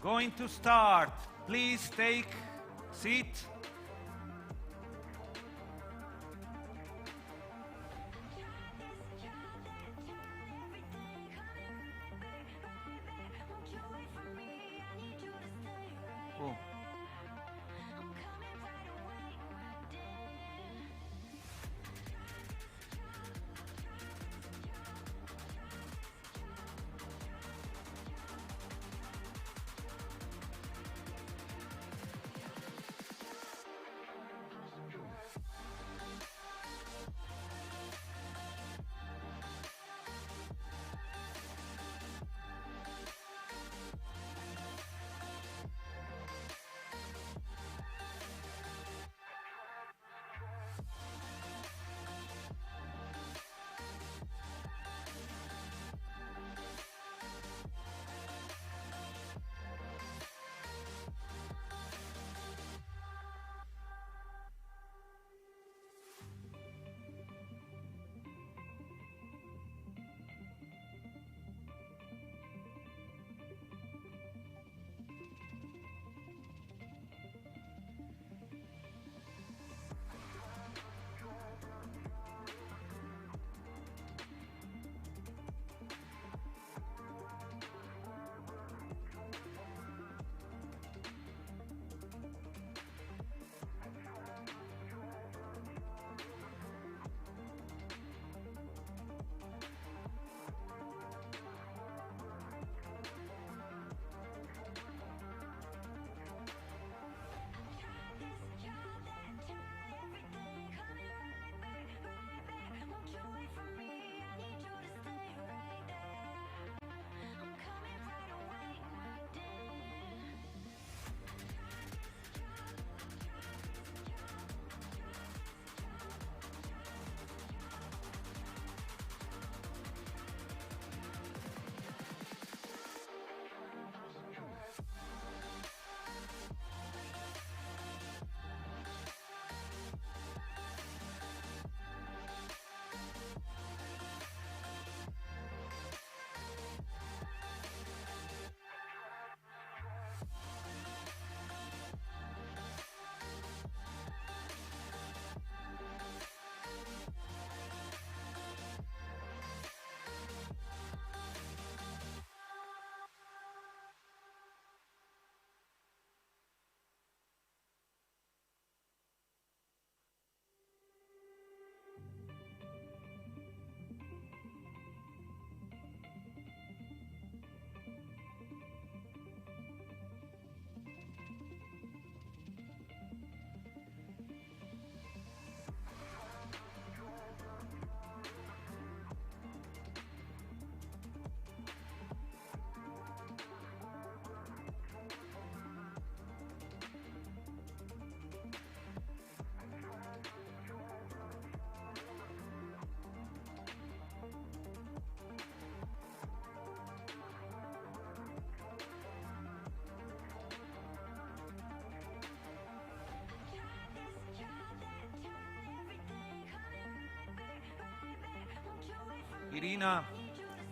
going to start. Please take seat. Oh.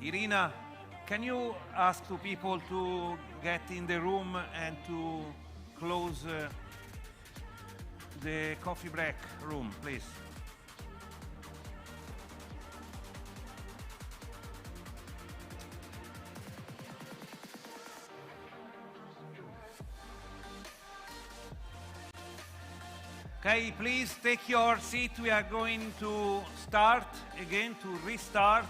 Irina, can you ask to people to get in the room and to close the coffee break room, please? Okay, please take your seat. We are going to start again, to restart.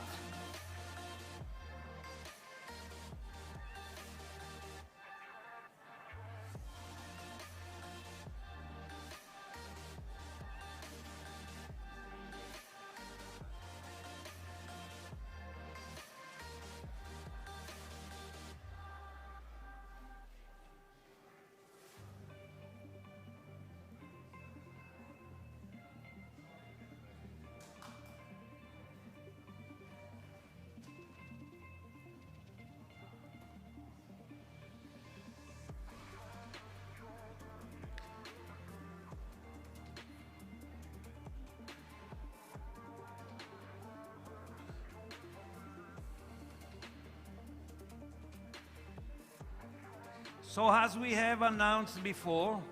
So as we have announced before,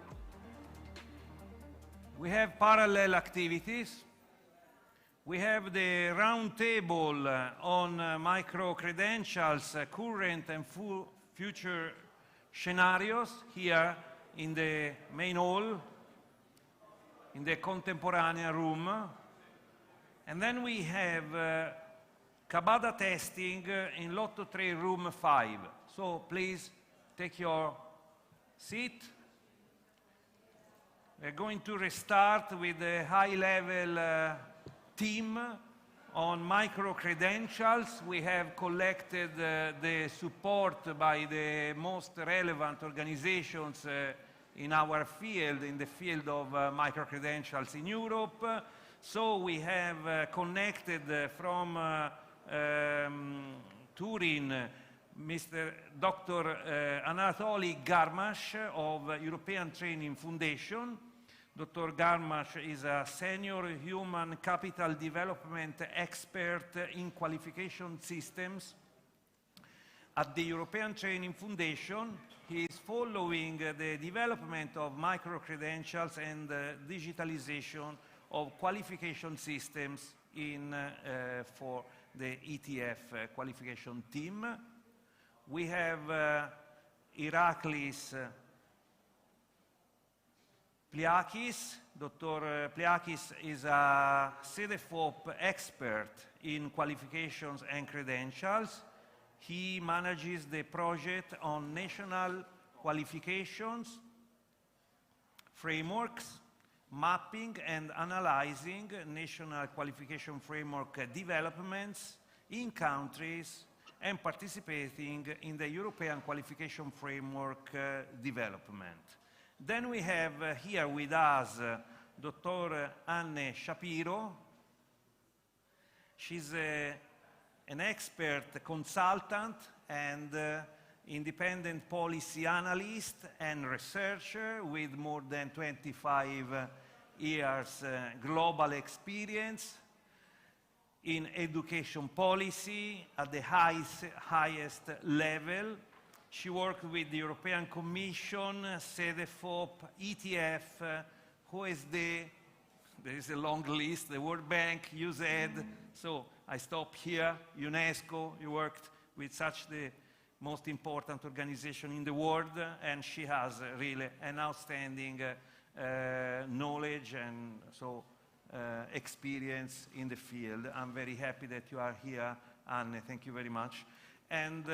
we have parallel activities. We have the roundtable on micro-credentials, current and future scenarios here in the main hall, in the contemporaneous room. And then we have Kabada testing in Lotto 3 room 5. So please take your seat. We're going to restart with a high-level team on micro-credentials. We have collected the support by the most relevant organizations in our field, in the field of micro-credentials in Europe. So we have connected from Turin, Dr. Anatolii Garmash of European Training Foundation. Dr. Garmash is a senior human capital development expert in qualification systems at the European Training Foundation. He is following the development of micro-credentials and digitalization of qualification systems for the ETF qualification team. We have Iraklis Pliakis. Dr. Pliakis is a CEDEFOP expert in qualifications and credentials. He manages the project on national qualifications, frameworks, mapping and analyzing national qualification framework developments in countries and participating in the European qualification framework development. Then we have here with us Dr. Hanne Shapiro. She's an expert consultant and independent policy analyst and researcher with more than 25 years global experience in education policy at the highest level. She worked with the European Commission, CEDEFOP, ETF, OSD, there is a long list, the World Bank, UZ, so I stop here, UNESCO. You worked with such the most important organization in the world, and she has really an outstanding knowledge and so experience in the field. I'm very happy that you are here, Anne, thank you very much. And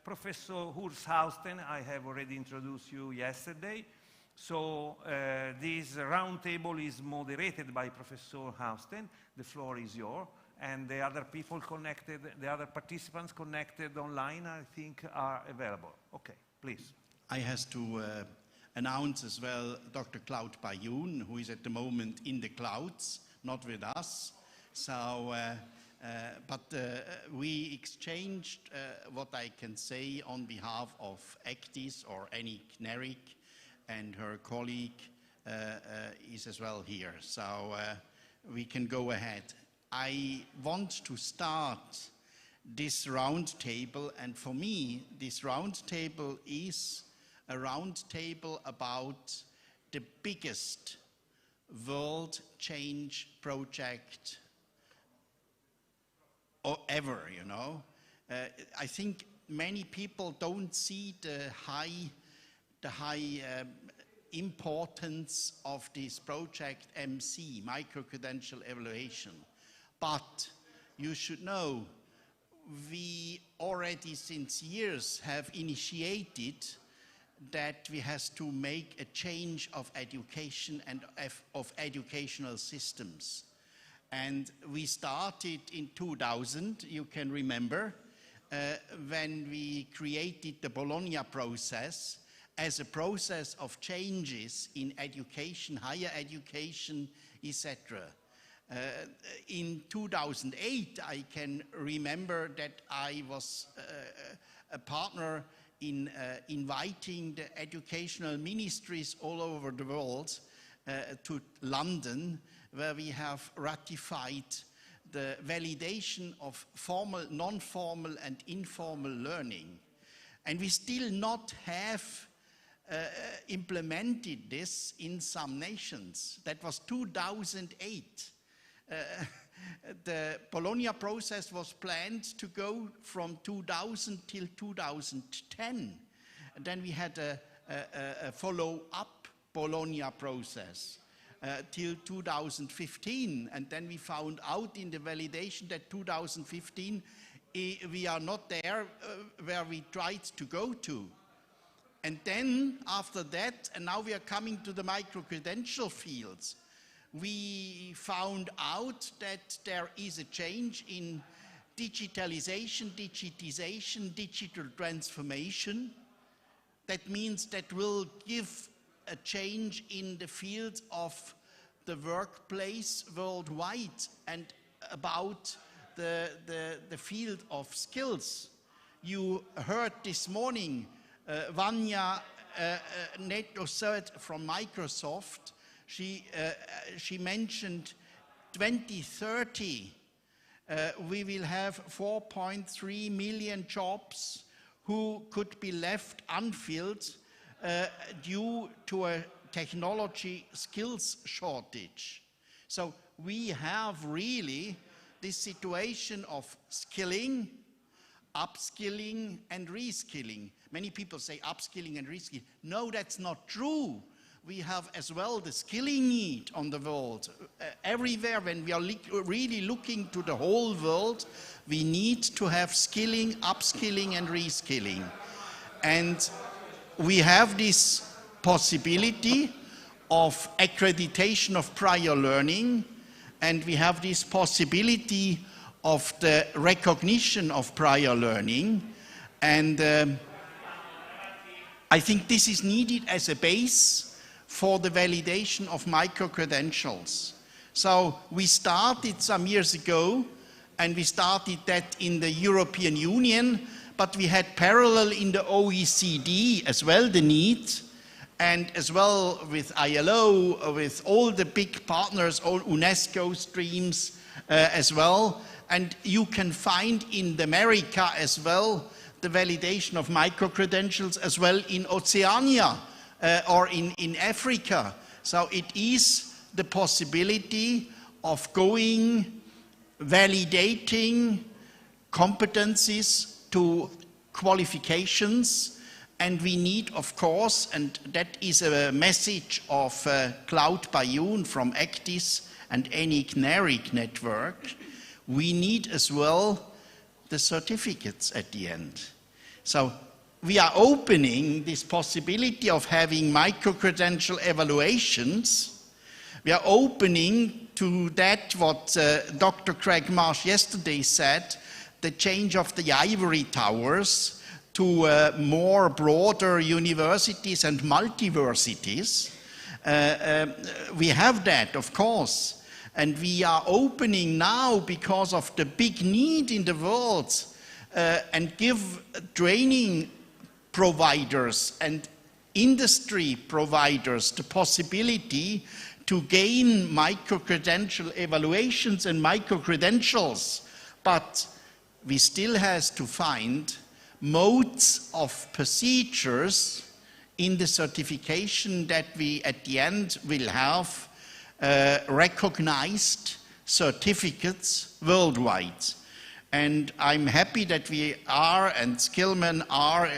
Professor Hauenstein, I have already introduced you yesterday. So this roundtable is moderated by Professor Hauenstein. The floor is yours. And the other people connected, the other participants connected online, I think, are available. Okay, please. I have to announce as well Dr. Bai-Yun, who is at the moment in the clouds, not with us. So, we exchanged what I can say on behalf of ECDIS or ENIC, NARIC, and her colleague is as well here. So we can go ahead. I want to start this roundtable, and for me, this roundtable is a roundtable about the biggest world change project ever, you know. I think many people don't see the high importance of this project MC, micro-credential evaluation. But you should know, we already since years have initiated that we have to make a change of education and of educational systems. And we started in 2000, you can remember, when we created the Bologna process as a process of changes in education, higher education, etc. In 2008, I can remember that I was a partner in inviting the educational ministries all over the world to London, where we have ratified the validation of formal, non-formal and informal learning. And we still not have implemented this in some nations. That was 2008. The Bologna process was planned to go from 2000 till 2010. And then we had a follow-up Bologna process till 2015. And then we found out in the validation that 2015, we are not there where we tried to go to. And then after that, and now we are coming to the micro-credential fields, we found out that there is a change in digitalization, digitization, digital transformation. That means that will give a change in the field of the workplace worldwide and about the field of skills. You heard this morning Vania Neto said from Microsoft, she mentioned 2030 we will have 4.3 million jobs who could be left unfilled due to a technology skills shortage. So we have really this situation of skilling, upskilling and reskilling. Many people say upskilling and reskilling. No, that's not true. We have as well the skilling need on the world. Everywhere, when we are really looking to the whole world, we need to have skilling, upskilling and reskilling. And we have this possibility of accreditation of prior learning, and we have this possibility of the recognition of prior learning. And I think this is needed as a base for the validation of micro-credentials. So we started some years ago, and we started that in the European Union, but we had parallel in the OECD as well the need, and as well with ILO, with all the big partners, all UNESCO streams as well. And you can find in America as well the validation of micro-credentials as well in Oceania or in Africa. So it is the possibility of going, validating competencies to qualifications. And we need, of course, and that is a message of Cloud Bai-Yun from Actis and ENIC NARIC network, we need as well the certificates at the end. So we are opening this possibility of having micro-credential evaluations. We are opening to that what Dr. Craig Marsh yesterday said, the change of the ivory towers to more broader universities and multiversities. We have that, of course. And we are opening now because of the big need in the world and give training providers and industry providers the possibility to gain micro-credential evaluations and micro-credentials. But we still have to find modes of procedures in the certification that we at the end will have recognized certificates worldwide. And I'm happy that we are, and Skillman are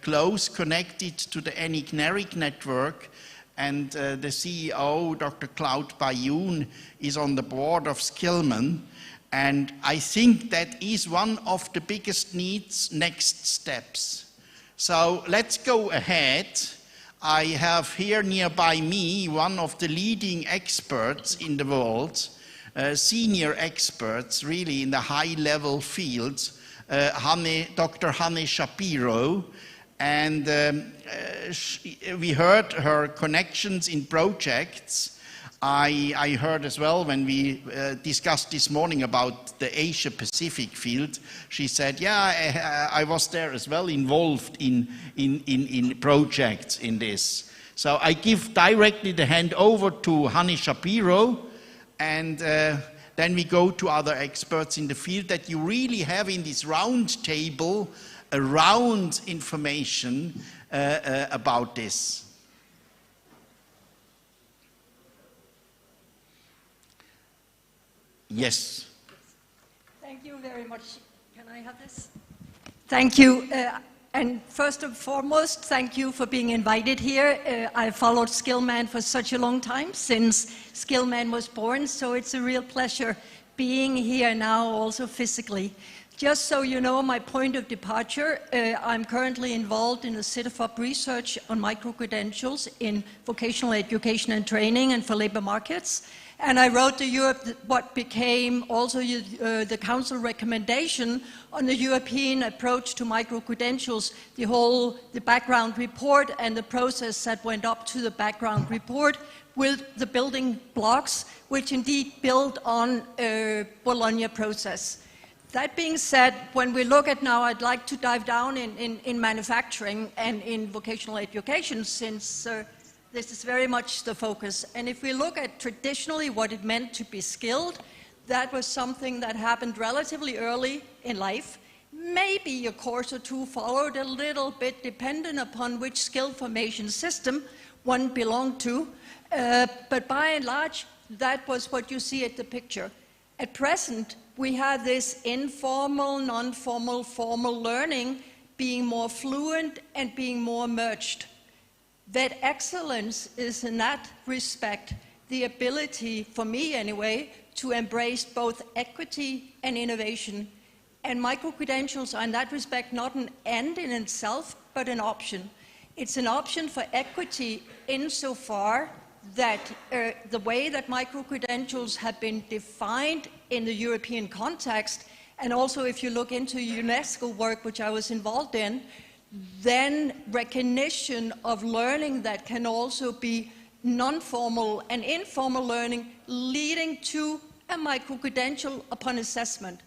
close connected to the ENIC NARIC network, and the CEO, Dr. Cloud Bai-Yun, is on the board of Skillman. And I think that is one of the biggest needs, next steps. So let's go ahead. I have here nearby me one of the leading experts in the world, senior experts really in the high-level fields, Dr. Hanne Shapiro. And we heard her connections in projects. I heard as well when we discussed this morning about the Asia-Pacific field, she said, yeah, I was there as well involved in projects in this. So I give directly the hand over to Hanne Shapiro, and then we go to other experts in the field that you really have in this round table around information about this. Yes. Thank you very much. Can I have this? Thank you. And first and foremost, thank you for being invited here. I followed Skillman for such a long time, since Skillman was born, so it's a real pleasure being here now also physically. Just so you know my point of departure, I'm currently involved in the CEDEFOP research on microcredentials in vocational education and training and for labor markets. And I wrote what became also the Council recommendation on the European approach to microcredentials, the background report and the process that went up to the background report with the building blocks, which indeed build on Bologna process. That being said, when we look at now, I'd like to dive down in manufacturing and in vocational education, since this is very much the focus. And if we look at traditionally what it meant to be skilled, that was something that happened relatively early in life. Maybe a course or two followed, a little bit dependent upon which skill formation system one belonged to. But by and large, that was what you see at the picture. At present, we have this informal, non-formal, formal learning being more fluent and being more merged. That excellence is in that respect the ability, for me anyway, to embrace both equity and innovation. And microcredentials are in that respect not an end in itself, but an option. It's an option for equity insofar that the way that microcredentials have been defined in the European context, and also if you look into UNESCO work, which I was involved in, then recognition of learning that can also be non-formal and informal learning leading to a microcredential upon assessment.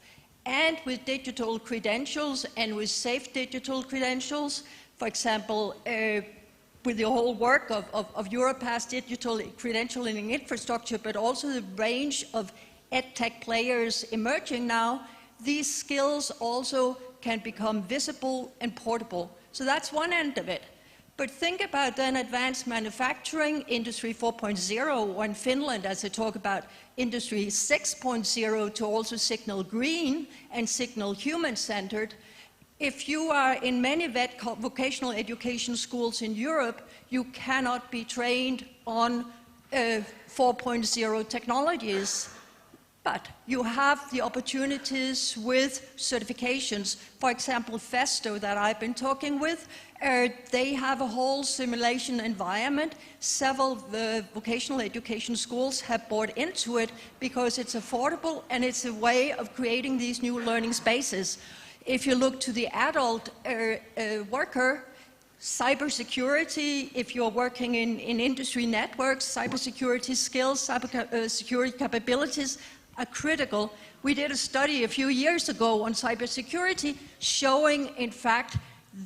And with digital credentials and with safe digital credentials, for example, with the whole work of Europass digital credentialing infrastructure, but also the range of edtech players emerging now, these skills also can become visible and portable. So that's one end of it. But think about then advanced manufacturing, Industry 4.0, or in Finland, as I talk about Industry 6.0, to also signal green and signal human-centered. If you are in many vocational education schools in Europe, you cannot be trained on 4.0 technologies. But you have the opportunities with certifications. For example, Festo that I've been talking with, they have a whole simulation environment. Several vocational education schools have bought into it because it's affordable and it's a way of creating these new learning spaces. If you look to the adult worker, cybersecurity, if you're working in industry networks, cybersecurity skills, cybersecurity capabilities are critical. We did a study a few years ago on cybersecurity showing, in fact,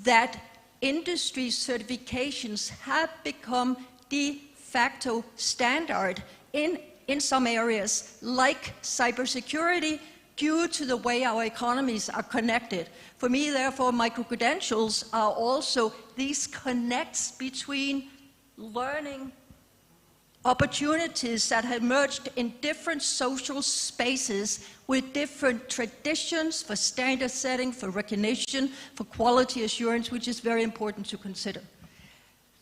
that industry certifications have become de facto standard in some areas, like cybersecurity, due to the way our economies are connected. For me, therefore, microcredentials are also these connects between learning opportunities that have emerged in different social spaces with different traditions for standard setting, for recognition, for quality assurance, which is very important to consider.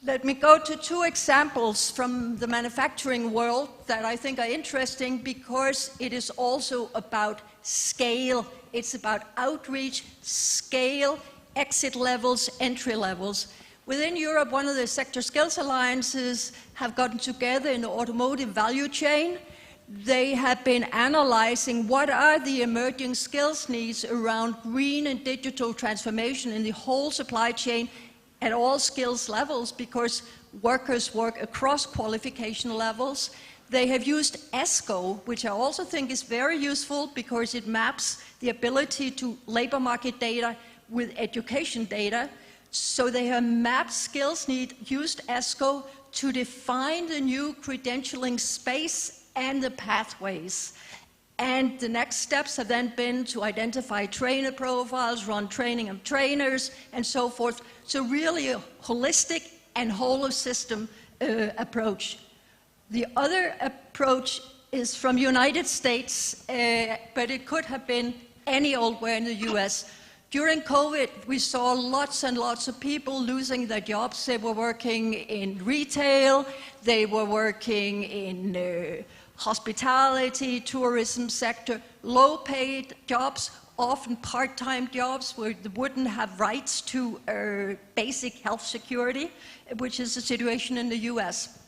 Let me go to two examples from the manufacturing world that I think are interesting because it is also about scale. It's about outreach, scale, exit levels, entry levels. Within Europe, one of the sector skills alliances have gotten together in the automotive value chain. They have been analyzing what are the emerging skills needs around green and digital transformation in the whole supply chain at all skills levels, because workers work across qualification levels. They have used ESCO, which I also think is very useful because it maps the ability to labor market data with education data. So they have mapped skills need, used ESCO to define the new credentialing space and the pathways. And the next steps have then been to identify trainer profiles, run training of trainers, and so forth. So really a holistic and whole of system approach. The other approach is from United States, but it could have been any old where in the US. During COVID, we saw lots and lots of people losing their jobs. They were working in retail, they were working in hospitality, tourism sector, low-paid jobs, often part-time jobs where they wouldn't have rights to basic health security, which is the situation in the US.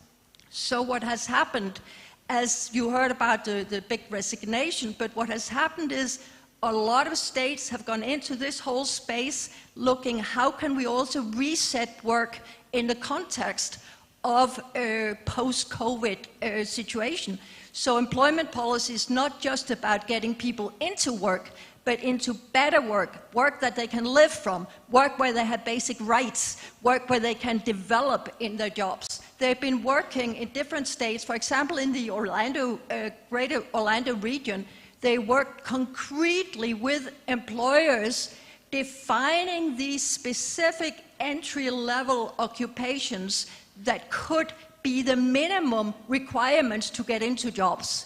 So what has happened, as you heard about the big resignation, but what has happened is a lot of states have gone into this whole space looking how can we also reset work in the context of a post-COVID situation. So employment policy is not just about getting people into work, but into better work, work that they can live from, work where they have basic rights, work where they can develop in their jobs. They've been working in different states. For example, in the greater Orlando region, they work concretely with employers defining these specific entry-level occupations that could be the minimum requirements to get into jobs,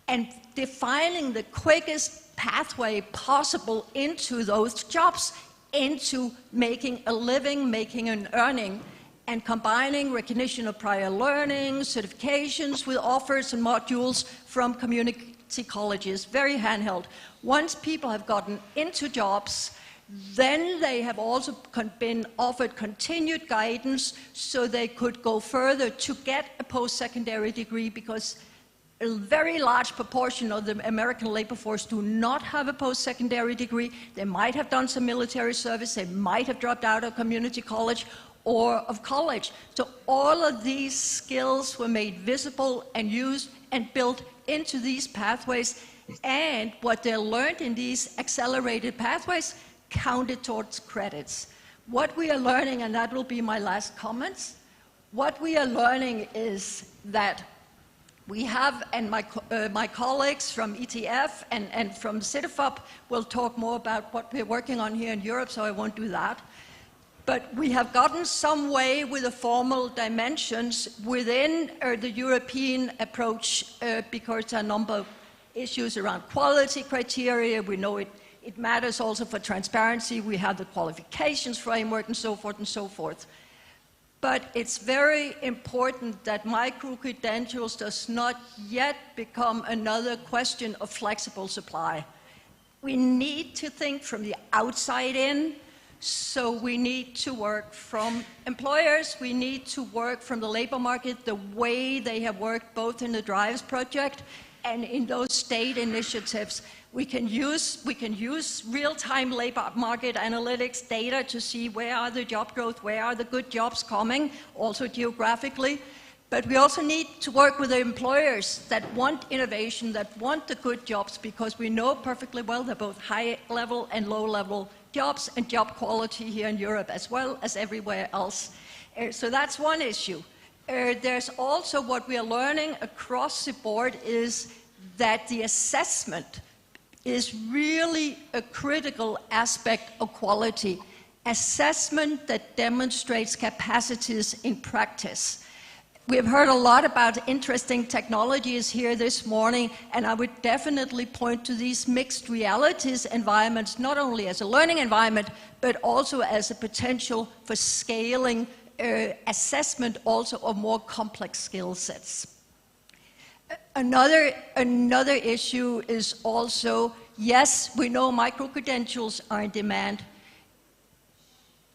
and defining the quickest pathway possible into those jobs, into making a living, making an earning, and combining recognition of prior learning, certifications with offers and modules from community colleges, very handheld. Once people have gotten into jobs, then they have also been offered continued guidance so they could go further to get a post-secondary degree, because a very large proportion of the American labor force do not have a post-secondary degree. They might have done some military service, they might have dropped out of community college or of college. So all of these skills were made visible and used and built into these pathways, and what they learned in these accelerated pathways counted towards credits. What we are learning, and that will be my last comments, what we are learning is that we have, and my colleagues from ETF and from CEDEFOP will talk more about what we're working on here in Europe, so I won't do that. But we have gotten some way with the formal dimensions within the European approach because there are a number of issues around quality criteria. We know it matters also for transparency. We have the qualifications framework and so forth and so forth. But it's very important that micro-credentials does not yet become another question of flexible supply. We need to think from the outside in. So we need to work from employers, we need to work from the labor market the way they have worked both in the DRIVES project and in those state initiatives. We can use real-time labor market analytics data to see where are the job growth, where are the good jobs coming, also geographically. But we also need to work with the employers that want innovation, that want the good jobs, because we know perfectly well they're both high-level and low-level jobs and job quality here in Europe as well as everywhere else. So that's one issue. There's also what we are learning across the board is that the assessment is really a critical aspect of quality. Assessment that demonstrates capacities in practice. We have heard a lot about interesting technologies here this morning, and I would definitely point to these mixed realities environments, not only as a learning environment, but also as a potential for scaling assessment also of more complex skill sets. Another issue is also, yes, we know micro-credentials are in demand.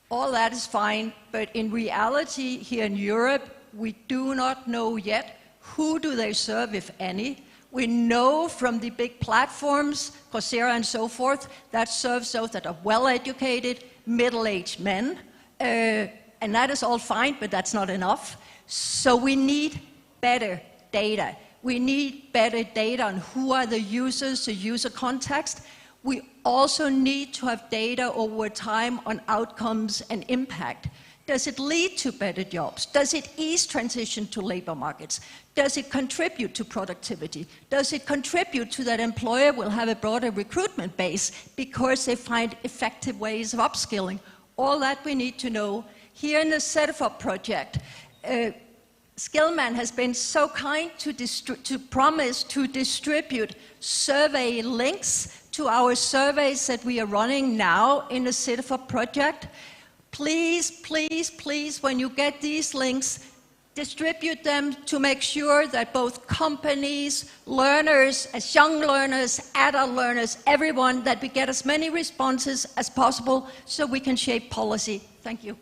All that is fine, but in reality here in Europe, we do not know yet who do they serve, if any. We know from the big platforms, Coursera and so forth, that serves those that are well-educated, middle-aged men. And that is all fine, but that's not enough. So we need better data. We need better data on who are the users, the user context. We also need to have data over time on outcomes and impact. Does it lead to better jobs? Does it ease transition to labor markets? Does it contribute to productivity? Does it contribute to that employer will have a broader recruitment base because they find effective ways of upskilling? all that we need to know. Here in the CEDEFOP project, Skillman has been so kind to promise to distribute survey links to our surveys that we are running now in the CEDEFOP project. Please, please, please, when you get these links, distribute them to make sure that both companies, learners, as young learners, adult learners, everyone, that we get as many responses as possible so we can shape policy. Thank you.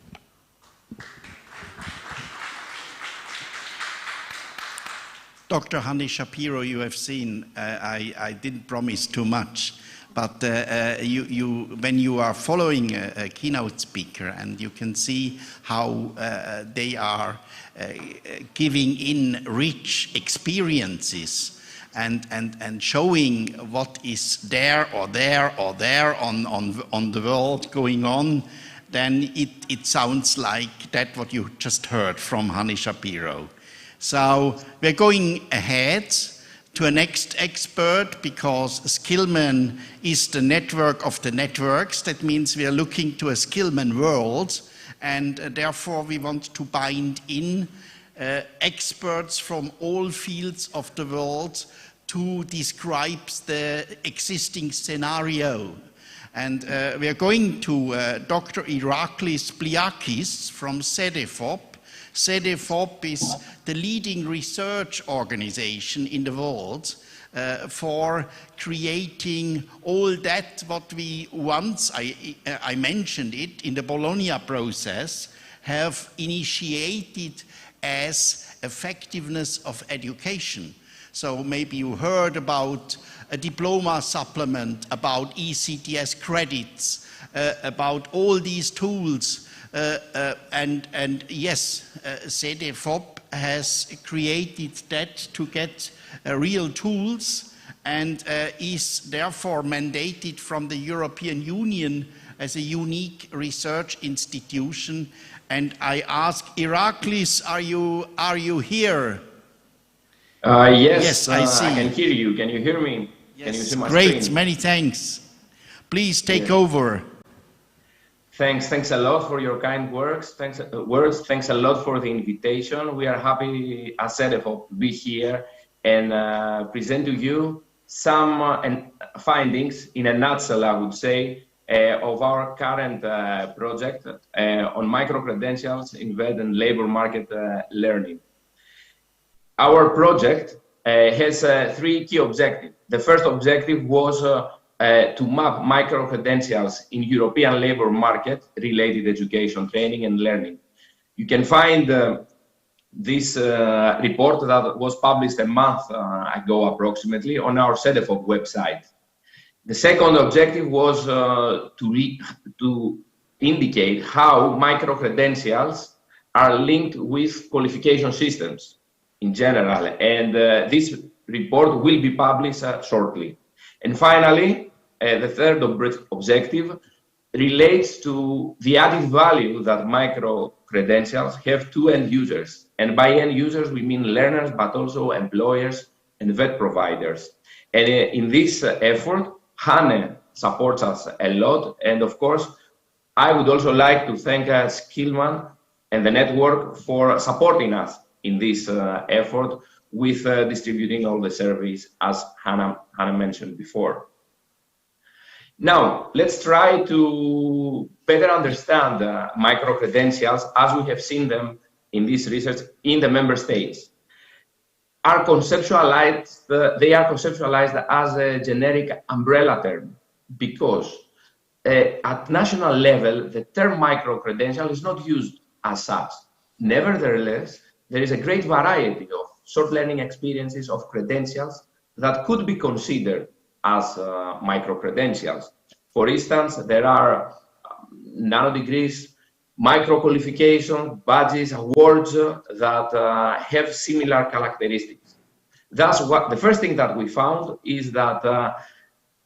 Dr. Hanne Shapiro, you have seen, I didn't promise too much, but when you are following a keynote speaker and you can see how they are giving in rich experiences and showing what is there or there or there on the world going on, then it sounds like that what you just heard from Hanne Shapiro. So we're going ahead to a next expert because Skillman is the network of the networks. That means we are looking to a Skillman world, and therefore we want to bind in experts from all fields of the world to describe the existing scenario. And we are going to Dr. Iraklis Pliakis from CEDEFOP. CEDEFOP is the leading research organization in the world for creating all that what we once, I mentioned it, in the Bologna process, have initiated as effectiveness of education. So maybe you heard about a diploma supplement, about ECTS credits, about all these tools. And yes, CEDEFOP has created that to get real tools and is therefore mandated from the European Union as a unique research institution. And I ask Iraklis, are you here? Yes, I see. I can hear you. Can you hear me? Yes. Can you see my Great, screen? many thanks. Please take over. Thanks a lot for your kind words. Thanks a lot for the invitation. We are happy as CEDEFOP to be here and present to you some findings in a nutshell, I would say, of our current project on micro-credentials, invest in labor market learning. Our project has three key objectives. The first objective was to map micro-credentials in European labor market related education, training and learning. You can find this report that was published a month ago approximately on our CEDEFOP website. The second objective was to indicate how micro-credentials are linked with qualification systems in general, and this report will be published shortly. And finally, the third objective relates to the added value that micro-credentials have to end users. And by end users, we mean learners, but also employers and vet providers. And in this effort, Hanne supports us a lot. And of course, I would also like to thank Skillman and the network for supporting us in this effort with distributing all the surveys, as Hanne mentioned before. Now, let's try to better understand micro-credentials as we have seen them in this research in the member states. They are conceptualized as a generic umbrella term because at national level, the term micro-credential is not used as such. Nevertheless, there is a great variety of short learning experiences of credentials that could be considered as micro-credentials. For instance, there are nano degrees, micro-qualification, badges, awards that have similar characteristics. Thus, the first thing that we found is that,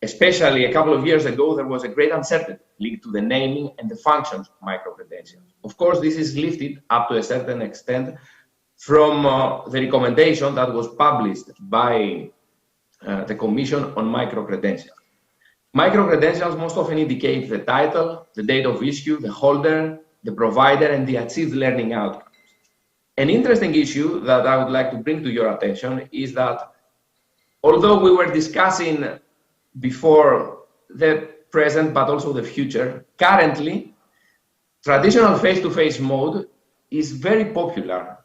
especially a couple of years ago, there was a great uncertainty linked to the naming and the functions of micro-credentials. Of course, this is lifted up to a certain extent from the recommendation that was published by the Commission on Micro-Credentials. Microcredentials most often indicate the title, the date of issue, the holder, the provider, and the achieved learning outcomes. An interesting issue that I would like to bring to your attention is that although we were discussing before the present but also the future, currently traditional face-to-face mode is very popular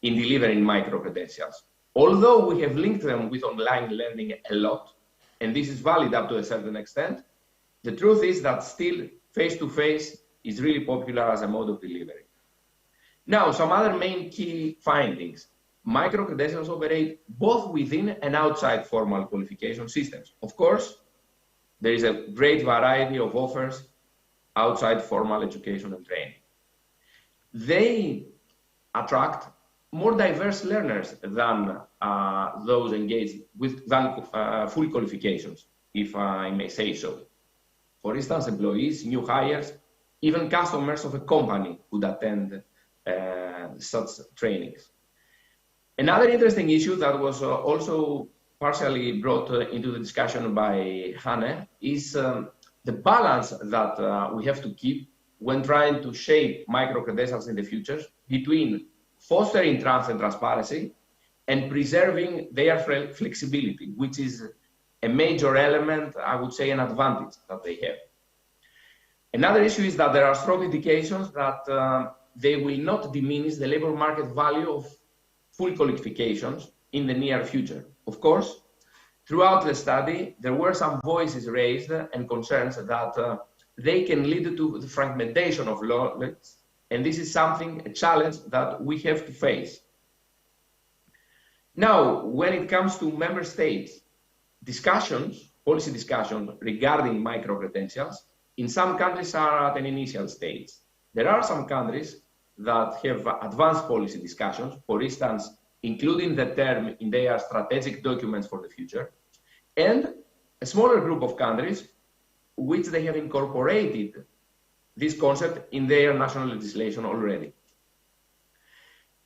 in delivering microcredentials. Although we have linked them with online learning a lot, and this is valid up to a certain extent, the truth is that still face-to-face is really popular as a mode of delivery. Now, some other main key findings. Microcredentials operate both within and outside formal qualification systems. Of course, there is a great variety of offers outside formal education and training. They attract more diverse learners than those engaged with full qualifications, if I may say so. For instance, employees, new hires, even customers of a company would attend such trainings. Another interesting issue that was also partially brought into the discussion by Hanne is the balance that we have to keep when trying to shape microcredentials in the future between fostering trust and transparency and preserving their flexibility, which is a major element, I would say, an advantage that they have. Another issue is that there are strong indications that they will not diminish the labor market value of full qualifications in the near future. Of course, throughout the study, there were some voices raised and concerns that they can lead to the fragmentation of knowledge, and this is something, a challenge that we have to face. Now, when it comes to member states, policy discussions regarding microcredentials, in some countries are at an initial stage. There are some countries that have advanced policy discussions, for instance, including the term in their strategic documents for the future, and a smaller group of countries which they have incorporated this concept in their national legislation already.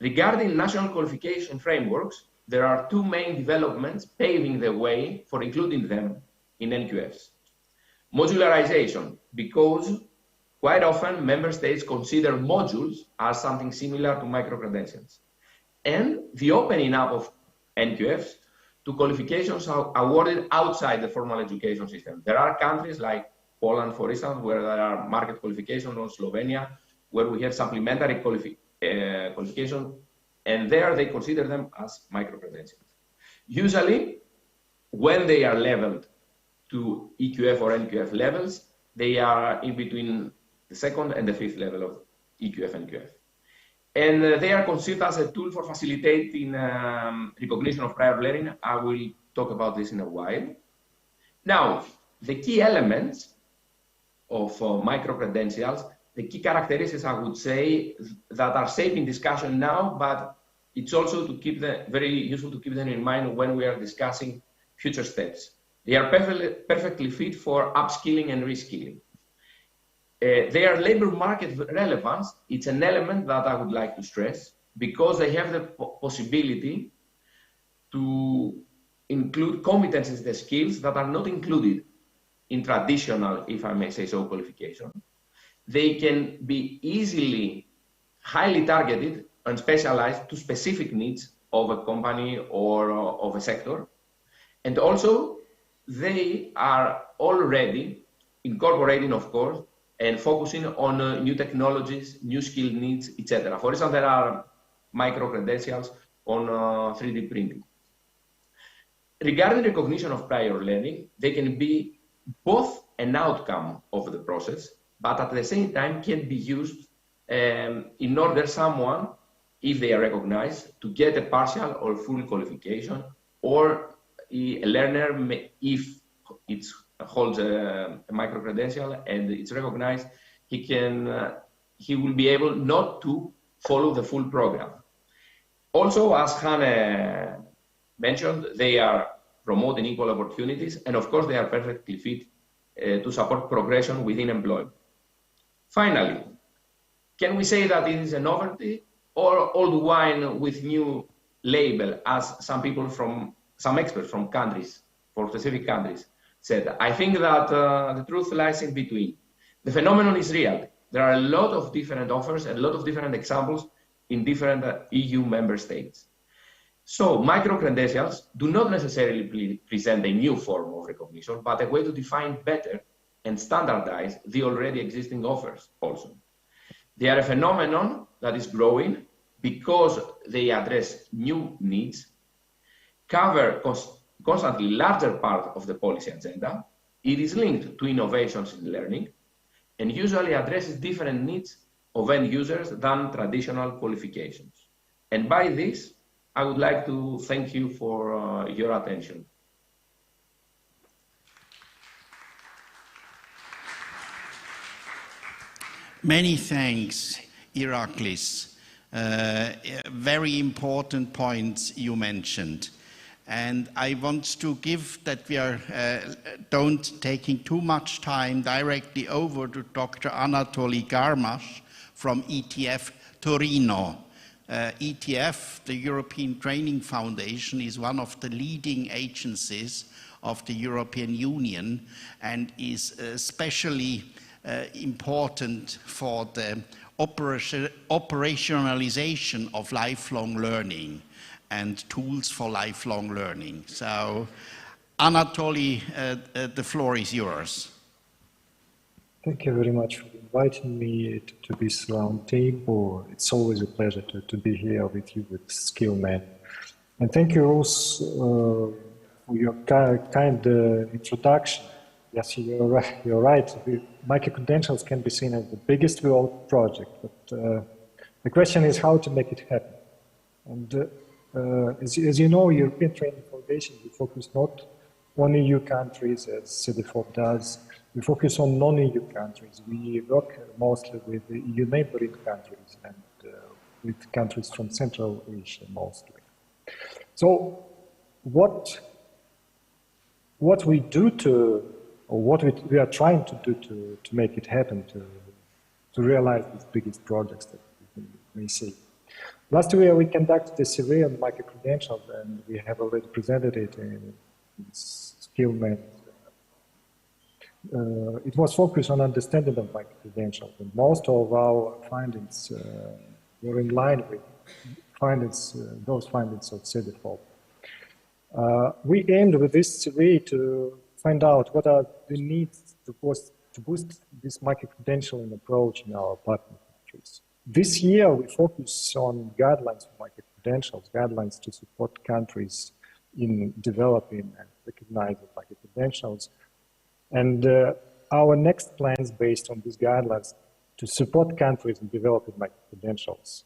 Regarding national qualification frameworks, there are two main developments paving the way for including them in NQFs. Modularization, because quite often member states consider modules as something similar to microcredentials. And the opening up of NQFs to qualifications are awarded outside the formal education system. There are countries like Poland, for instance, where there are market qualifications, or Slovenia, where we have supplementary qualification, and there they consider them as microcredentials. Usually, when they are leveled to EQF or NQF levels, they are in between the second and the fifth level of EQF and NQF. And they are considered as a tool for facilitating recognition of prior learning. I will talk about this in a while. Now, the key elements of microcredentials, the key characteristics, I would say, that are shaping discussion now, but it's also to keep very useful to keep them in mind when we are discussing future steps. They are perfectly fit for upskilling and reskilling. Their labor market relevance, it's an element that I would like to stress, because they have the possibility to include competencies and skills that are not included in traditional, if I may say so, qualification. They can be easily, highly targeted and specialized to specific needs of a company or of a sector. And also, they are already incorporating, of course, and focusing on new technologies, new skill needs, etc. For instance, there are micro-credentials on 3D printing. Regarding recognition of prior learning, they can be both an outcome of the process, but at the same time can be used in order someone, if they are recognized, to get a partial or full qualification, or a learner, if it holds a micro-credential and it's recognized, he will be able not to follow the full program. Also, as Hanne mentioned, they are promoting equal opportunities, and of course they are perfectly fit to support progression within employment. Finally, can we say that it is a novelty or old wine with new label, as some experts from countries, for specific countries, said. I think that the truth lies in between. The phenomenon is real. There are a lot of different offers, a lot of different examples in different EU member states. So micro-credentials do not necessarily present a new form of recognition, but a way to define better and standardize the already existing offers also. They are a phenomenon that is growing because they address new needs, cover constantly larger part of the policy agenda. It is linked to innovations in learning and usually addresses different needs of end users than traditional qualifications. And by this, I would like to thank you for your attention. Many thanks, Iraklis. Very important points you mentioned. And I want to give that we are don't taking too much time directly over to Dr. Anatolii Garmash from ETF Torino. ETF, the European Training Foundation, is one of the leading agencies of the European Union and is especially important for the operationalization of lifelong learning and tools for lifelong learning. So, Anatolii, the floor is yours. Thank you very much for inviting me to this round table. It's always a pleasure to be here with you with Skillman. And thank you also for your kind introduction. Yes, you're right. Microcredentials can be seen as the biggest world project, but the question is how to make it happen. And as you know, European Training Foundation, we focus not on EU countries as CEDEFOP does. We focus on non-EU countries. We work mostly with the EU neighboring countries and with countries from Central Asia mostly. So what we do or what we are trying to do to make it happen, to realize these biggest projects that we see. Last year we conducted a survey on microcredentials, and we have already presented it in Skillman. It was focused on understanding of microcredentials, and most of our findings were in line with those findings of CEDEFOP. We aimed with this survey to find out what are the needs to boost this microcredentialing approach in our partner countries. This year, we focus on guidelines for microcredentials, guidelines to support countries in developing and recognizing microcredentials. And our next plans based on these guidelines to support countries in developing microcredentials.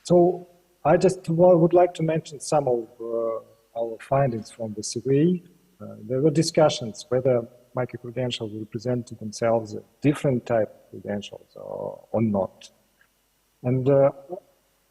So I just would like to mention some of our findings from the survey. There were discussions whether microcredentials represent themselves a different type of credentials or not. And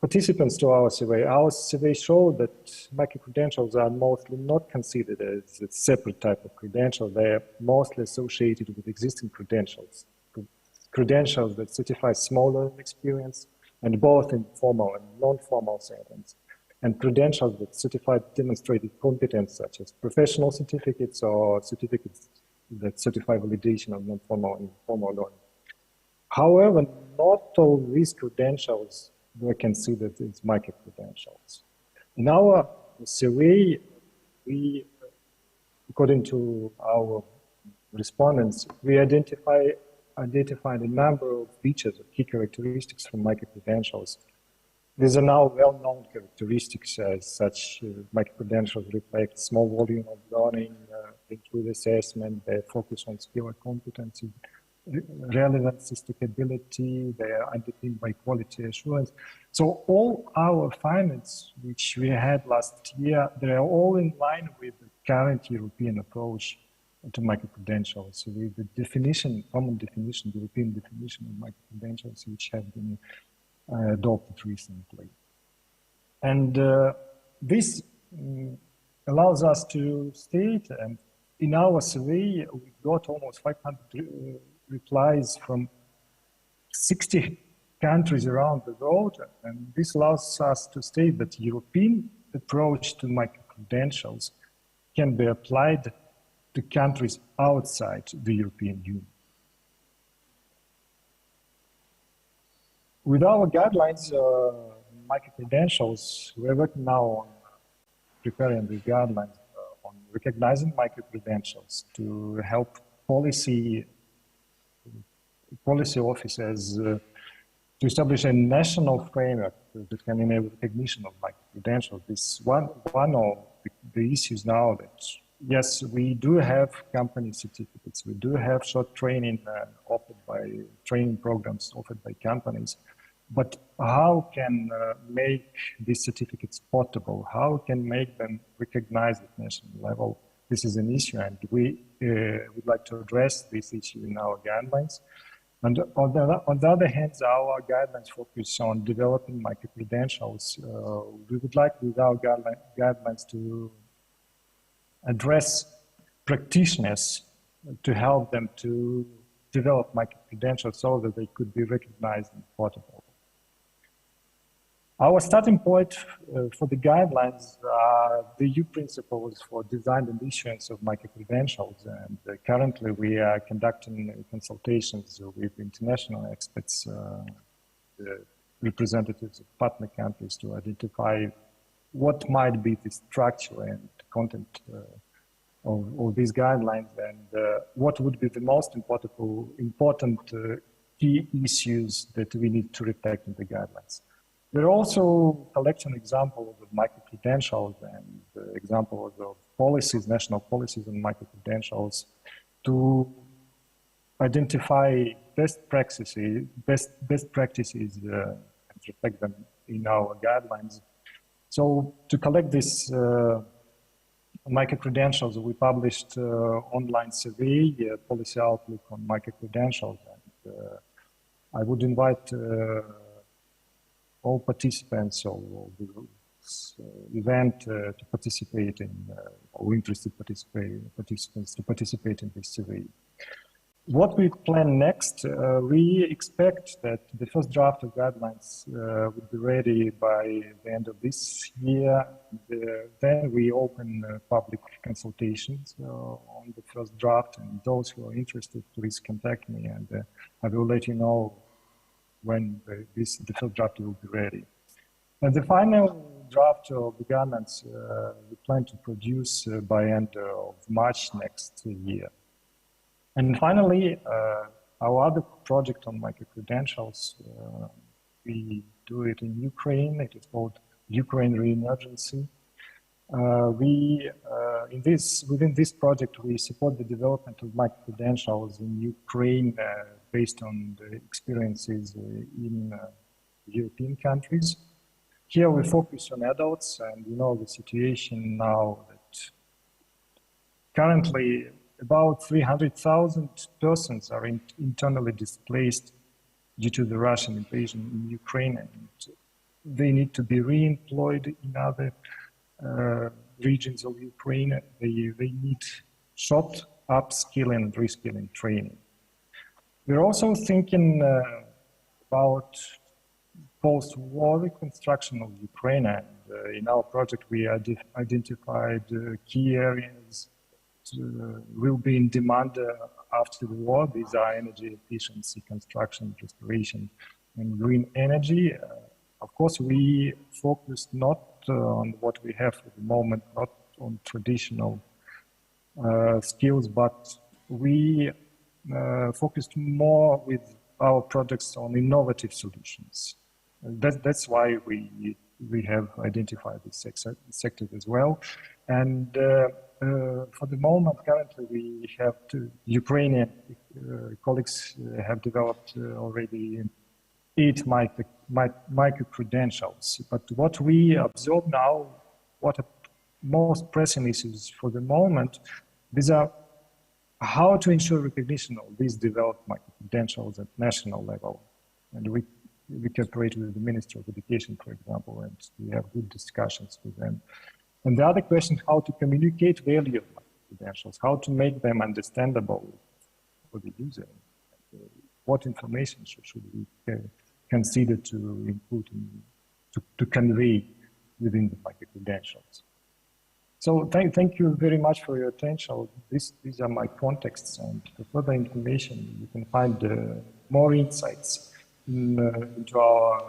participants to our survey showed that microcredentials are mostly not considered as a separate type of credential. They are mostly associated with existing credentials that certify smaller experience, and both in formal and non-formal settings, and credentials that certify demonstrated competence, such as professional certificates or certificates that certify validation of non-formal and formal learning. However, not all these credentials were considered as microcredentials. In our survey, we, according to our respondents, we identified a number of features or key characteristics from microcredentials. These are now well-known characteristics as such. Microcredentials reflect small volume of learning, include assessment, they focus on skill and competency, relevance, stickability, they are underpinned by quality assurance. So all our findings, which we had last year, they are all in line with the current European approach to microcredentials, with the definition, common definition, the European definition of microcredentials, which have been adopted recently. And this allows us to state, and in our survey, we got almost 500 replies from 60 countries around the world, and this allows us to state that the European approach to microcredentials can be applied to countries outside the European Union. With our guidelines, microcredentials, we're working now on preparing the guidelines on recognizing microcredentials to help policy officers to establish a national framework that can enable recognition of microcredentials. This is one of the issues now that, yes, we do have company certificates, we do have short training offered by training programs offered by companies, but how can make these certificates portable? How can make them recognized at national level? This is an issue, and we would like to address this issue in our guidelines. And on the other hand, our guidelines focus on developing microcredentials. We would like with our guidelines to address practitioners to help them to develop microcredentials so that they could be recognized and portable. Our starting point for the guidelines are the EU principles for design and issuance of microcredentials, and currently we are conducting consultations with international experts, the representatives of partner countries, to identify what might be the structure and content of these guidelines, and what would be the most important key issues that we need to reflect in the guidelines. We're also collecting examples of microcredentials and examples of policies, national policies on microcredentials, to identify best practices and reflect them in our guidelines. So to collect these microcredentials, we published online survey, policy outlook on microcredentials, and I would invite all participants of this event to participate in, or interested participants to participate in this survey. What we plan next, we expect that the first draft of guidelines will be ready by the end of this year. Then we open public consultations on the first draft, and those who are interested, please contact me, and I will let you know when the first draft will be ready. And the final draft of the guidelines we plan to produce by end of March next year. And finally, our other project on microcredentials, we do it in Ukraine. It is called Ukraine Re-Emergency. Within this project, we support the development of microcredentials in Ukraine based on the experiences in European countries. Here we focus on adults, and you know the situation now that currently about 300,000 persons are internally displaced due to the Russian invasion in Ukraine, and they need to be re-employed in other regions of Ukraine. They need short upskilling and reskilling training. We're also thinking about post-war reconstruction of Ukraine, and in our project we identified key areas that will be in demand after the war. These are energy efficiency, construction, restoration, and green energy. Of course, we focused not on what we have at the moment, not on traditional skills, but we focused more with our projects on innovative solutions. That's why we have identified this sector as well. And for the moment, currently, we have Ukrainian colleagues have developed already 8 micro-credentials. But what we observe now, what are most pressing issues for the moment, these are how to ensure recognition of these developed micro-credentials at national level. And we cooperate with the Ministry of Education, for example, and we have good discussions with them. And the other question, how to communicate value of micro-credentials, how to make them understandable for the user. What information should we consider to include, to convey within the micro-credentials. So thank you very much for your attention. These are my contexts, and for further information, you can find more insights into our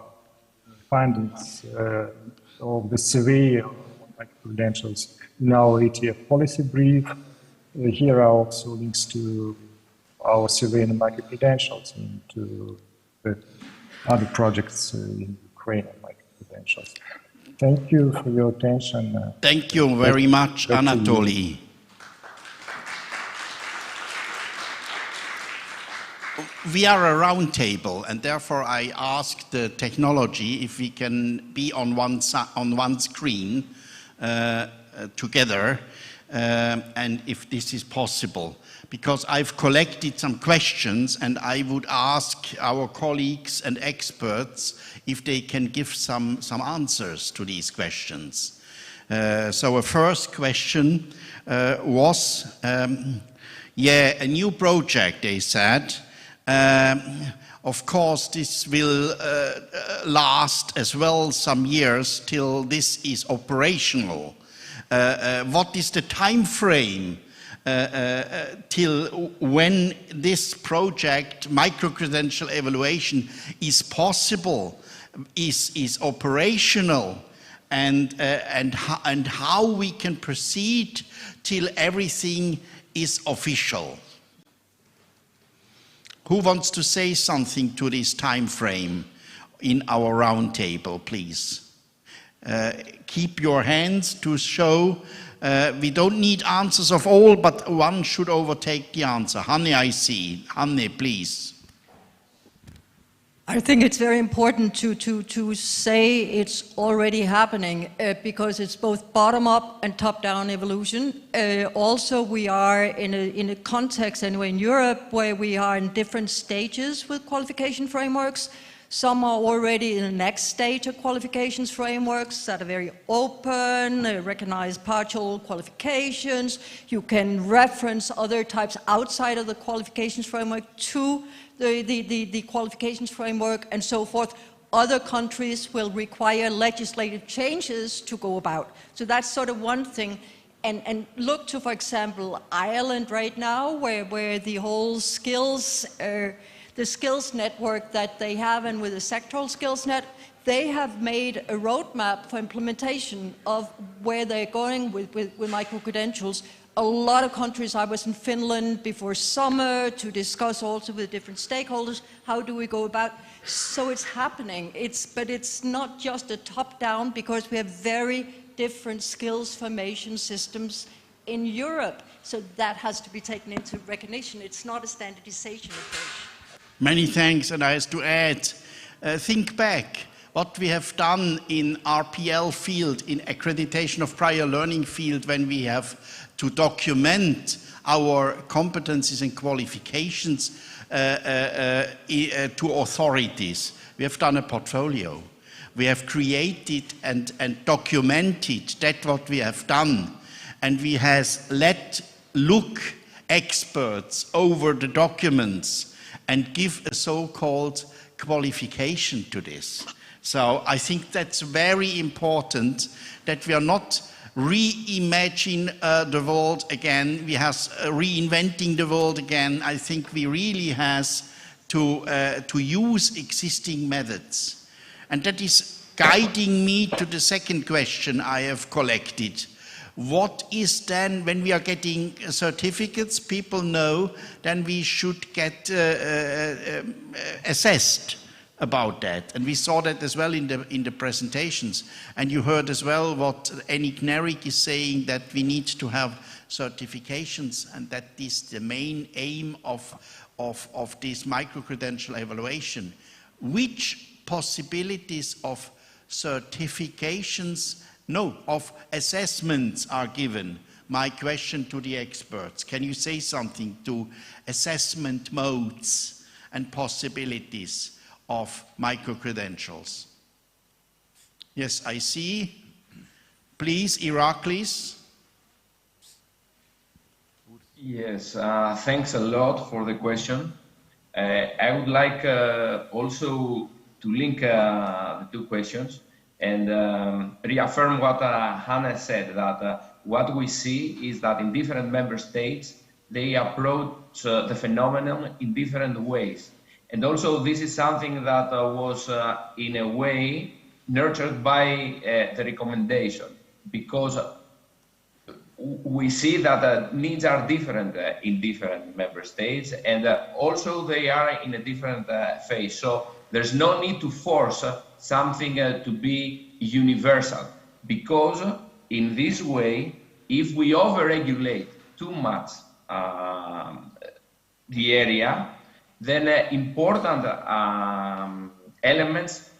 findings of the survey on microcredentials in our ETF policy brief. Here are also links to our survey on microcredentials and to the other projects in Ukraine on microcredentials. Thank you for your attention. Thank you very much, Anatolii. We are a round table, and therefore I asked the technology if we can be on one screen together, and if this is possible. Because I've collected some questions, and I would ask our colleagues and experts if they can give some answers to these questions. So a first question was, a new project, they said. Of course, this will last as well some years till this is operational. What is the time frame till when this project, microcredential evaluation, is possible, is operational, and how we can proceed till everything is official? Who wants to say something to this time frame in our round table, please? Keep your hands to show. We don't need answers of all, but one should overtake the answer. Hanne, I see. Hanne, please. I think it's very important to say it's already happening because it's both bottom-up and top-down evolution. Also, we are in a context anyway in Europe where we are in different stages with qualification frameworks. Some are already in the next stage of qualifications frameworks that are very open, recognize partial qualifications. You can reference other types outside of the qualifications framework to the qualifications framework and so forth. Other countries will require legislative changes to go about. So that's sort of one thing. And look to, for example, Ireland right now, where the whole skills the skills network that they have, and with the sectoral skills net, they have made a roadmap for implementation of where they're going with microcredentials. A lot of countries, I was in Finland before summer to discuss also with different stakeholders, how do we go about? So it's happening, but it's not just a top-down, because we have very different skills formation systems in Europe. So that has to be taken into recognition. It's not a standardization approach. Many thanks, and I have to add, think back what we have done in RPL field, in accreditation of prior learning field, when we have to document our competencies and qualifications to authorities. We have done a portfolio. We have created and documented that what we have done, and we have let look experts over the documents and give a so-called qualification to this. So I think that's very important, that we are not reimagine the world again. We have reinventing the world again. I think we really has to use existing methods. And that is guiding me to the second question I have collected. What is then, when we are getting certificates, people know, then we should get assessed about that. And we saw that as well in the presentations. And you heard as well what ENIC NARIC is saying, that we need to have certifications, and that is the main aim of this microcredential evaluation. Which possibilities of certifications, no, of assessments are given? My question to the experts, can you say something to assessment modes and possibilities of microcredentials? Yes, I see. Please, Iraklis. Yes, thanks a lot for the question. I would like also to link the two questions. and reaffirm what Hanne said, that what we see is that in different member states, they approach the phenomenon in different ways. And also this is something that was in a way nurtured by the recommendation, because we see that needs are different in different member states, and also they are in a different phase. So there's no need to force something to be universal, because in this way, if we over-regulate too much the area, then important elements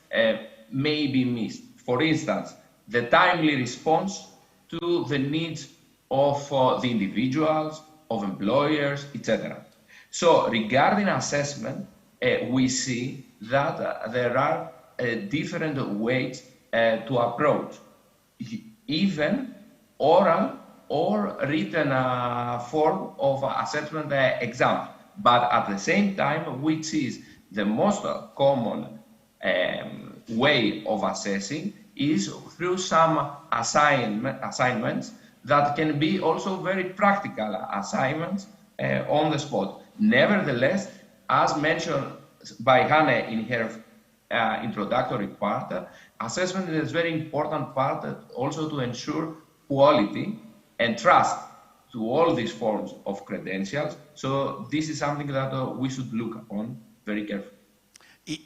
may be missed. For instance, the timely response to the needs of the individuals, of employers, etc. So regarding assessment, we see that there are different ways to approach, even oral or written form of assessment exam. But at the same time, which is the most common way of assessing, is through some assignments that can be also very practical assignments on the spot. Nevertheless, as mentioned by Hanne in her introductory part, assessment is a very important part also to ensure quality and trust to all these forms of credentials. So this is something that we should look upon very carefully.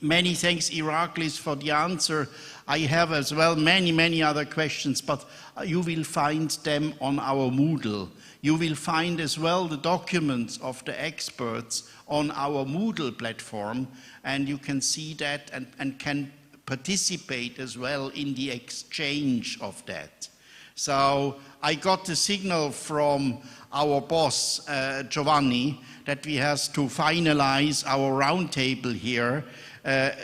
Many thanks, Iraklis, for the answer. I have as well many other questions, but you will find them on our Moodle. You will find as well the documents of the experts on our Moodle platform, and you can see that and can participate as well in the exchange of that. So I got the signal from our boss, Giovanni, that we have to finalize our roundtable here.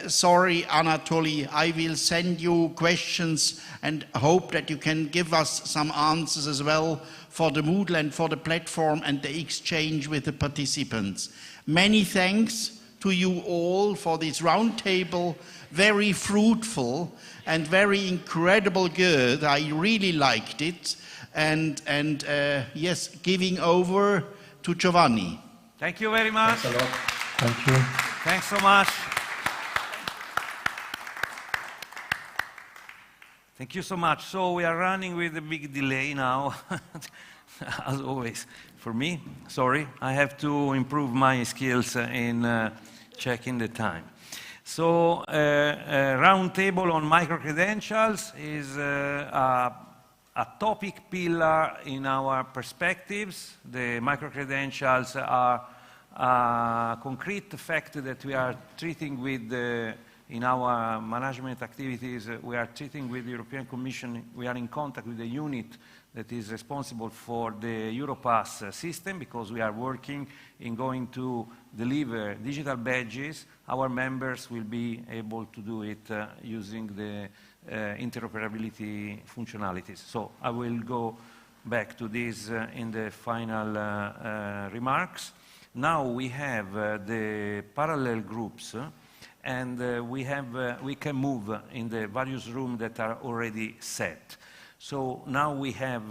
Sorry, Anatolii, I will send you questions and hope that you can give us some answers as well for the Moodle and for the platform and the exchange with the participants. Many thanks to you all for this roundtable, very fruitful and very incredible good. I really liked it. And yes, giving over to Giovanni. Thank you very much. Thanks a lot. Thank you. Thanks so much. Thank you so much. So we are running with a big delay now, as always. For me, sorry, I have to improve my skills in checking the time. So a roundtable on microcredentials is a topic pillar in our perspectives. The microcredentials are a concrete fact that we are treating with in our management activities. We are treating with the European Commission. We are in contact with the unit that is responsible for the Europass system, because we are working in going to deliver digital badges. Our members will be able to do it using the interoperability functionalities. So I will go back to this in the final remarks. Now we have the parallel groups, and we can move in the various rooms that are already set. So now we have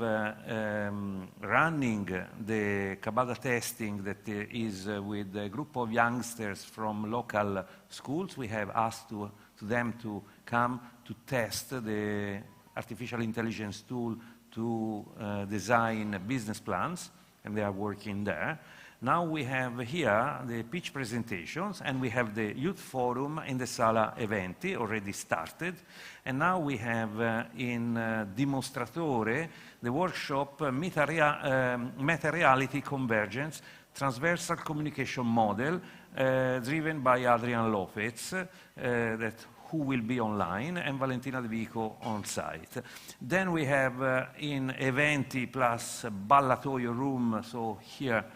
running the Kabada testing that is with a group of youngsters from local schools. We have asked them to come to test the artificial intelligence tool to design business plans, and they are working there. Now we have here the pitch presentations, and we have the youth forum in the Sala Eventi already started. And now we have in Dimostratore the workshop Meta-Reality Convergence Transversal Communication Model, driven by Adrian Lopez, who will be online, and Valentina De Vico on site. Then we have in Eventi plus Ballatoio room, so here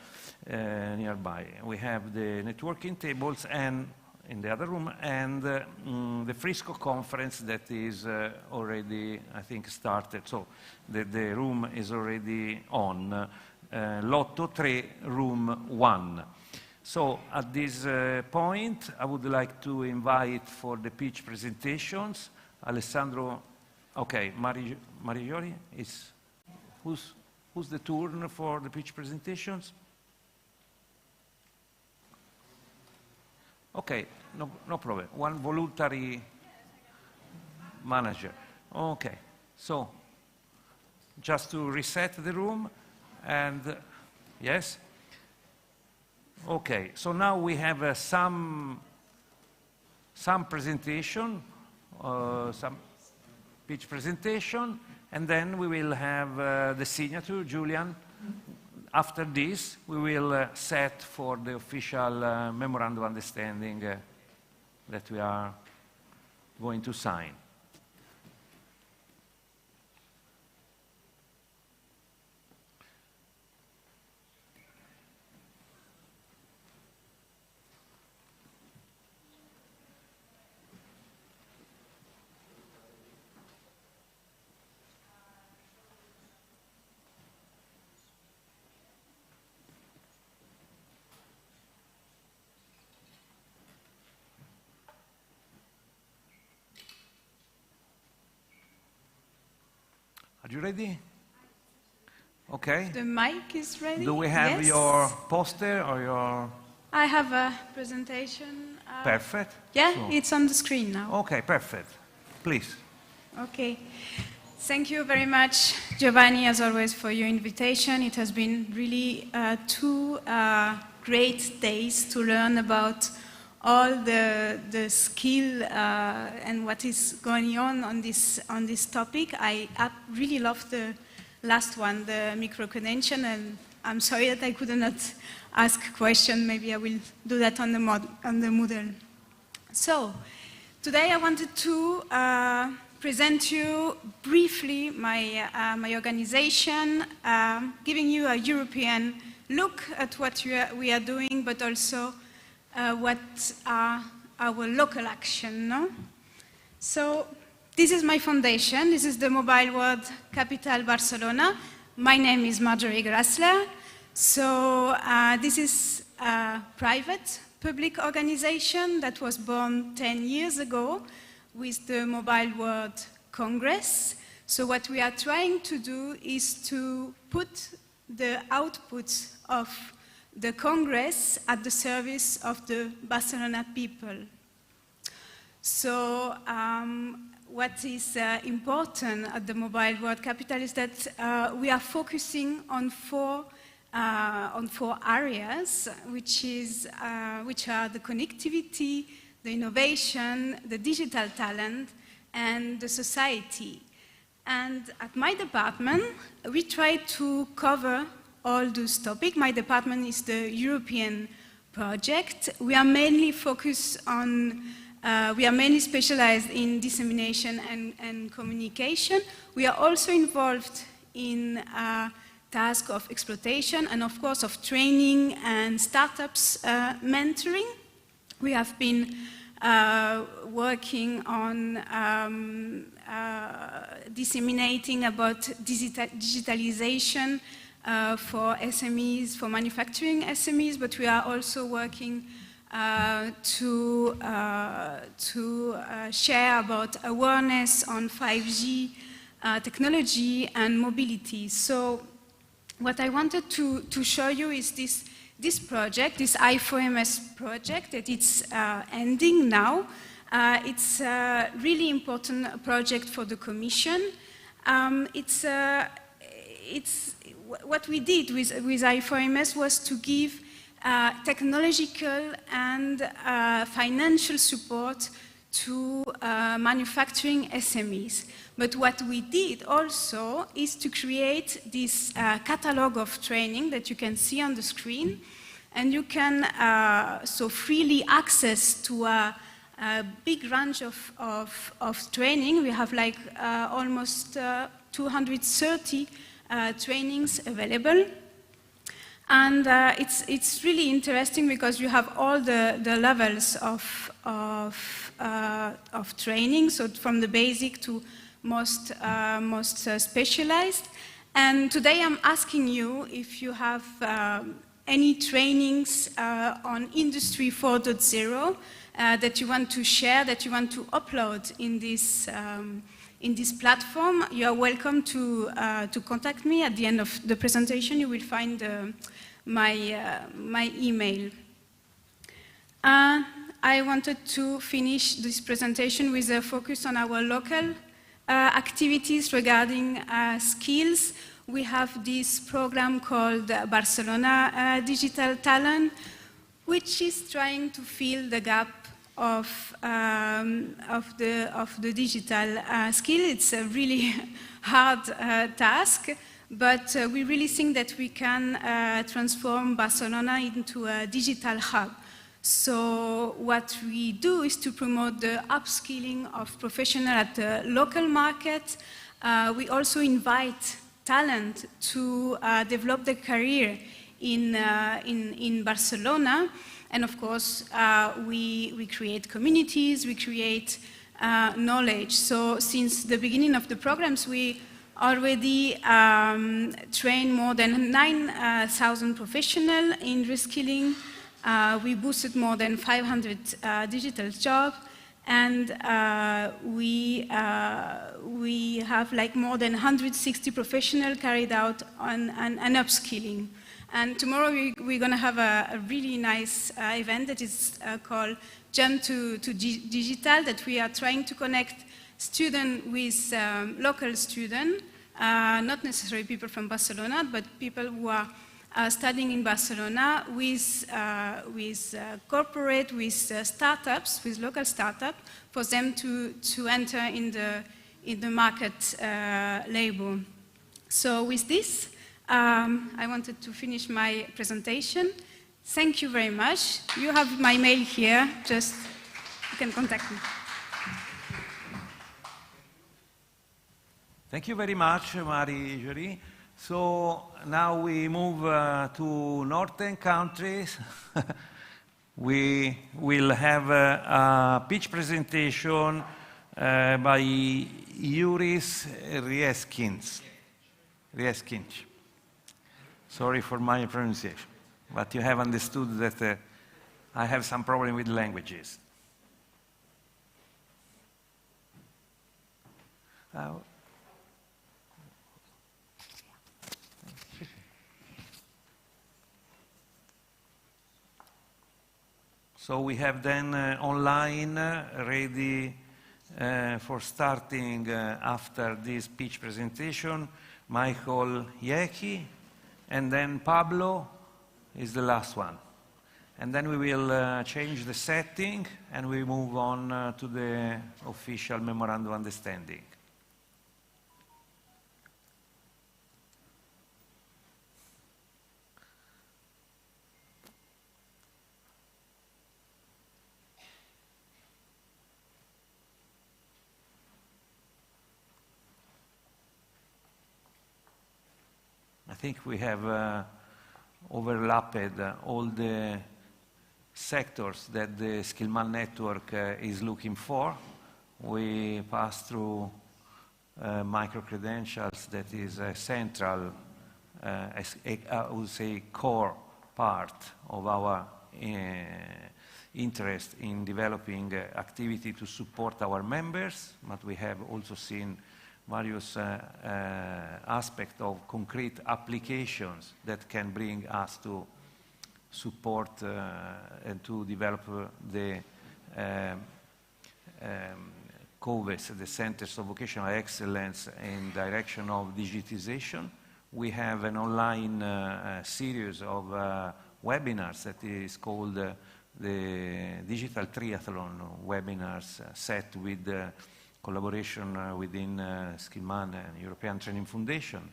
nearby. We have the networking tables, and in the other room, and the Freasco Conference that is already, I think, started. So the room is already on. Lotto 3, room 1. So at this point, I would like to invite for the pitch presentations Alessandro Okay, Marigiori, who's the turn for the pitch presentations? Okay, no problem. One voluntary manager. Okay, so just to reset the room, and yes? Okay, so now we have some presentation, some pitch presentation, and then we will have the signature, Julian. After this, we will set for the official memorandum of understanding that we are going to sign. Are you ready? Okay. The mic is ready? Do we have yes. your poster or your... I have a presentation. Perfect. Yeah, so. It's on the screen now. Okay, perfect. Please. Okay. Thank you very much, Giovanni, as always, for your invitation. It has been really 2 great days to learn about all the skill and what is going on this topic. I really love the last one, the micro-credential, and I'm sorry that I could not ask a question. Maybe I will do that on the Moodle. So, today I wanted to present you briefly my organization, giving you a European look at what we are doing, but also what are our local action, no? So, this is my foundation. This is the Mobile World Capital Barcelona. My name is Marjorie Grassler. So, this is a private public organization that was born 10 years ago with the Mobile World Congress. So, what we are trying to do is to put the outputs of the Congress at the service of the Barcelona people. So what is important at the Mobile World Capital is that we are focusing on four areas, which are the connectivity, the innovation, the digital talent, and the society. And at my department, we try to cover all those topics. My department is the European project. We are mainly focused on, we are mainly specialized in dissemination and communication. We are also involved in tasks of exploitation and of course of training and startups mentoring. We have been working on disseminating about digitalization for SMEs, for manufacturing SMEs, but we are also working to share about awareness on 5G technology and mobility. So what I wanted to show you is this project, this I4MS project, that it's ending now. It's a really important project for the Commission. What we did with I4MS was to give technological and financial support to manufacturing SMEs. But what we did also is to create this catalog of training that you can see on the screen, and you can so freely access to a big range of training. We have like almost 230 trainings available. And it's really interesting because you have all the levels of training, so from the basic to most specialized. And today I'm asking you if you have any trainings on Industry 4.0 that you want to share, that you want to upload in in this platform, you are welcome to contact me. At the end of the presentation, you will find my email. I wanted to finish this presentation with a focus on our local activities regarding skills. We have this program called Barcelona Digital Talent, which is trying to fill the gap of the digital skill. It's a really hard task, but we really think that we can transform Barcelona into a digital hub. So what we do is to promote the upskilling of professionals at the local market. We also invite talent to develop their career in Barcelona. And of course, we create communities, we create knowledge. So since the beginning of the programs, we already trained more than 9,000 professionals in reskilling. We boosted more than 500 digital jobs, and we have like more than 160 professionals carried out on an upskilling. And tomorrow we're going to have a really nice event that is called Jump to Digital, that we are trying to connect students with local students, not necessarily people from Barcelona, but people who are studying in Barcelona with corporate, with startups, with local startups, for them to enter in the market label. So with this, I wanted to finish my presentation. Thank you very much. You have my mail here. Just you can contact me. Thank you very much, Marie-Julie. So now we move to northern countries. We will have a pitch presentation by Juris Rieskins. Sorry for my pronunciation, but you have understood that I have some problem with languages. So we have then online ready for starting after this pitch presentation, Michael Yeki, and then Pablo is the last one. And then we will change the setting and we move on to the official memorandum of understanding. I think we have overlapped all the sectors that the Skillman network is looking for. We passed through microcredentials, that is a central, I would say, core part of our interest in developing activity to support our members, but we have also seen various aspects of concrete applications that can bring us to support and to develop the COVES, the Centers of Vocational Excellence in direction of digitization. We have an online series of webinars that is called the Digital Triathlon webinars set with collaboration within Skillman and European Training Foundation.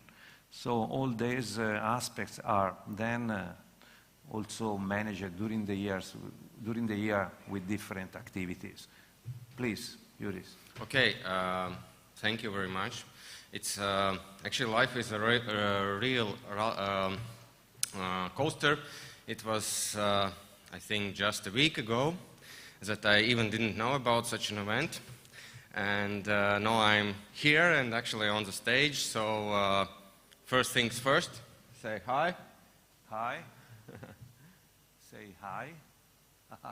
So all these aspects are then also managed during the year with different activities. Please, Juris. Okay, thank you very much. It's actually life is a real coaster. It was, I think, just a week ago that I even didn't know about such an event. And now I'm here and actually on the stage, so first things first, say hi. Hi. Say hi.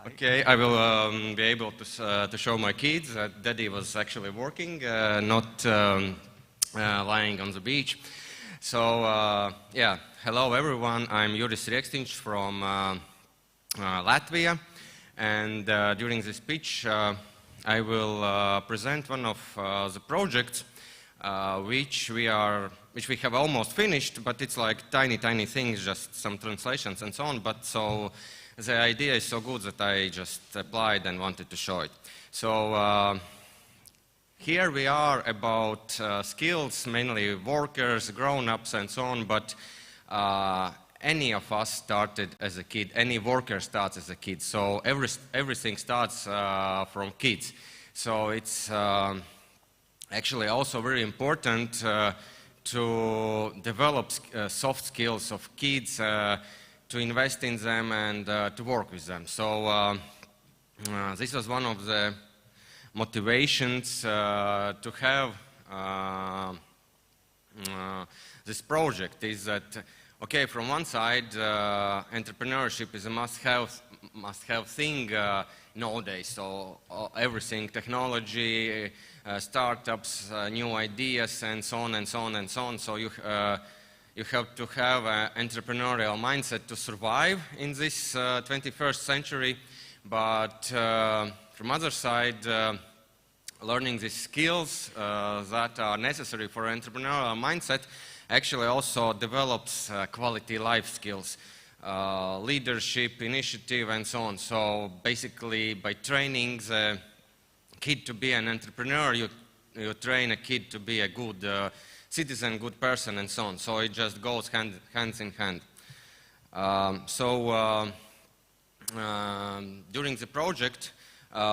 Okay, I will be able to show my kids that Daddy was actually working, not lying on the beach. So, yeah, hello everyone. I'm Juris Rieksniņš from Latvia, and during this speech I will present one of the projects which we have almost finished, but it's like tiny things, just some translations and so on. But so the idea is so good that I just applied and wanted to show it. So here we are about skills, mainly workers, grown-ups and so on, but any of us started as a kid, any worker starts as a kid, so everything starts from kids. So it's actually also very important to develop soft skills of kids, to invest in them and to work with them. So this was one of the motivations to have this project, is that, okay, from one side, entrepreneurship is a must-have thing nowadays. So everything, technology, startups, new ideas, and so on and so on and so on. So you have to have an entrepreneurial mindset to survive in this 21st century. But from other side, learning the skills that are necessary for entrepreneurial mindset actually also develops quality life skills, leadership, initiative, and so on. So basically, by training the kid to be an entrepreneur, you train a kid to be a good citizen, good person, and so on. So it just goes hands in hand. During the project,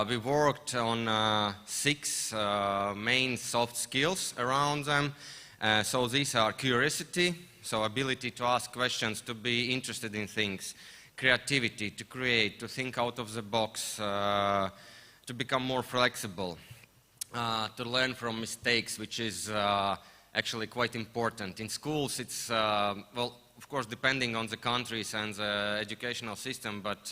we worked on 6 main soft skills around them. So these are curiosity, so ability to ask questions, to be interested in things, creativity, to create, to think out of the box, to become more flexible, to learn from mistakes, which is actually quite important. In schools, it's, well, of course, depending on the countries and the educational system, but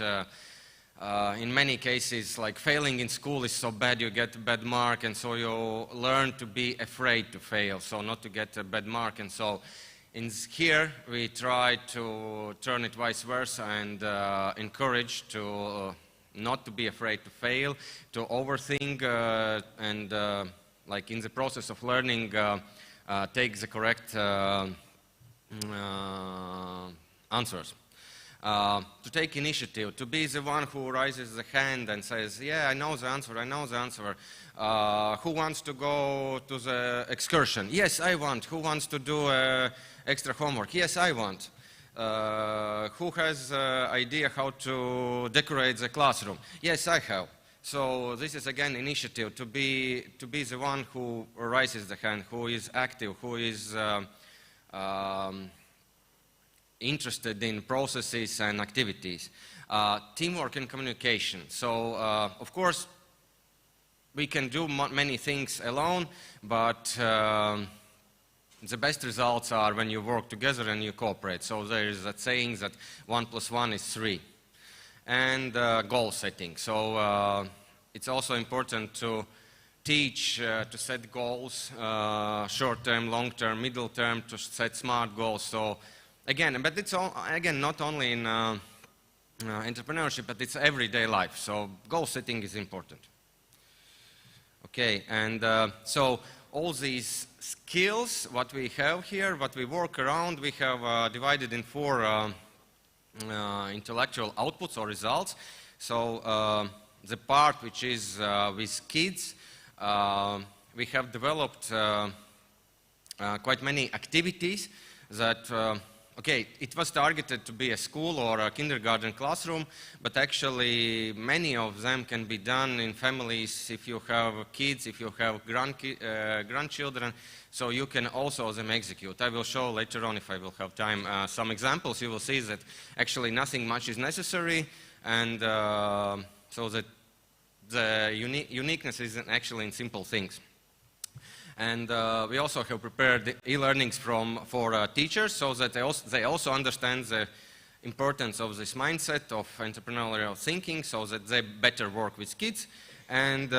in many cases, like failing in school is so bad, you get a bad mark, and so you learn to be afraid to fail, so not to get a bad mark. And so here we try to turn it vice versa and encourage to not to be afraid to fail, to overthink, and like in the process of learning, take the correct answers. To take initiative, to be the one who raises the hand and says, yeah, I know the answer, I know the answer. Who wants to go to the excursion? Yes, I want. Who wants to do extra homework? Yes, I want. Who has idea how to decorate the classroom? Yes, I have. So this is again initiative, to be the one who raises the hand, who is active, who is interested in processes and activities. Teamwork and communication. So, of course, we can do many things alone, but the best results are when you work together and you cooperate. So there is that saying that 1 + 1 is 3. And goal setting. So it's also important to teach, to set goals, short-term, long-term, middle-term, to set smart goals. So again, but it's again not only in entrepreneurship, but it's everyday life. So goal setting is important. Okay, and so all these skills, what we have here, what we work around, we have divided in 4 intellectual outputs or results. So the part which is with kids, we have developed quite many activities that, okay, it was targeted to be a school or a kindergarten classroom, but actually many of them can be done in families if you have kids, if you have grandchildren, so you can also them execute. I will show later on, if I will have time, some examples. You will see that actually nothing much is necessary, and so that the uniqueness is actually in simple things. And we also have prepared e-learnings for teachers, so that they also understand the importance of this mindset of entrepreneurial thinking so that they better work with kids. And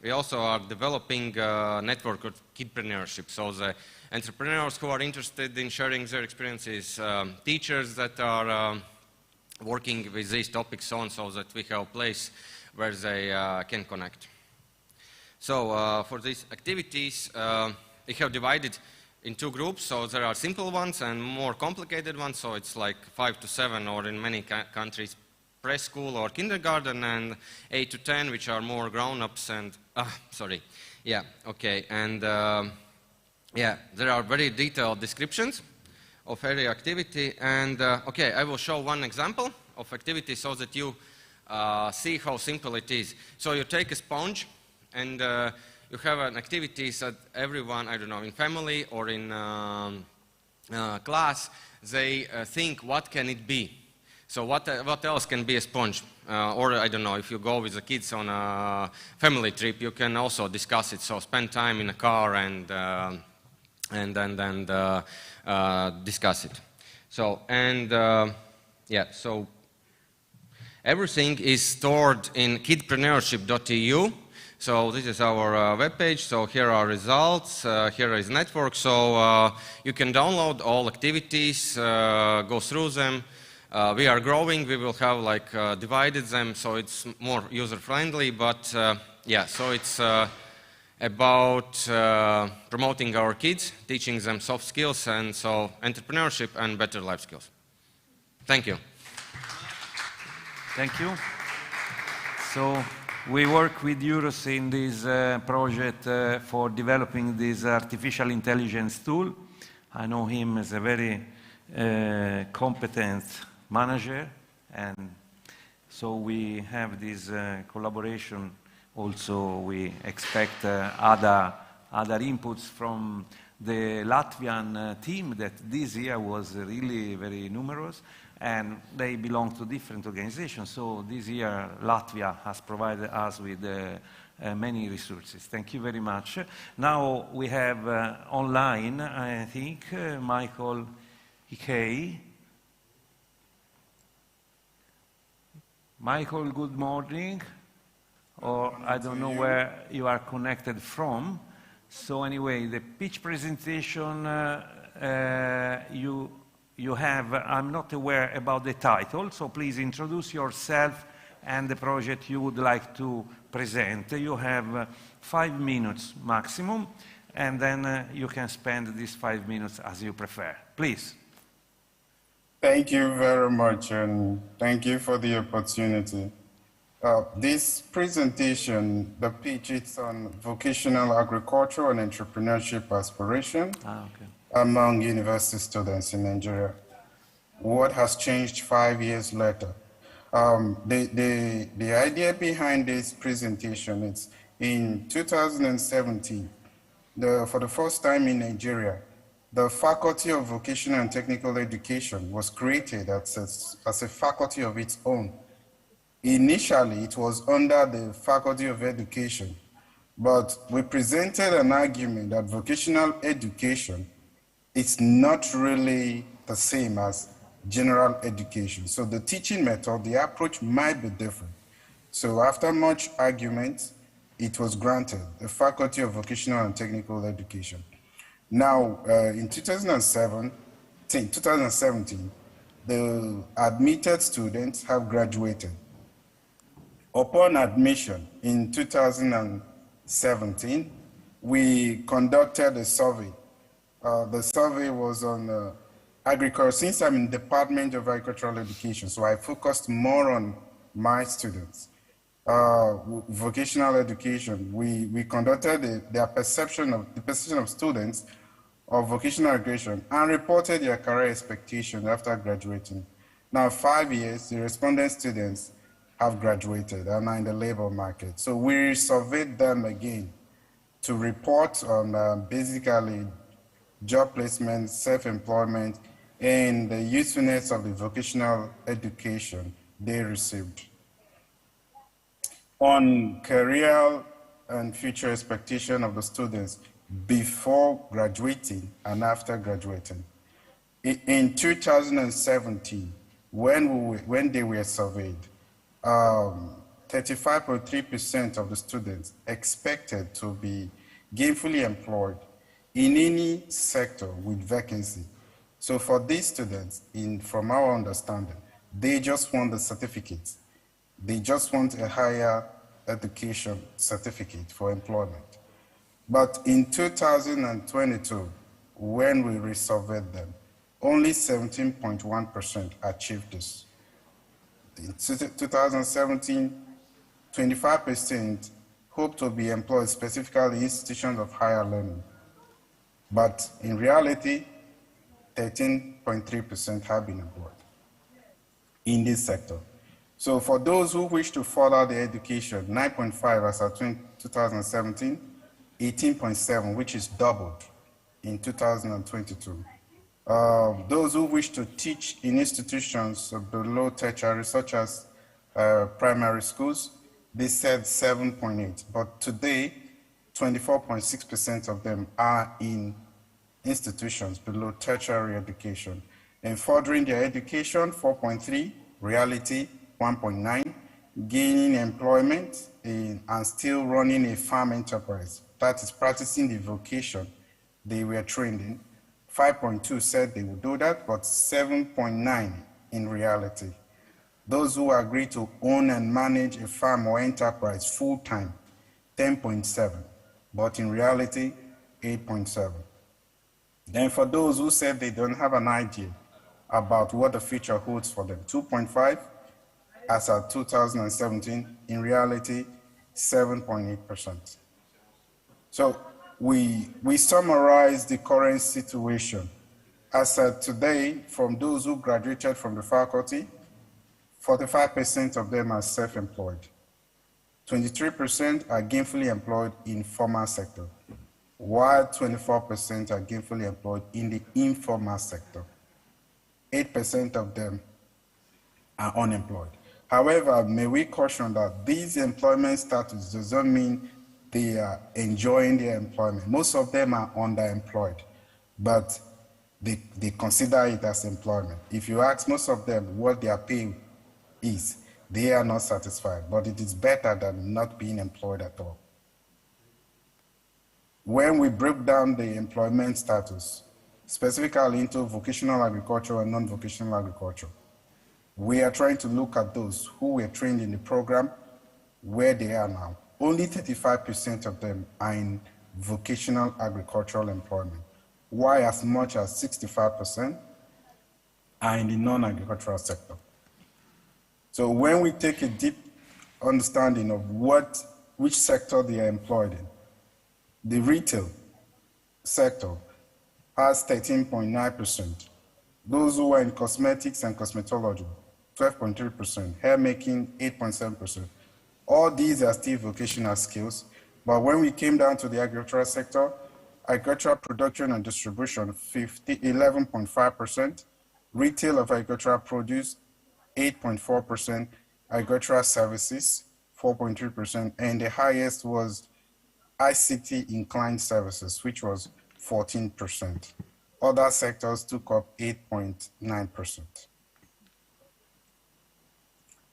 we also are developing a network of kidpreneurship. So the entrepreneurs who are interested in sharing their experiences, teachers that are working with these topics so that we have a place where they can connect. So for these activities, we have divided in two groups. So there are simple ones and more complicated ones. So it's like 5 to 7, or in many countries, preschool or kindergarten, and 8 to 10, which are more grown-ups and, And yeah, there are very detailed descriptions of every activity. And I will show one example of activity so that you see how simple it is. So you take a sponge and you have an activity that everyone, I don't know, in family or in class, they think, what can it be? So what else can be a sponge? Or I don't know, if you go with the kids on a family trip, you can also discuss it. So spend time in a car and discuss it. So, so everything is stored in kidpreneurship.eu. So this is our webpage. So here are results, here is network. So you can download all activities, go through them. We are growing, we will have divided them so it's more user-friendly, but so it's about promoting our kids, teaching them soft skills, and so entrepreneurship and better life skills. Thank you. Thank you. So we work with Euros in this project for developing this artificial intelligence tool. I know him as a very competent manager, and so we have this collaboration. Also, we expect other inputs from the Latvian team that this year was really very numerous, and they belong to different organizations. So this year, Latvia has provided us with many resources. Thank you very much. Now we have online, I think, Michael Hickey. Michael, good morning. Or I don't know where you are connected from. So anyway, the pitch presentation you have, I'm not aware about the title, so please introduce yourself and the project you would like to present. You have 5 minutes maximum, and then you can spend these 5 minutes as you prefer. Please. Thank you very much, and thank you for the opportunity. This presentation, the pitch, it's on vocational agriculture and entrepreneurship aspiration among university students in Nigeria. What has changed 5 years later? The idea behind this presentation is in 2017, for the first time in Nigeria, the Faculty of Vocational and Technical Education was created as a faculty of its own. Initially, it was under the Faculty of Education, but we presented an argument that vocational education is not really the same as general education. So the teaching method, the approach might be different. So after much argument, it was granted, the Faculty of Vocational and Technical Education. Now, in 2017, the admitted students have graduated. Upon admission in 2017, we conducted a survey. The survey was on agriculture. Since I'm in the Department of Agricultural Education, so I focused more on my students. Vocational education, we conducted the perception of students of vocational education and reported their career expectations after graduating. Now, 5 years, the respondent students have graduated and are in the labor market. So we surveyed them again to report on basically job placement, self-employment, and the usefulness of the vocational education they received. On career and future expectation of the students before graduating and after graduating. In 2017, when they were surveyed, 35.3% of the students expected to be gainfully employed in any sector with vacancy. So for these students, from our understanding, they just want the certificate. They just want a higher education certificate for employment. But in 2022, when we resurveyed them, only 17.1% achieved this. In 2017, 25% hope to be employed specifically in institutions of higher learning. But in reality, 13.3% have been employed in this sector. So for those who wish to follow their education, 9.5 as of 2017, 18.7, which is doubled in 2022. Those who wish to teach in institutions below tertiary, such as primary schools, they said 7.8. But today, 24.6% of them are in institutions below tertiary education. And furthering their education, 4.3, reality, 1.9, gaining employment and still running a farm enterprise. That is practicing the vocation they were trained in. 5.2 said they would do that, but 7.9 in reality. Those who agree to own and manage a farm or enterprise full-time, 10.7, but in reality, 8.7. Then for those who said they don't have an idea about what the future holds for them, 2.5 as of 2017, in reality, 7.8%. So we summarize the current situation. As of today, from those who graduated from the faculty, 45% of them are self-employed. 23% are gainfully employed in formal sector, while 24% are gainfully employed in the informal sector. 8% of them are unemployed. However, may we caution that these employment status doesn't mean they are enjoying their employment. Most of them are underemployed, but they consider it as employment. If you ask most of them what their pay is, they are not satisfied, but it is better than not being employed at all. When we break down the employment status, specifically into vocational agriculture and non-vocational agriculture, we are trying to look at those who were trained in the program, where they are now. Only 35% of them are in vocational agricultural employment, while as much as 65% are in the non-agricultural sector. So when we take a deep understanding of which sector they are employed in, the retail sector has 13.9%. Those who are in cosmetics and cosmetology, 12.3%. Hair making, 8.7%. All these are still vocational skills, but when we came down to the agricultural sector, agricultural production and distribution, 11.5%. Retail of agricultural produce, 8.4%, agricultural services, 4.3%, and the highest was ICT inclined services, which was 14%. Other sectors took up 8.9%.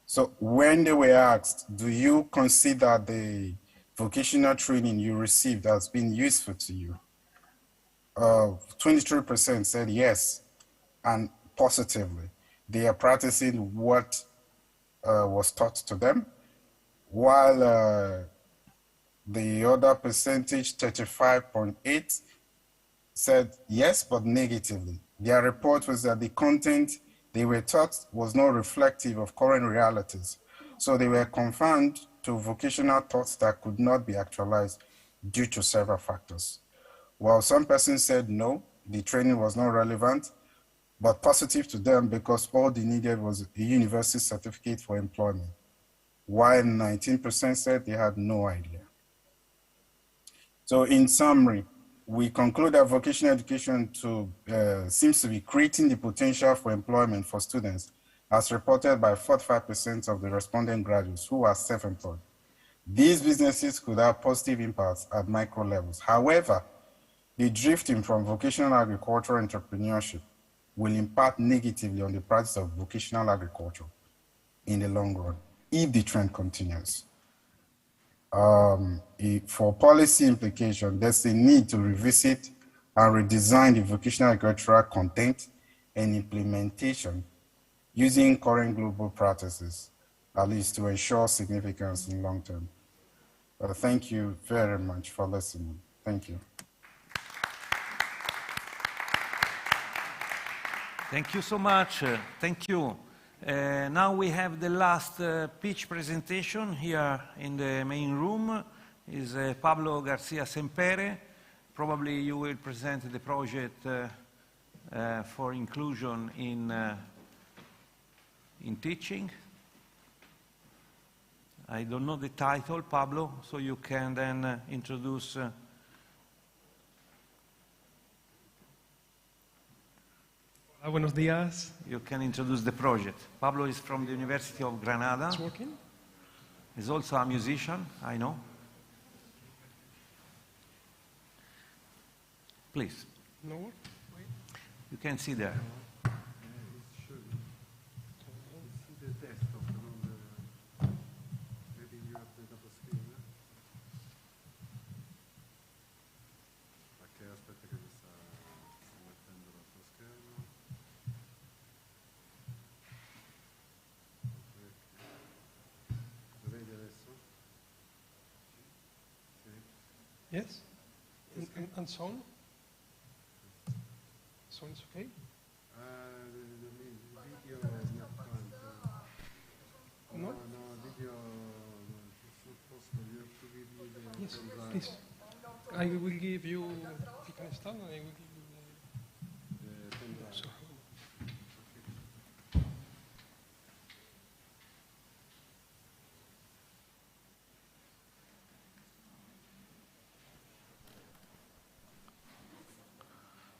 So when they were asked, do you consider the vocational training you received as being useful to you? 23% said yes, and positively. They are practicing what was taught to them, while the other percentage, 35.8%, said yes, but negatively. Their report was that the content they were taught was not reflective of current realities. So they were confined to vocational thoughts that could not be actualized due to several factors. While some persons said no, the training was not relevant, but positive to them because all they needed was a university certificate for employment, while 19% said they had no idea. So in summary, we conclude that vocational education seems to be creating the potential for employment for students, as reported by 45% of the respondent graduates who are self-employed. These businesses could have positive impacts at micro levels. However, the drifting from vocational agricultural entrepreneurship will impact negatively on the practice of vocational agriculture in the long run, if the trend continues. For policy implication, there's a need to revisit and redesign the vocational agricultural content and implementation using current global practices, at least to ensure significance in long term. Thank you very much for listening. Thank you. Thank you so much. Thank you. Now we have the last pitch presentation here in the main room. Is Pablo Garcia Sempere. Probably you will present the project for inclusion in teaching. I don't know the title, Pablo, so you can then introduce. Hola, buenos días. You can introduce the project. Pablo is from the University of Granada. It's working? He's also a musician, I know. Please. No work? You can see there. Yes? And sound? Sound is okay? No? Yes, please. I will give you, you can stand and I will give you the... So,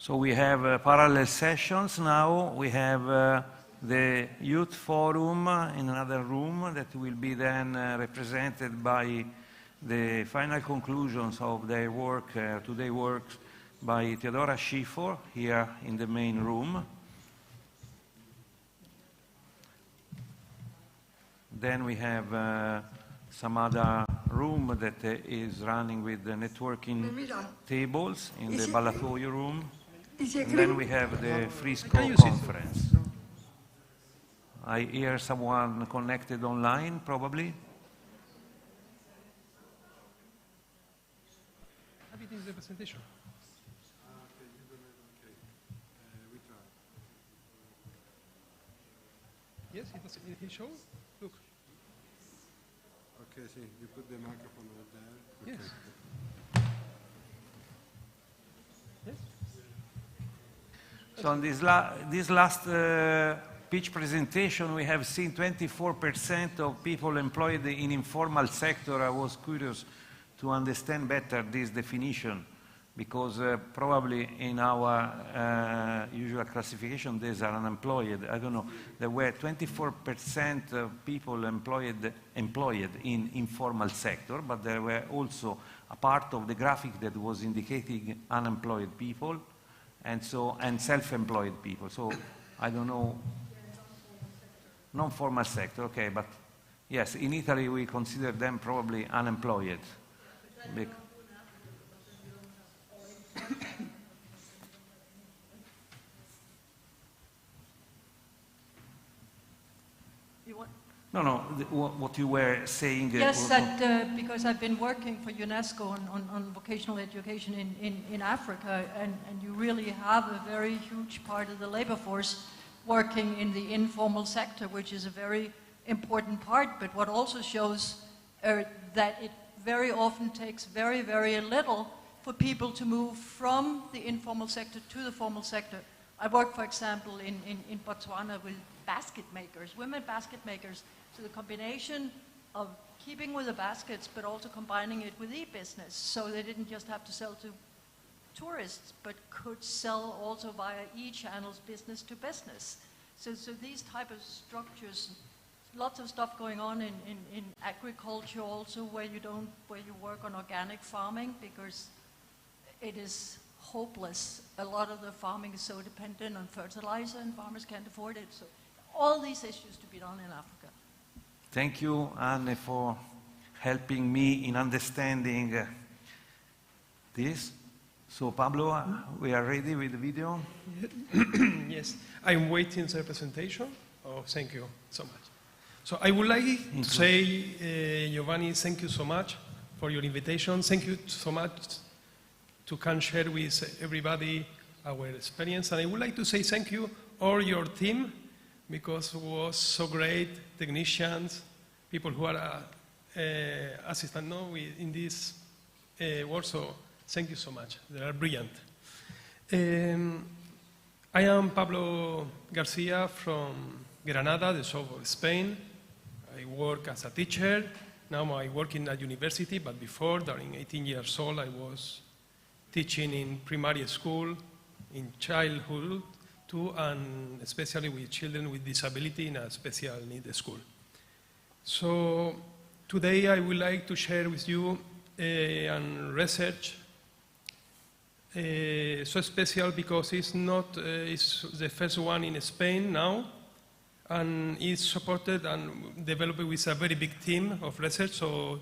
So we have parallel sessions now. We have the youth forum in another room that will be then represented by the final conclusions of their work, today's work, by Teodora Chifor here in the main room. Then we have some other room that is running with the networking tables in the Ballatoio room. And then we have the Freasco Conference. I hear someone connected online, probably. It is the presentation. Yes, it shows. Look. Okay, see, you put the microphone over there. Yes. Yes. So on this last pitch presentation, we have seen 24% of people employed in informal sector. I was curious to understand better this definition, because probably in our usual classification, these are unemployed. I don't know. There were 24% of people employed in informal sector, but there were also a part of the graphic that was indicating unemployed people, and self-employed people. So I don't know. Non-formal sector, okay, but yes, in Italy we consider them probably unemployed. No, what you were saying. Yes, because I've been working for UNESCO on vocational education in Africa, and you really have a very huge part of the labor force working in the informal sector, which is a very important part, but what also shows that it very often takes very, very little for people to move from the informal sector to the formal sector. I work, for example, in Botswana with basket makers, women basket makers. So the combination of keeping with the baskets, but also combining it with e-business. So they didn't just have to sell to tourists, but could sell also via e-channels, business to business. So these type of structures, lots of stuff going on in agriculture also, where you work on organic farming, because it is hopeless. A lot of the farming is so dependent on fertilizer and farmers can't afford it. So all these issues to be done in Africa. Thank you, Hanne, for helping me in understanding this. So, Pablo, we are ready with the video? Yes, I'm waiting the presentation. Oh, thank you so much. So I would like to say, Giovanni, thank you so much for your invitation. Thank you so much to can share with everybody our experience. And I would like to say thank you all your team, because it was so great, technicians, people who are assistant in this work. So thank you so much. They are brilliant. I am Pablo Garcia from Granada, the south of Spain. I work as a teacher. Now I work in a university, but before, during 18 years old, I was teaching in primary school, in childhood too, and especially with children with disability in a special needs school. So today I would like to share with you research so special because it's the first one in Spain now, and it's supported and developed with a very big team of research. So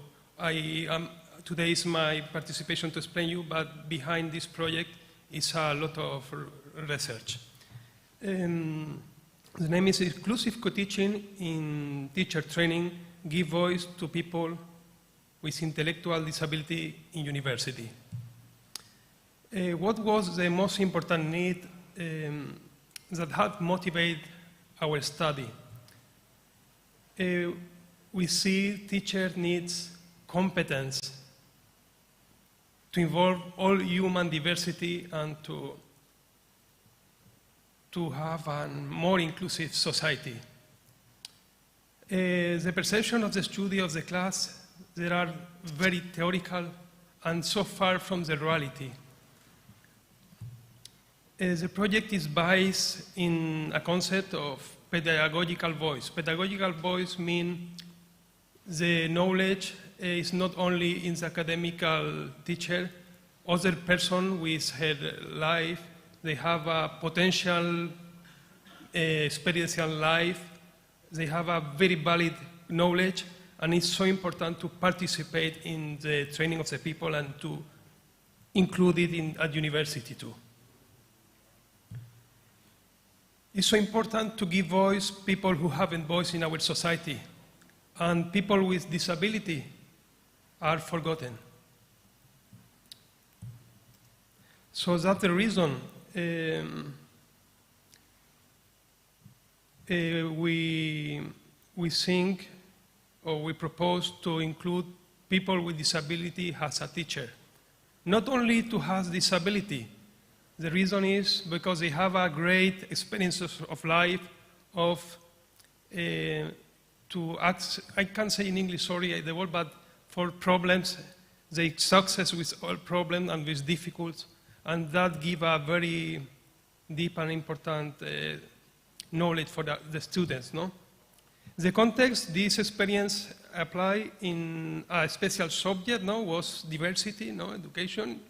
today is my participation to explain you, but behind this project is a lot of research. The name is Inclusive Co-Teaching in Teacher Training, Give Voice to People with Intellectual Disability in University. What was the most important need that had motivated our study? We see teacher needs competence to involve all human diversity and to have a more inclusive society. The perception of the study of the class, they are very theoretical and so far from the reality. The project is based in a concept of pedagogical voice. Pedagogical voice means the knowledge is not only in the academical teacher, other person with her life, they have a potential experiential life, they have a very valid knowledge, and it's so important to participate in the training of the people and to include it at university too. It's so important to give voice to people who haven't voice in our society, and people with disability are forgotten. So that's the reason we think, or we propose to include people with disability as a teacher. Not only to have disability, the reason is because they have a great experience of life, I can't say in English, sorry, the word, but for problems, they success with all problems and with difficulties, and that give a very deep and important knowledge for the students, no? The context this experience applied in a special subject, no, was diversity, no, education,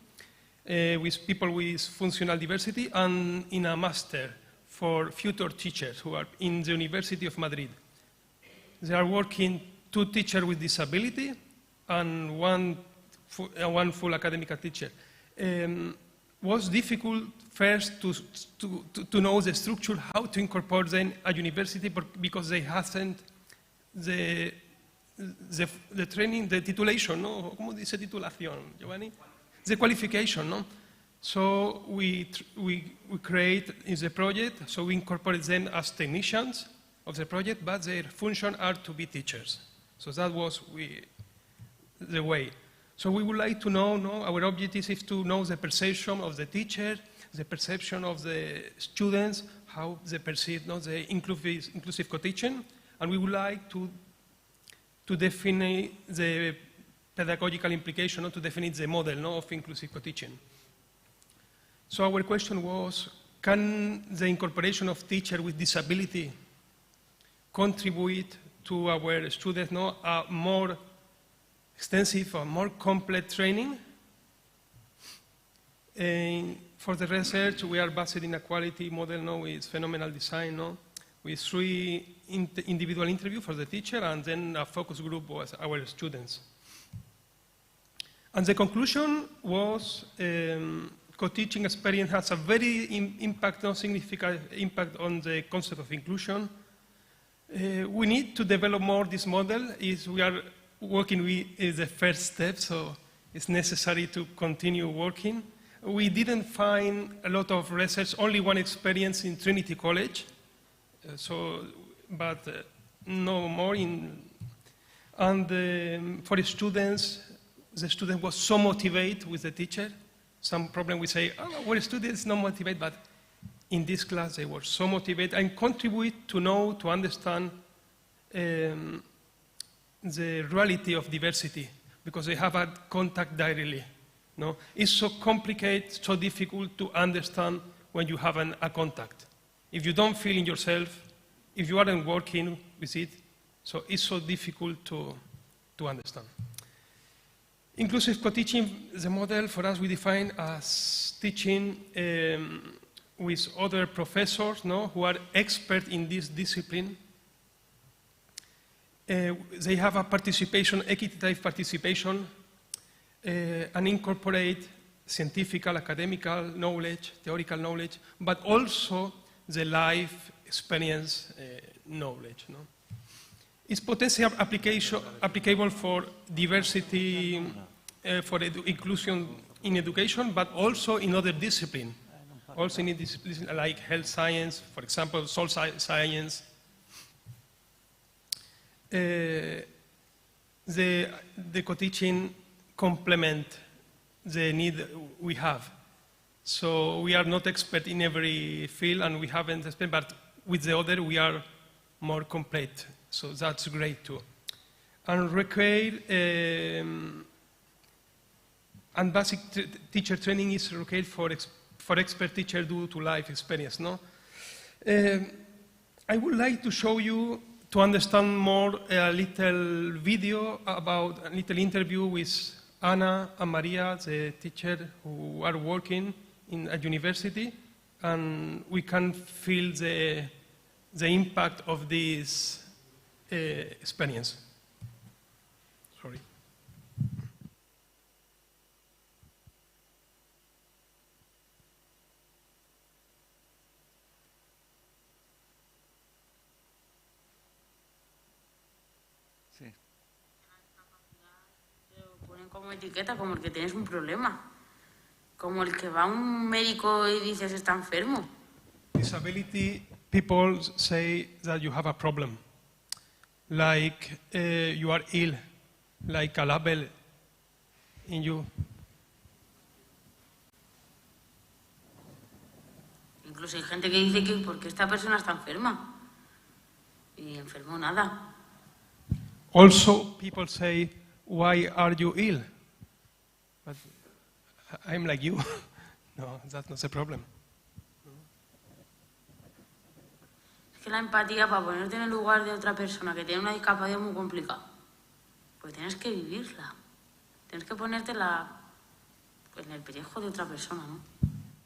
with people with functional diversity, and in a master for future teachers who are in the University of Madrid. They are working 2 teachers with disability and one full academic teacher. Was difficult first to know the structure, how to incorporate them at university, because they hasn't the training, the titulation, no? ¿Cómo dice titulación, Giovanni? The qualification, no? So we create in the project, so we incorporate them as technicians of the project, but their function are to be teachers. So that was the way. So we would like to know, our objective is to know the perception of the teacher, the perception of the students, how they perceive the inclusive co-teaching, and we would like to define the pedagogical implication, to define the model of inclusive co-teaching. So our question was, can the incorporation of teachers with disability contribute to our students a more extensive or more complete training? For the research, we are based in a quality model now with phenomenal design, no? With 3 individual interviews for the teacher, and then a focus group was our students. And the conclusion was co-teaching experience has a very significant impact on the concept of inclusion. We need to develop more this model. We are working with the first step, so it's necessary to continue working. We didn't find a lot of research, only one experience in Trinity College, but no more. For the students, the student was so motivated with the teacher. Some problem we say, oh, our students not motivated, but in this class they were so motivated and contribute to know, to understand the reality of diversity, because they have had contact directly. No? It's so complicated, so difficult to understand when you have a contact. If you don't feel in yourself, if you aren't working with it, so it's so difficult to understand. Inclusive co-teaching, the model for us we define as teaching with other professors, no, who are experts in this discipline. They have a participation, equitative participation, and incorporate scientific, academical knowledge, theoretical knowledge, but also the life experience knowledge. No? It's potentially applicable for diversity, for inclusion in education, but also in other disciplines. Also in disciplines like health science, for example, social science. The co-teaching complement the need we have. So we are not expert in every field, and we haven't spent, but with the other we are more complete. So that's great too. And require and basic teacher training is required for expert teacher due to life experience. No, I would like to show you, to understand more, a little video about a little interview with Anna and Maria, the teacher who are working in a university, and we can feel the impact of this experience. Sorry. Como etiqueta, como el que tienes un problema, como el que va a un médico y dices está enfermo. Disability people say that you have a problem, like you are ill, like a label in you. Incluso hay gente que dice que porque esta persona está enferma y enfermo nada. Also, people say, why are you ill? But I'm like you. No, that's not the problem. Es que la empatía, para ponerte en el lugar de otra persona que tiene una discapacidad, es muy complicado. Porque tienes que vivirla. Tienes que ponerte en el pellejo de otra persona, ¿no?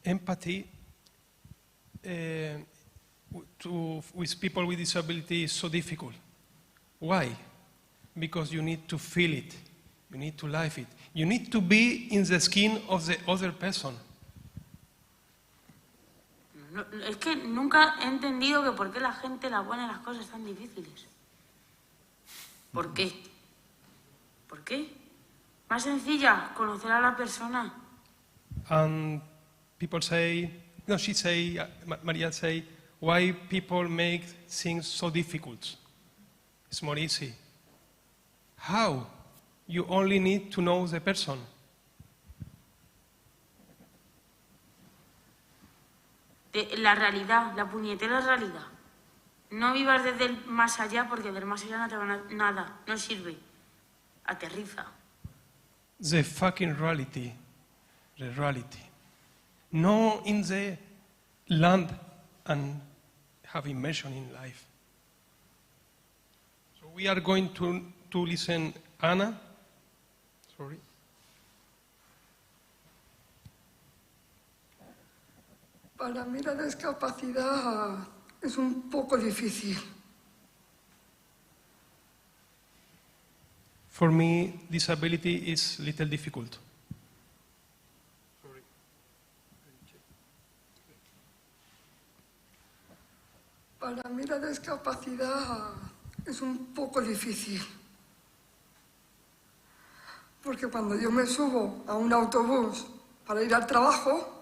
Empathy with people with disability is so difficult. Why? Because you need to feel it, you need to live it, you need to be in the skin of the other person. No, es que nunca he entendido que por qué la gente la pone las cosas tan difíciles. ¿Por qué? ¿Por qué? Más sencilla, conocer a la persona. And people say, no, she say, Maria say, why people make things so difficult? It's more easy. How? You only need to know the person. La realidad, la puñetera realidad. No vivas desde el más allá, porque del más allá no te van a nada, no sirve. Aterriza. The fucking reality, the reality. No in the land and have immersion in life. So we are going to listen Anna. Sorry. Para mí la discapacidad es un poco difícil. For me, disability is a little difficult. Para mí la discapacidad es un poco difícil. Porque cuando yo me subo a un autobús para ir al trabajo,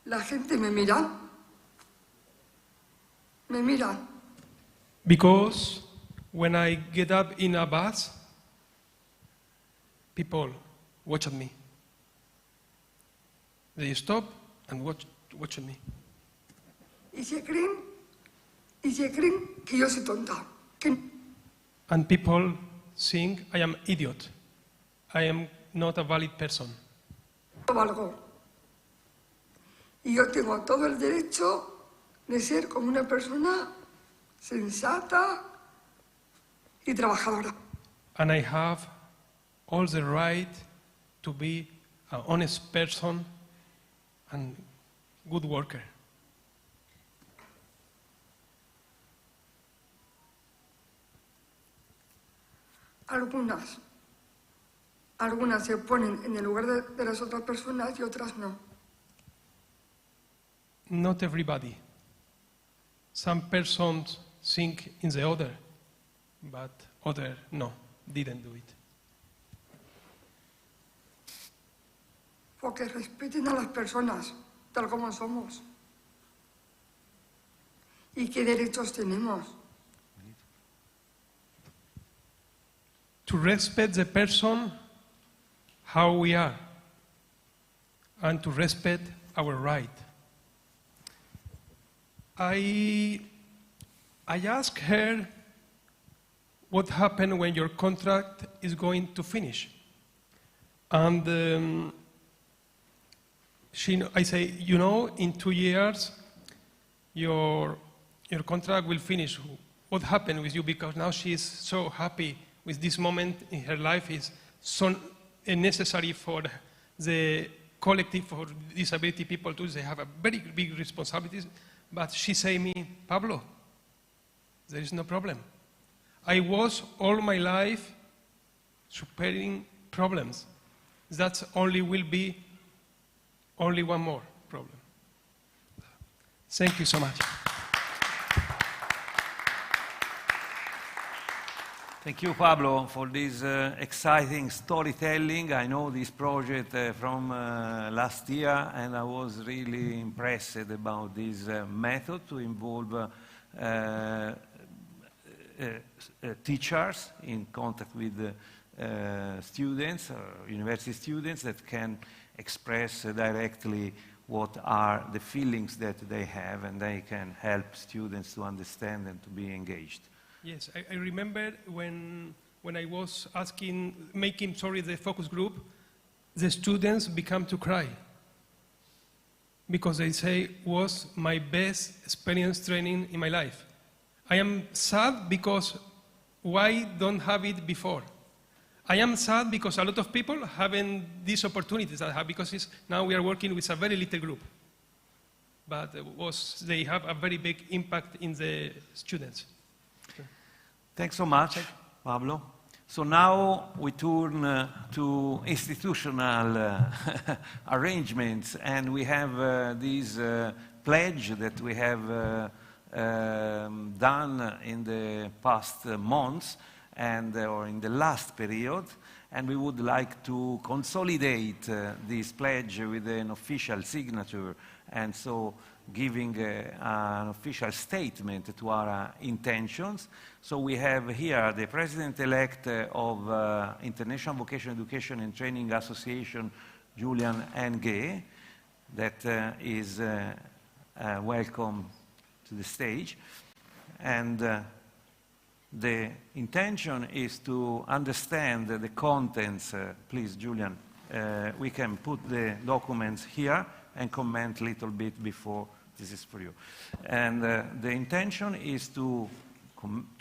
la gente me mira. Me mira. Because when I get up in a bus, people watch at me. They stop and watch at me. Y se creen que yo soy tonta. And people think I am idiot. I am not a valid person. No valgo. Y yo tengo todo el derecho de ser como una persona sensata y trabajadora. And I have all the right to be an honest person and good worker. Algunas se ponen en el lugar de las otras personas y otras no. Not everybody. Some persons think in the other, but other no, didn't do it. Porque respeten a las personas tal como somos. ¿Y qué derechos tenemos? To respect the person how we are and to respect our right. I asked her what happened when your contract is going to finish. And I say, you know, in 2 years, your contract will finish. What happened with you? Because now she is so happy with this moment in her life. Is so necessary for the collective for disability people too. They have a very big responsibilities. But she say me, Pablo, there is no problem. I was all my life superring problems. That only will be only one more problem. Thank you so much. Thank you, Pablo, for this exciting storytelling. I know this project from last year, and I was really impressed about this method to involve teachers in contact with students, university students that can express directly what are the feelings that they have, and they can help students to understand and to be engaged. Yes, I remember when I was making the focus group, the students began to cry because they say was my best experience training in my life. I am sad because why don't have it before? I am sad because a lot of people haven't these opportunities that I have because now we are working with a very little group. But they have a very big impact in the students. Thanks so much, Pablo. So now we turn to institutional arrangements, and we have this pledge that we have done in the past months and or in the last period, and we would like to consolidate this pledge with an official signature, and so giving an official statement to our intentions. So we have here the President-elect of International Vocational Education and Training Association, Julian Ng, that is welcome to the stage. And the intention is to understand the contents. Please, Julian, we can put the documents here and comment a little bit before. This is for you. And the intention is to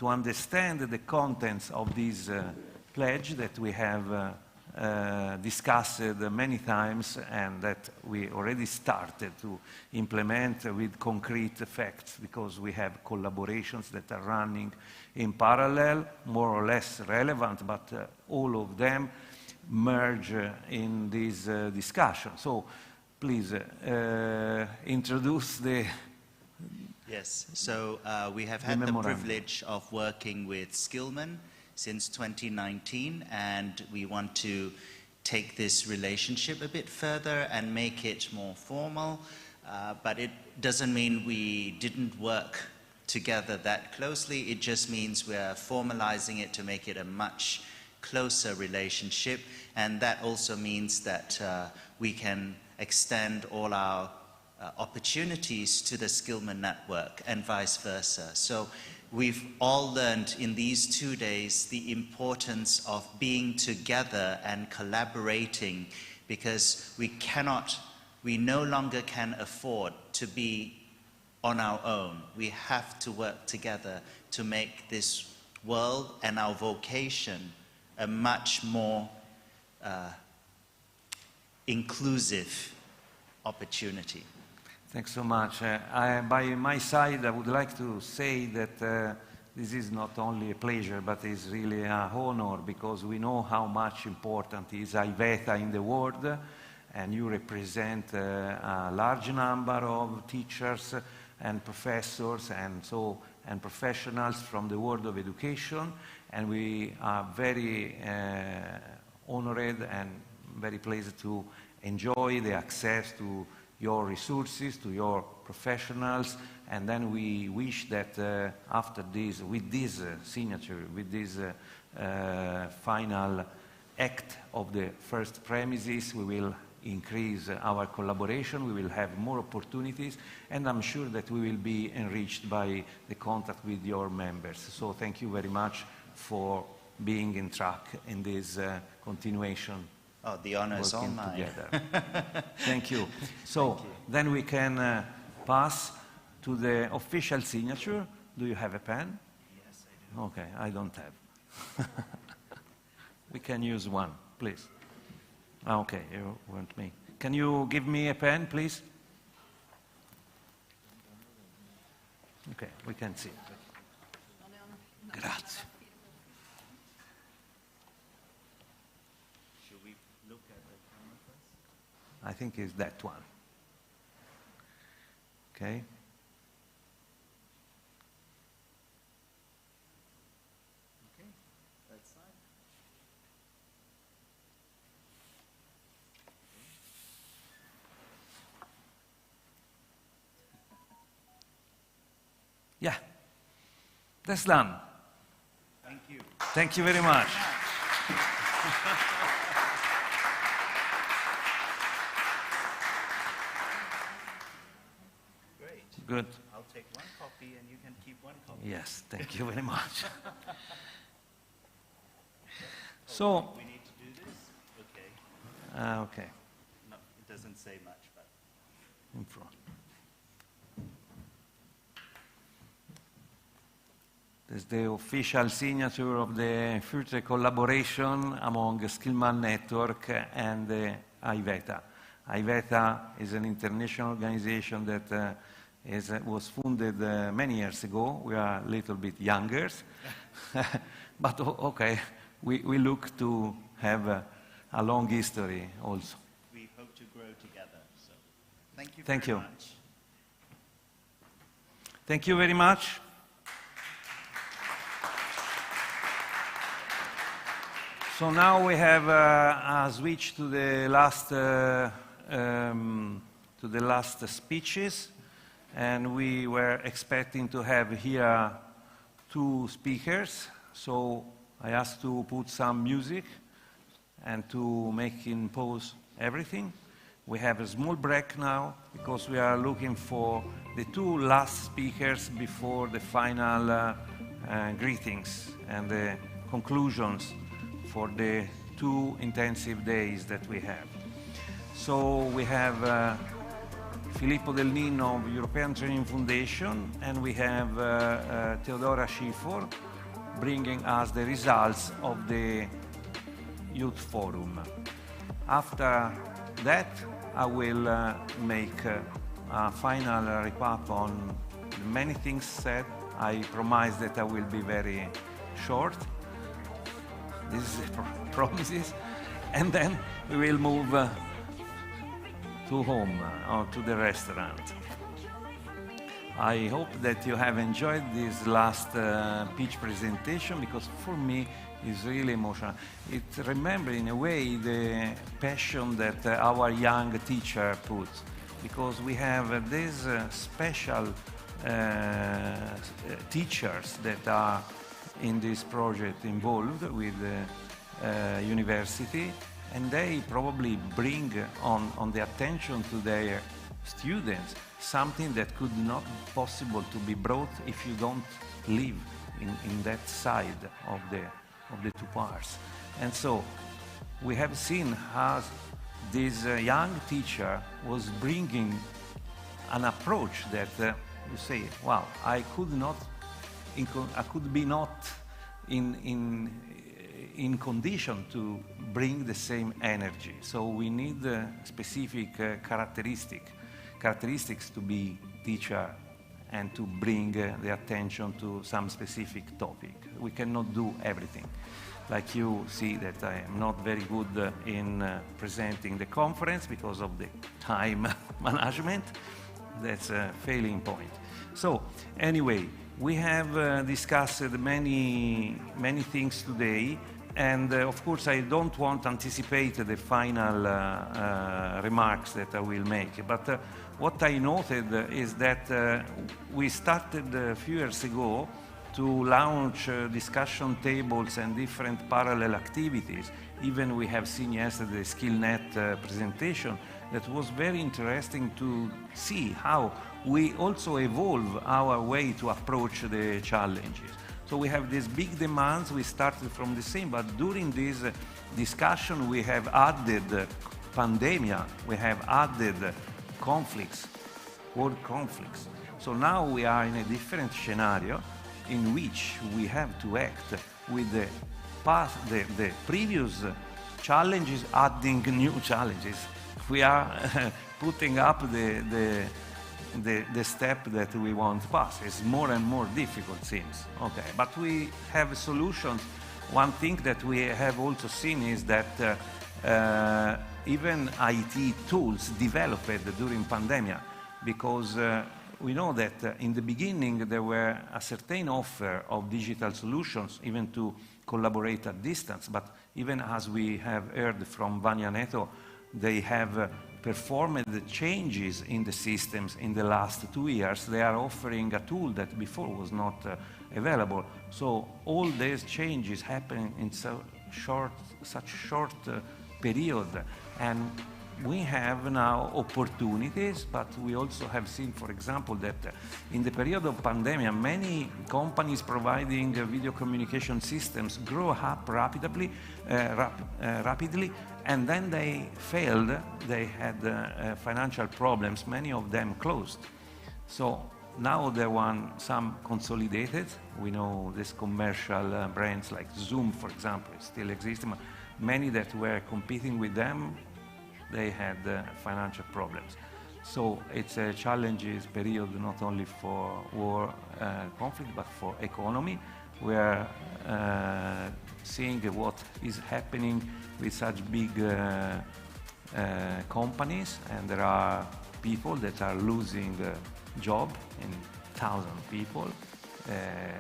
understand the contents of this pledge that we have discussed many times and that we already started to implement with concrete effects, because we have collaborations that are running in parallel, more or less relevant, but all of them merge in this discussion. So please introduce the... Yes, so we have had the privilege of working with Skillman since 2019, and we want to take this relationship a bit further and make it more formal, but it doesn't mean we didn't work together that closely. It just means we're formalizing it to make it a much closer relationship, and that also means that we can extend all our opportunities to the Skillman network and vice versa. So we've all learned in these 2 days the importance of being together and collaborating, because we no longer can afford to be on our own. We have to work together to make this world and our vocation a much more inclusive opportunity. Thanks so much. By my side, I would like to say that this is not only a pleasure, but it's really an honor, because we know how much important is IVETA in the world, and you represent a large number of teachers and professors and professionals from the world of education, and we are very honored and very pleased to enjoy the access to your resources, to your professionals, and then we wish that after this, with this signature, with this final act of the first premises, we will increase our collaboration, we will have more opportunities, and I'm sure that we will be enriched by the contact with your members. So thank you very much for being in track in this continuation. Oh, the honor is all mine. Together. Thank you. So then we can pass to the official signature. Do you have a pen? Yes, I do. Okay, I don't have. We can use one, please. Okay, you want me. Can you give me a pen, please? Okay, we can see. Grazie. I think it's that one. Okay. Okay, that's fine. Yeah, that's done. Thank you. Thank you very much. Good. I'll take one copy and you can keep one copy. Yes, thank you very much. So, we need to do this? Okay. Okay. No, it doesn't say much, but in front. There's the official signature of the future collaboration among Skillman Network and IVETA. IVETA is an international organization that was founded many years ago. We are a little bit younger, but okay, we look to have a long history also. We hope to grow together. So, thank you Thank very you. much. Thank you very much. So now we have a switch to the last speeches. And we were expecting to have here 2 speakers, so I asked to put some music and to make in pause everything. We have a small break now because we are looking for the 2 last speakers before the final greetings and the conclusions for the 2 intensive days that we have. So we have Filippo Del Nino of European Training Foundation, and we have Teodora Chifor bringing us the results of the Youth Forum. After that, I will make a final recap on the many things said. I promise that I will be very short. This is promises. And then we will move to home or to the restaurant. I hope that you have enjoyed this last pitch presentation, because for me it's really emotional. It remembers in a way the passion that our young teacher puts, because we have these special teachers that are in this project involved with the university, and they probably bring on the attention to their students something that could not be possible to be brought if you don't live in that side of the two parts. And so we have seen how this young teacher was bringing an approach that you say, wow, I could be not in condition to bring the same energy. So we need specific characteristics to be teacher and to bring the attention to some specific topic. We cannot do everything. Like you see that I am not very good in presenting the conference because of the time management. That's a failing point. So anyway, we have discussed many things today, and of course I don't want to anticipate the final remarks that I will make, but what I noted is that we started a few years ago to launch discussion tables and different parallel activities. Even we have seen yesterday the SkillNet presentation that was very interesting to see how we also evolve our way to approach the challenges. So we have these big demands, we started from the same, but during this discussion we have added pandemia, we have added conflicts, world conflicts. So now we are in a different scenario in which we have to act with the previous challenges adding new challenges. We are putting up the step that we want to pass. It's more and more difficult, seems. Okay, but we have solutions. One thing that we have also seen is that even IT tools developed during pandemic, because we know that in the beginning there were a certain offer of digital solutions, even to collaborate at distance, but even as we have heard from Vania Neto, they have performed the changes in the systems in the last 2 years. They are offering a tool that before was not available. So all these changes happen in such short period, and we have now opportunities, but we also have seen, for example, that in the period of pandemic, many companies providing video communication systems grow up rapidly, and then they failed. They had financial problems. Many of them closed. So now there were some consolidated. We know these commercial brands like Zoom, for example, still exist. Many that were competing with them, they had financial problems. So it's a challenging period not only for war conflict, but for economy. We are seeing what is happening with such big companies, and there are people that are losing job in 1,000 people.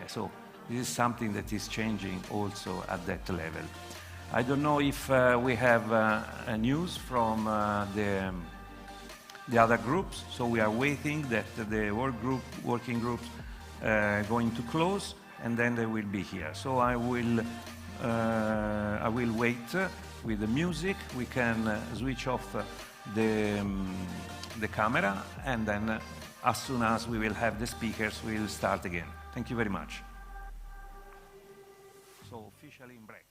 So this is something that is changing also at that level. I don't know if we have news from the other groups, so we are waiting that the working groups going to close, and then they will be here. So I will wait with the music. We can switch off the camera, and then as soon as we will have the speakers, we will start again. Thank you very much. So officially in break.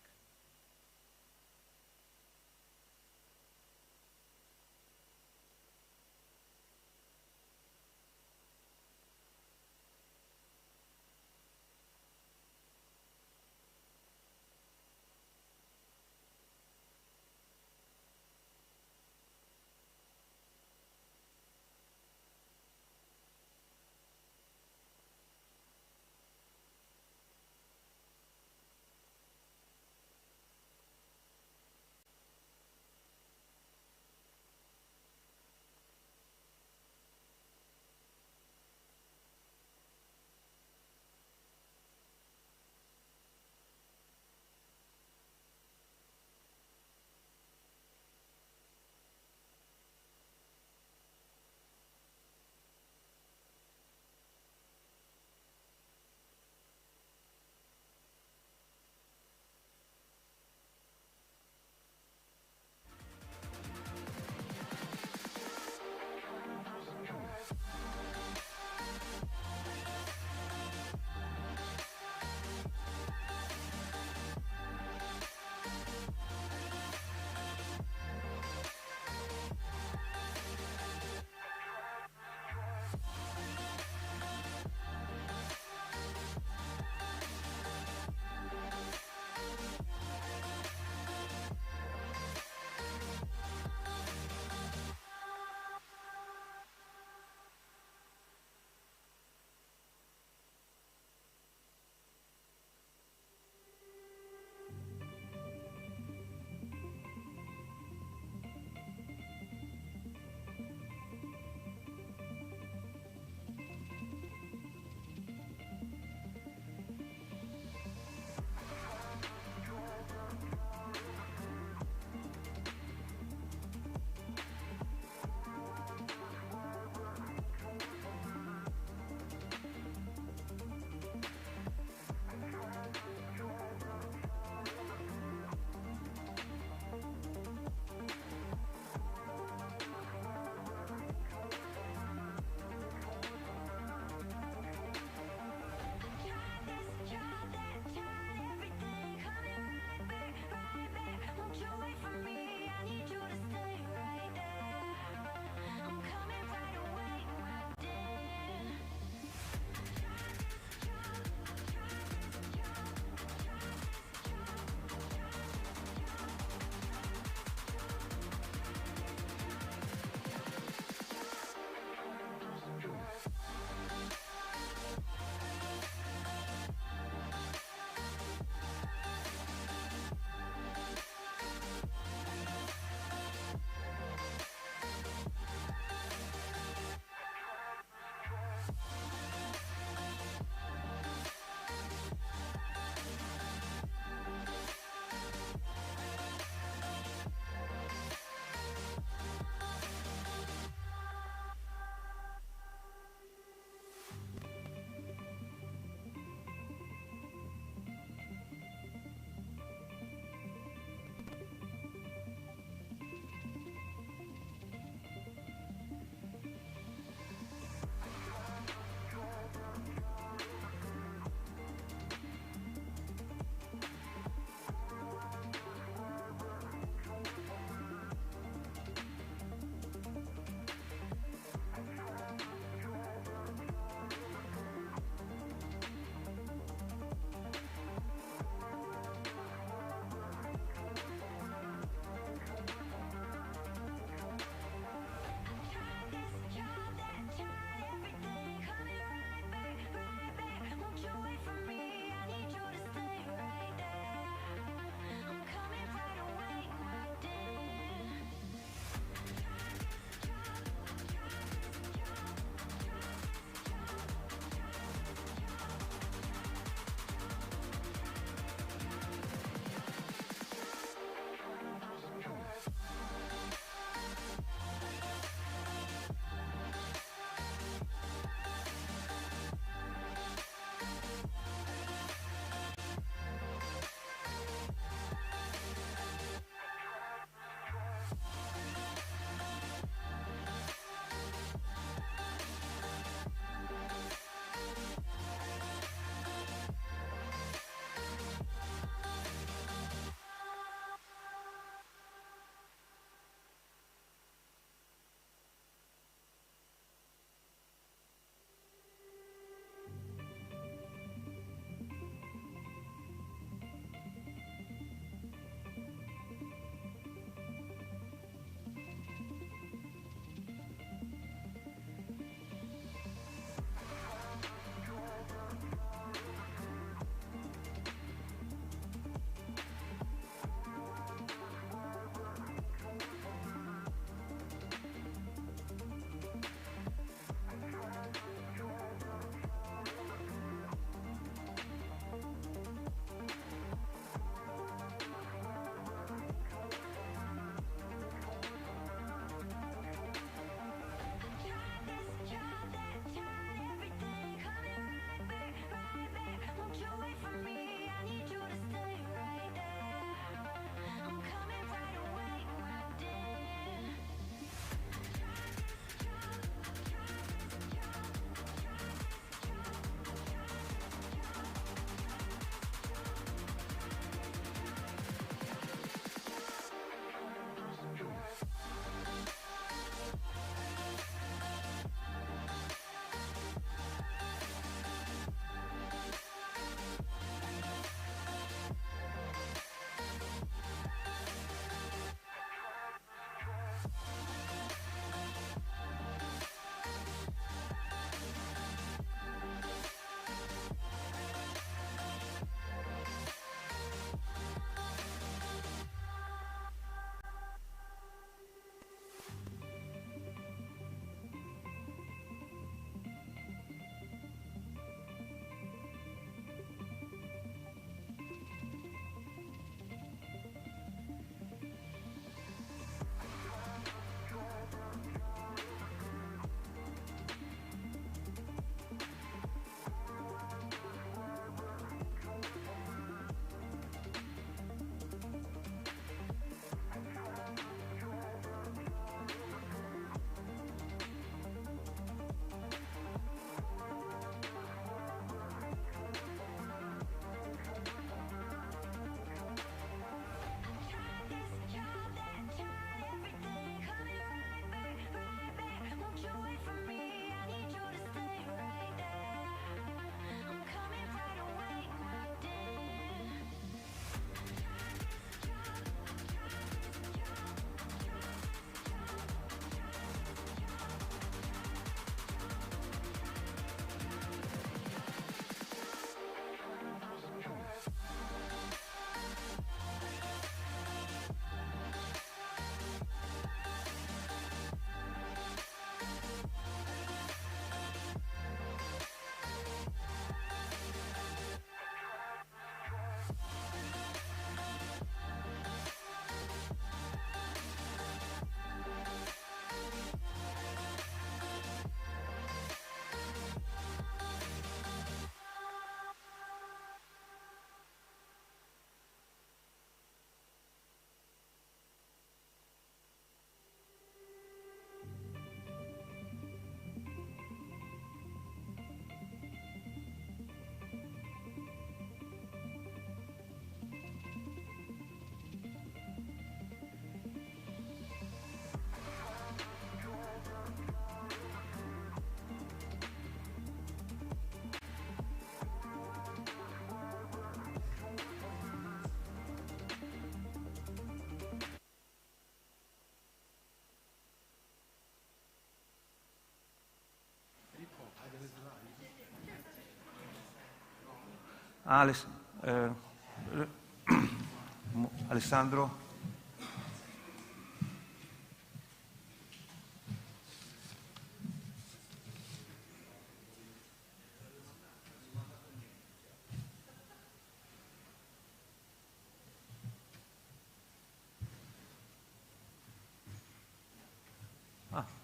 Alessandro?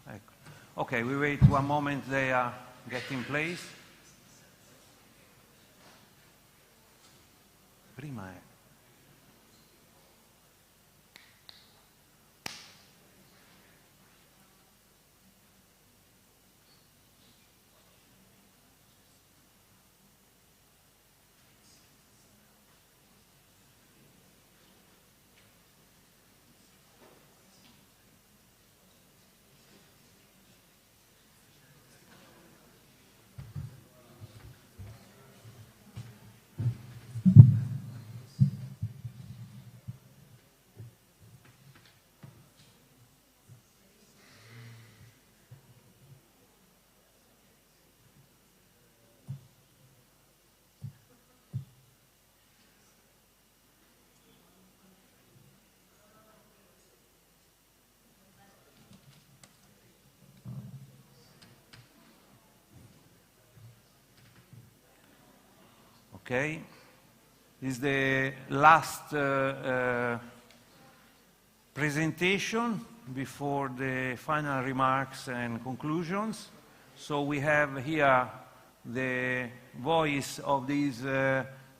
Ecco. Okay, we wait one moment, they are getting place. Prima è. Okay, this is the last presentation before the final remarks and conclusions. So we have here the voice of this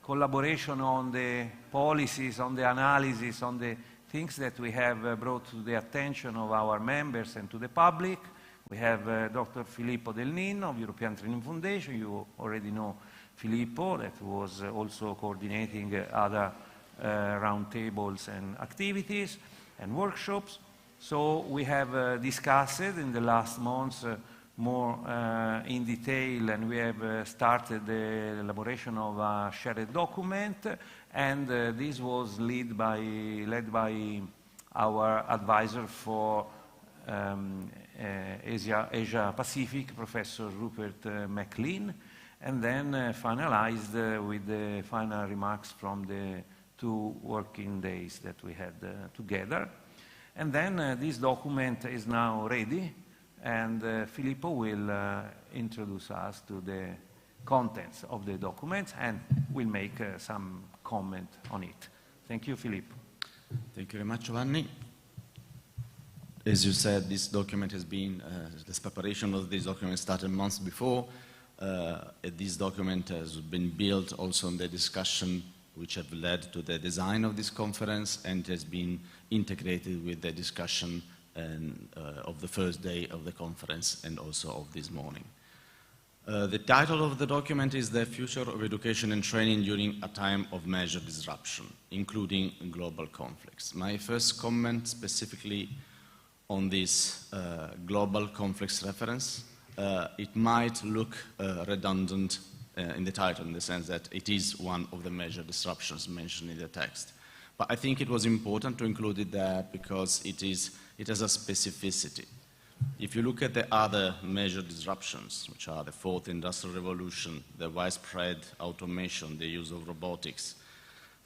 collaboration on the policies, on the analysis, on the things that we have brought to the attention of our members and to the public. We have Dr. Filippo Del Nino of European Training Foundation. You already know Filippo, that was also coordinating other roundtables and activities and workshops. So we have discussed in the last months more in detail, and we have started the elaboration of a shared document, and this was led by our advisor for Asia Pacific, Professor Rupert McLean, and then finalized with the final remarks from the 2 working days that we had together. And then this document is now ready, and Filippo will introduce us to the contents of the document and will make some comment on it. Thank you, Filippo. Thank you very much, Giovanni. As you said, this document has been, this preparation of this document started months before. This document has been built also on the discussion which have led to the design of this conference, and has been integrated with the discussion of the first day of the conference and also of this morning. The title of the document is The Future of Education and Training During a Time of Major Disruption, Including Global Conflicts. My first comment specifically on this global conflicts reference. It might look redundant in the title, in the sense that it is one of the major disruptions mentioned in the text. But I think it was important to include it there because it has a specificity. If you look at the other major disruptions, which are the 4th Industrial Revolution, the widespread automation, the use of robotics,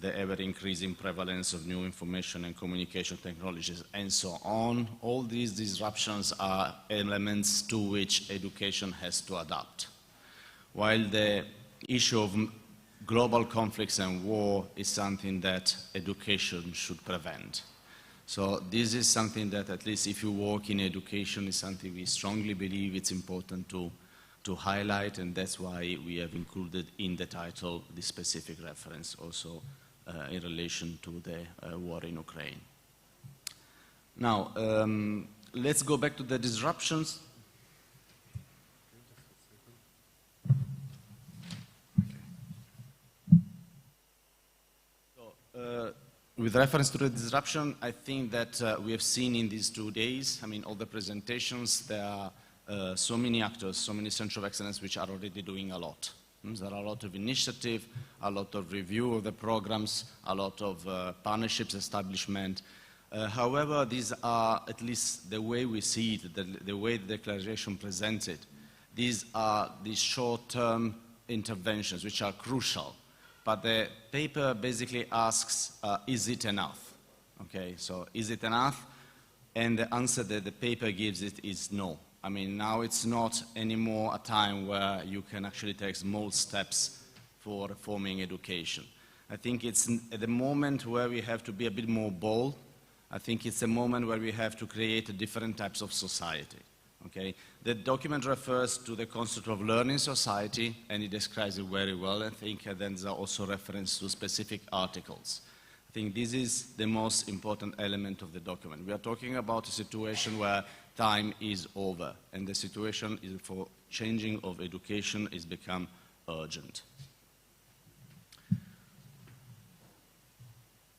the ever-increasing prevalence of new information and communication technologies, and so on, all these disruptions are elements to which education has to adapt. While the issue of global conflicts and war is something that education should prevent. So this is something that, at least if you work in education, is something we strongly believe it's important to highlight, and that's why we have included in the title this specific reference also in relation to the war in Ukraine. Now, let's go back to the disruptions. With reference to the disruption, I think that we have seen in these 2 days, I mean, all the presentations, there are so many actors, so many centers of excellence which are already doing a lot. There are a lot of initiative, a lot of review of the programs, a lot of partnerships establishment. However, these are, at least the way we see it, the way the declaration presented, these are these short-term interventions which are crucial, but the paper basically asks, is it enough? Okay, so is it enough? And the answer that the paper gives it is no. I mean, now it's not anymore a time where you can actually take small steps for reforming education. I think it's at the moment where we have to be a bit more bold. I think it's a moment where we have to create different types of society. Okay? The document refers to the concept of learning society, and it describes it very well. I think then there's also reference to specific articles. I think this is the most important element of the document. We are talking about a situation where time is over, and the situation is for changing of education is become urgent.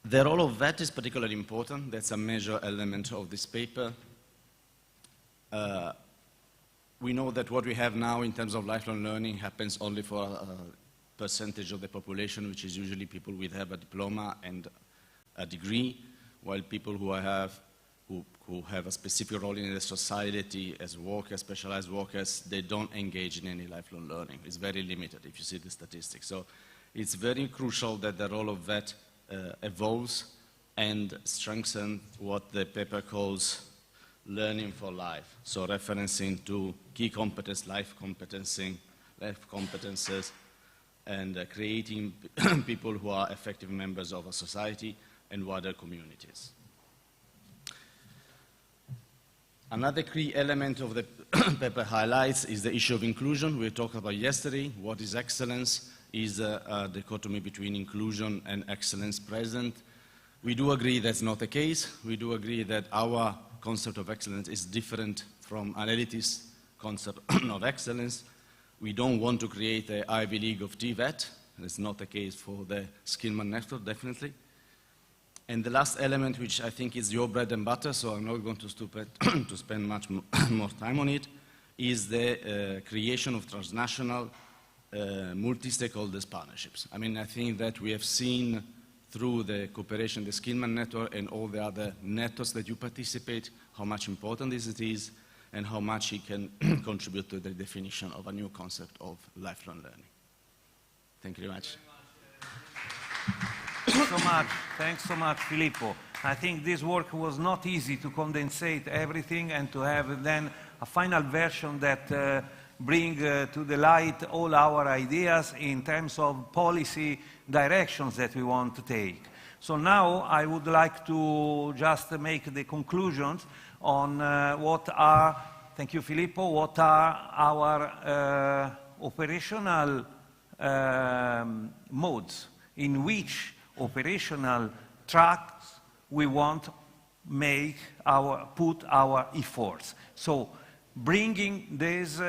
The role of VET is particularly important. That's a major element of this paper. We know that what we have now in terms of lifelong learning happens only for a percentage of the population, which is usually people who have a diploma and a degree, while people who have a specific role in the society as workers, specialized workers, they don't engage in any lifelong learning. It's very limited if you see the statistics. So it's very crucial that the role of VET evolves and strengthens what the paper calls learning for life. So referencing to key competence, life competences, and creating people who are effective members of a society and wider communities. Another key element of the paper highlights is the issue of inclusion. We talked about yesterday. What is excellence? Is a dichotomy between inclusion and excellence present? We do agree that's not the case. We do agree that our concept of excellence is different from an elitist concept of excellence. We don't want to create an Ivy League of TVET. That's not the case for the Skillman network, definitely. And the last element, which I think is your bread and butter, so I'm not going to spend much more time on it, is the creation of transnational multi-stakeholders partnerships. I mean, I think that we have seen through the cooperation, the Skillman network and all the other networks that you participate, how much important this it is and how much it can contribute to the definition of a new concept of lifelong learning. Thank you very much. Thanks so much, Filippo. I think this work was not easy to condensate everything and to have then a final version that bring to the light all our ideas in terms of policy directions that we want to take. So now I would like to just make the conclusions on what are, thank you Filippo, what are our operational modes, in which operational tracks we want to put our efforts. So bringing these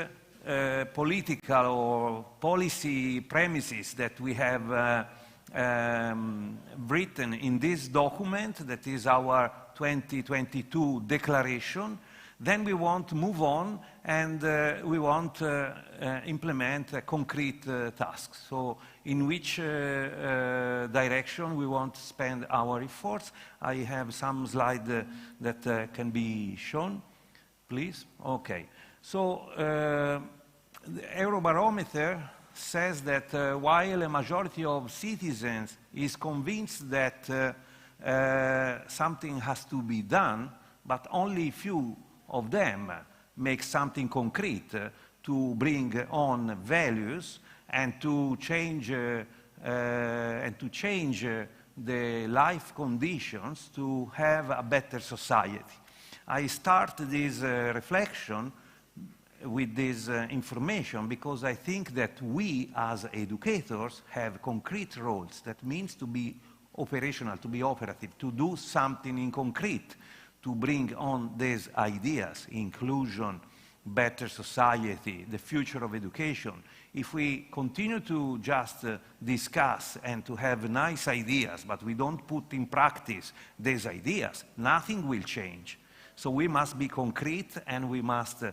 political or policy premises that we have written in this document, that is our 2022 declaration, then we want to move on and we want to implement concrete tasks. So in which direction we want to spend our efforts. I have some slides that can be shown, please. Okay. So the Eurobarometer says that while a majority of citizens is convinced that something has to be done, but only few of them make something concrete to bring on values and to change the life conditions to have a better society. I start this reflection with this information because I think that we as educators have concrete roles. That means to be operational, to be operative, to do something in concrete, to bring on these ideas, inclusion, better society, the future of education. If we continue to just discuss and to have nice ideas, but we don't put in practice these ideas, nothing will change. So we must be concrete and we must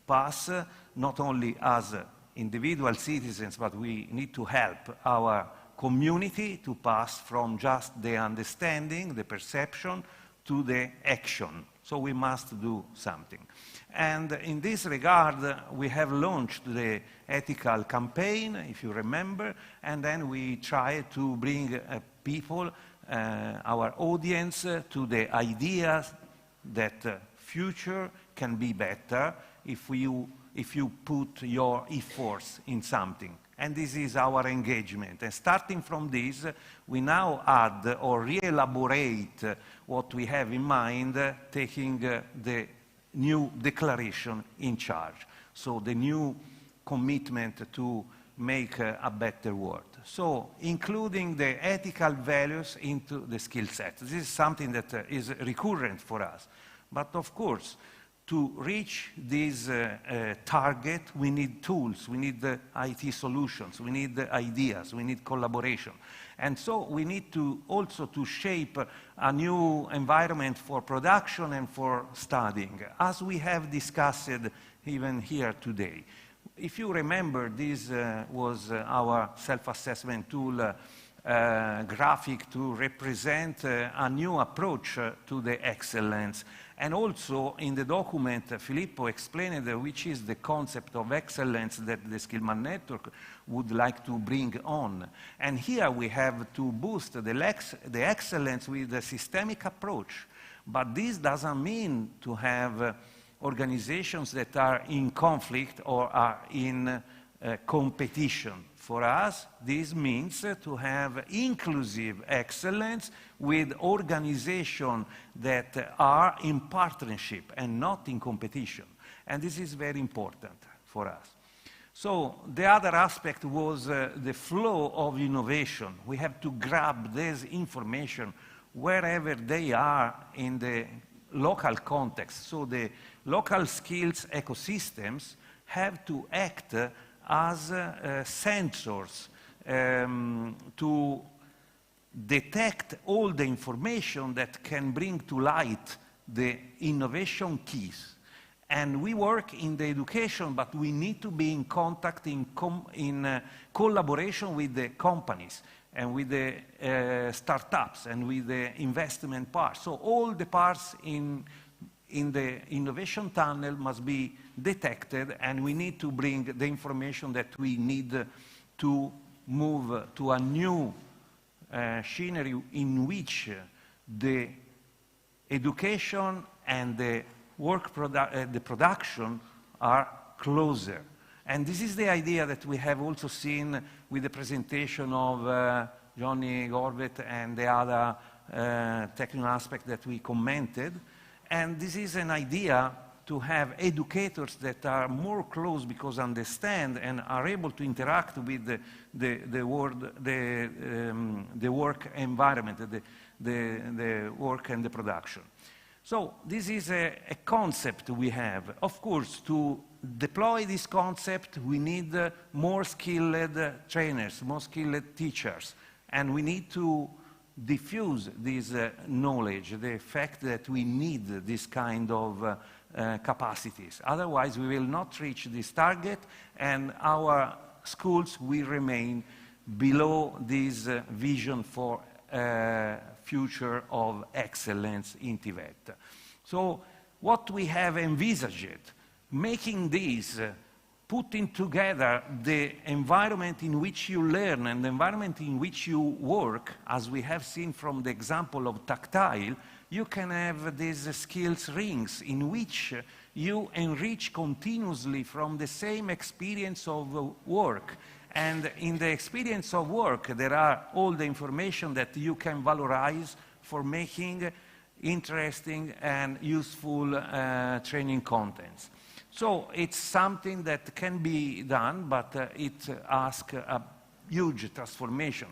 pass not only as individual citizens, but we need to help our community to pass from just the understanding, the perception, to the action. So we must do something. And in this regard, we have launched the ethical campaign, if you remember, and then we try to bring people, our audience, to the ideas that future can be better if you put your efforts in something. And this is our engagement. And starting from this, we now add or re-elaborate what we have in mind, taking the new declaration in charge. So the new commitment to make a better world. So including the ethical values into the skill set. This is something that is recurrent for us. But of course, to reach this target, we need tools, we need IT solutions, we need ideas, we need collaboration. And so we need to also to shape a new environment for production and for studying, as we have discussed even here today. If you remember, this was our self-assessment tool graphic to represent a new approach to the excellence. And also in the document, Filippo explained which is the concept of excellence that the Skillman Network would like to bring on. And here we have to boost the excellence with a systemic approach. But this doesn't mean to have organizations that are in conflict or are in competition. For us, this means to have inclusive excellence with organizations that are in partnership and not in competition. And this is very important for us. So the other aspect was the flow of innovation. We have to grab this information wherever they are in the local context. So the local skills ecosystems have to act as sensors to detect all the information that can bring to light the innovation keys. And we work in the education, but we need to be in contact, in collaboration with the companies and with the startups and with the investment parts. So all the parts in the innovation tunnel must be detected, and we need to bring the information that we need to move to a new scenery in which the education and the the production are closer. And this is the idea that we have also seen with the presentation of Johnny Gorvett and the other technical aspect that we commented. And this is an idea to have educators that are more close because understand and are able to interact with the work environment, the work and the production. So this is a concept we have. Of course, to deploy this concept, we need more skilled trainers, more skilled teachers, and we need to diffuse this knowledge, the fact that we need this kind of capacities. Otherwise, we will not reach this target, and our schools will remain below this vision for future of excellence in Tibet. So what we have envisaged, making this, putting together the environment in which you learn and the environment in which you work, as we have seen from the example of tactile, you can have these skills rings in which you enrich continuously from the same experience of work. And in the experience of work, there are all the information that you can valorize for making interesting and useful training contents. So it's something that can be done, but it asks a huge transformation.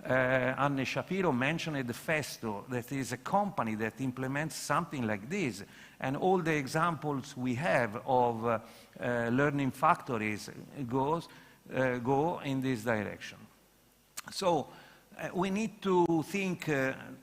Hanne Shapiro mentioned the Festo, that is a company that implements something like this. And all the examples we have of learning factories go in this direction. So we need to think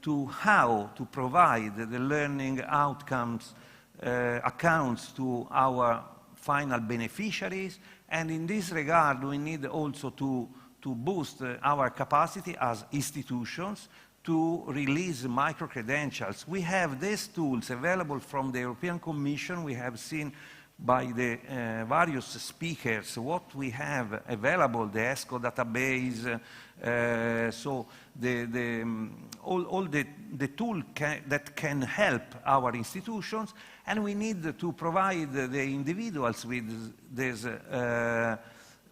to how to provide the learning outcomes accounts to our final beneficiaries, and in this regard we need also to boost our capacity as institutions to release micro-credentials. We have these tools available from the European Commission. We have seen by the various speakers what we have available, the ESCO database, so all the tool that can help our institutions, and we need to provide the individuals with these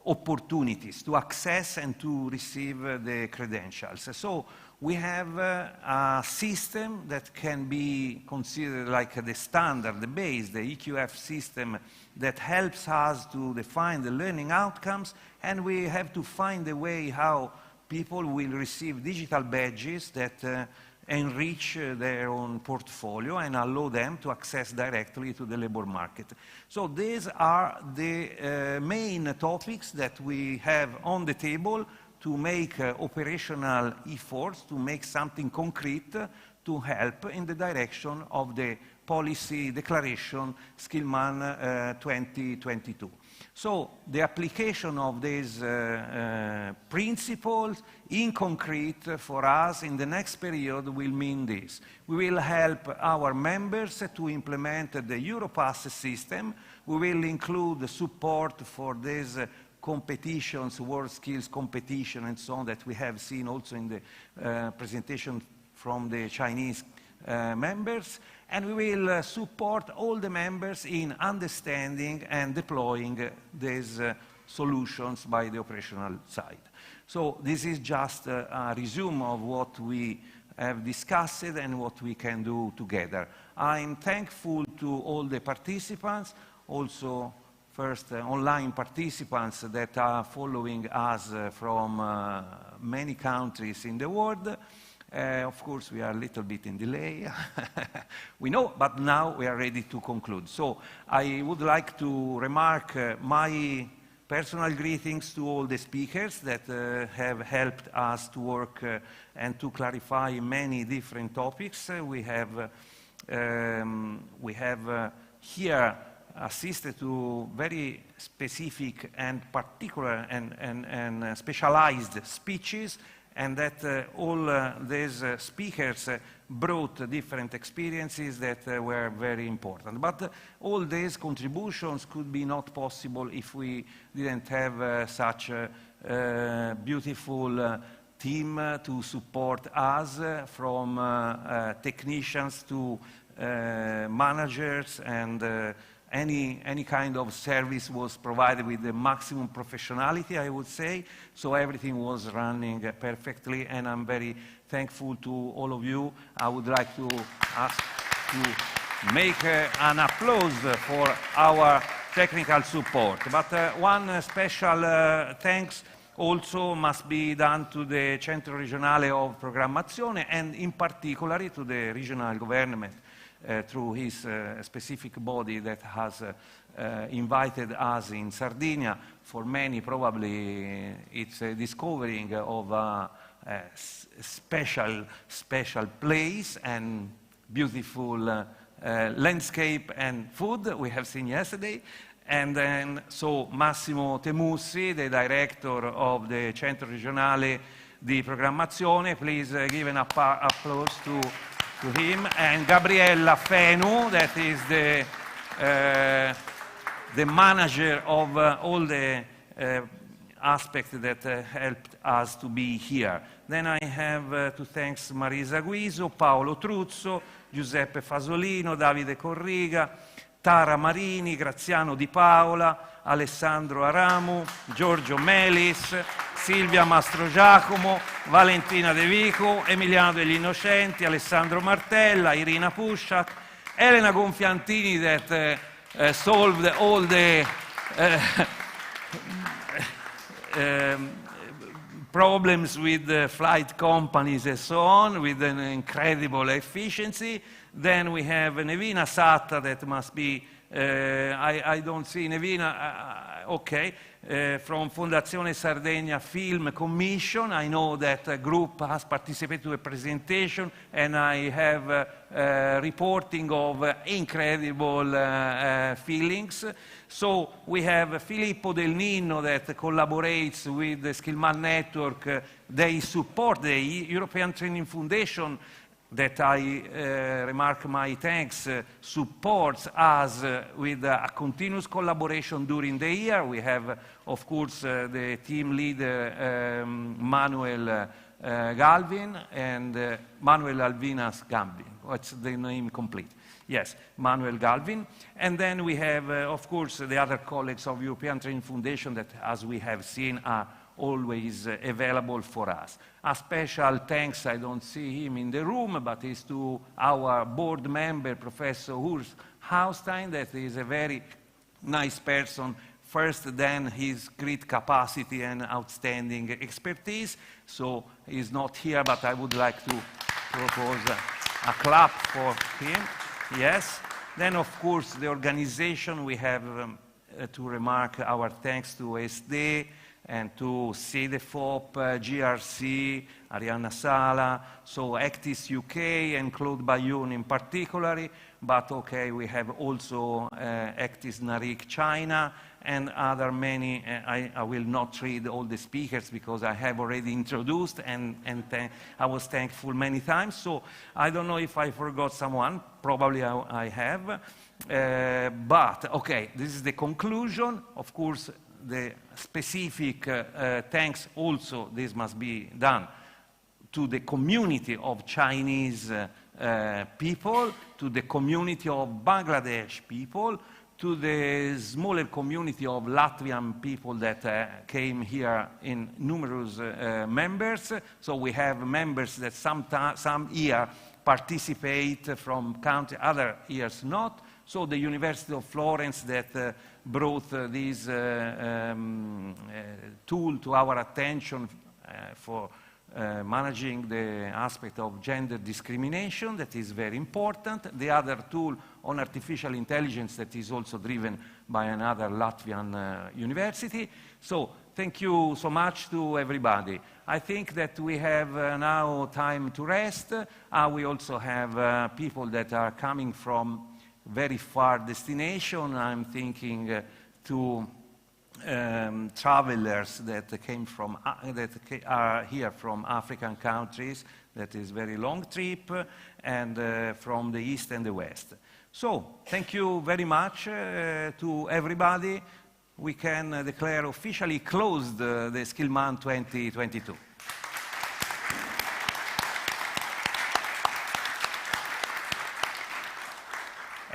opportunities to access and to receive the credentials. So we have a system that can be considered like the standard, the base, the EQF system that helps us to define the learning outcomes, and we have to find a way how people will receive digital badges that enrich their own portfolio and allow them to access directly to the labor market. So these are the main topics that we have on the table to make operational efforts, to make something concrete to help in the direction of the policy declaration Skillman 2022. So the application of these principles in concrete for us in the next period will mean this. We will help our members to implement the Europass system. We will include support for these competitions, world skills competition and so on that we have seen also in the presentation from the Chinese members, and we will support all the members in understanding and deploying these solutions by the operational side. So this is just a resume of what we have discussed and what we can do together. I'm thankful to all the participants, also first online participants that are following us from many countries in the world. Of course, we are a little bit in delay. We know, but now we are ready to conclude. So I would like to remark my personal greetings to all the speakers that have helped us to work and to clarify many different topics. We have here assisted to very specific and particular and specialized speeches, and that all these speakers brought different experiences that were very important. But all these contributions could be not possible if we didn't have such a beautiful team to support us, from technicians to managers, and any kind of service was provided with the maximum professionality, I would say. So everything was running perfectly, and I'm very thankful to all of you. I would like to ask to make an applause for our technical support. But one special thanks also must be done to the Centro Regionale of Programmazione, and in particular to the regional government, through his specific body that has invited us in Sardinia. For many, probably it's a discovering of a special place and beautiful landscape and food we have seen yesterday. And then, so Massimo Temussi, the director of the Centro Regionale di Programmazione, please give an applause to him, and Gabriella Fenu, that is the manager of all the aspects that helped us to be here. Then I have to thank Marisa Guiso, Paolo Truzzo, Giuseppe Fasolino, Davide Corriga, Tara Marini, Graziano Di Paola, Alessandro Aramu, Giorgio Melis, Silvia Mastrogiacomo, Valentina De Vico, Emiliano degli Innocenti, Alessandro Martella, Irina Pusciak, Elena Gonfiantini that solved all the problems with the flight companies and so on with an incredible efficiency. Then we have Nevina Satta that must be I don't see Nevina, okay. From Fondazione Sardegna Film Commission, I know that a group has participated to a presentation, and I have reporting of incredible feelings. So we have Filippo Del Nino that collaborates with the Skillman Network. They support the European Training Foundation that I remark my thanks, supports us with a continuous collaboration during the year. We have, of course, the team leader, Manuel Galvin, and Manuel Alvinas Gambin. What's the name complete? Yes, Manuel Galvin. And then we have, of course, the other colleagues of European Training Foundation that, as we have seen, are always available for us. A special thanks, I don't see him in the room, but is to our board member, Professor Urs Hauenstein, that is a very nice person, first then his great capacity and outstanding expertise. So he's not here, but I would like to propose a clap for him. Yes. Then, of course, the organization, we have to remark our thanks to SD, and to CEDEFOP, GRC, Arianna Sala, so Actis UK and Claude Bai-Yun in particular, but okay, we have also Actis NARIC China and other many. I will not read all the speakers because I have already introduced and I was thankful many times, so I don't know if I forgot someone, probably I have, but okay, this is the conclusion. Of course, the specific thanks also, this must be done, to the community of Chinese people, to the community of Bangladesh people, to the smaller community of Latvian people that came here in numerous members. So we have members that some year participate from country, other years not. So the University of Florence that brought this tool to our attention for managing the aspect of gender discrimination, that is very important. The other tool on artificial intelligence that is also driven by another Latvian university. So thank you so much to everybody. I think that we have now time to rest. We also have people that are coming from very far destination. I'm thinking to travelers that came from that are here from African countries. That is very long trip, and from the east and the west. So thank you very much to everybody. We can declare officially closed the Skillman 2022.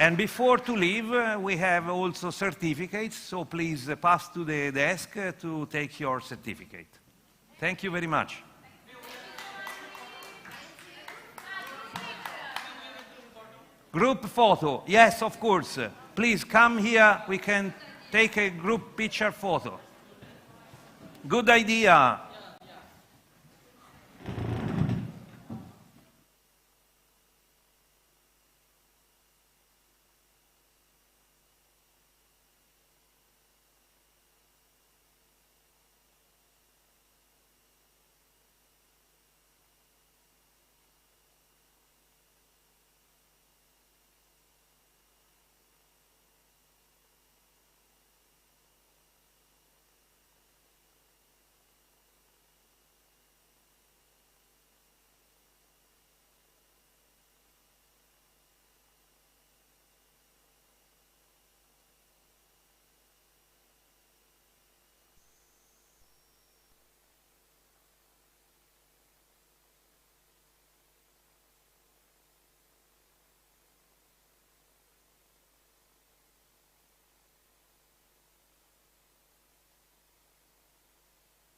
And before to leave, we have also certificates, so please pass to the desk to take your certificate. Thank you very much. Group photo, yes, of course. Please come here, we can take a group picture photo. Good idea.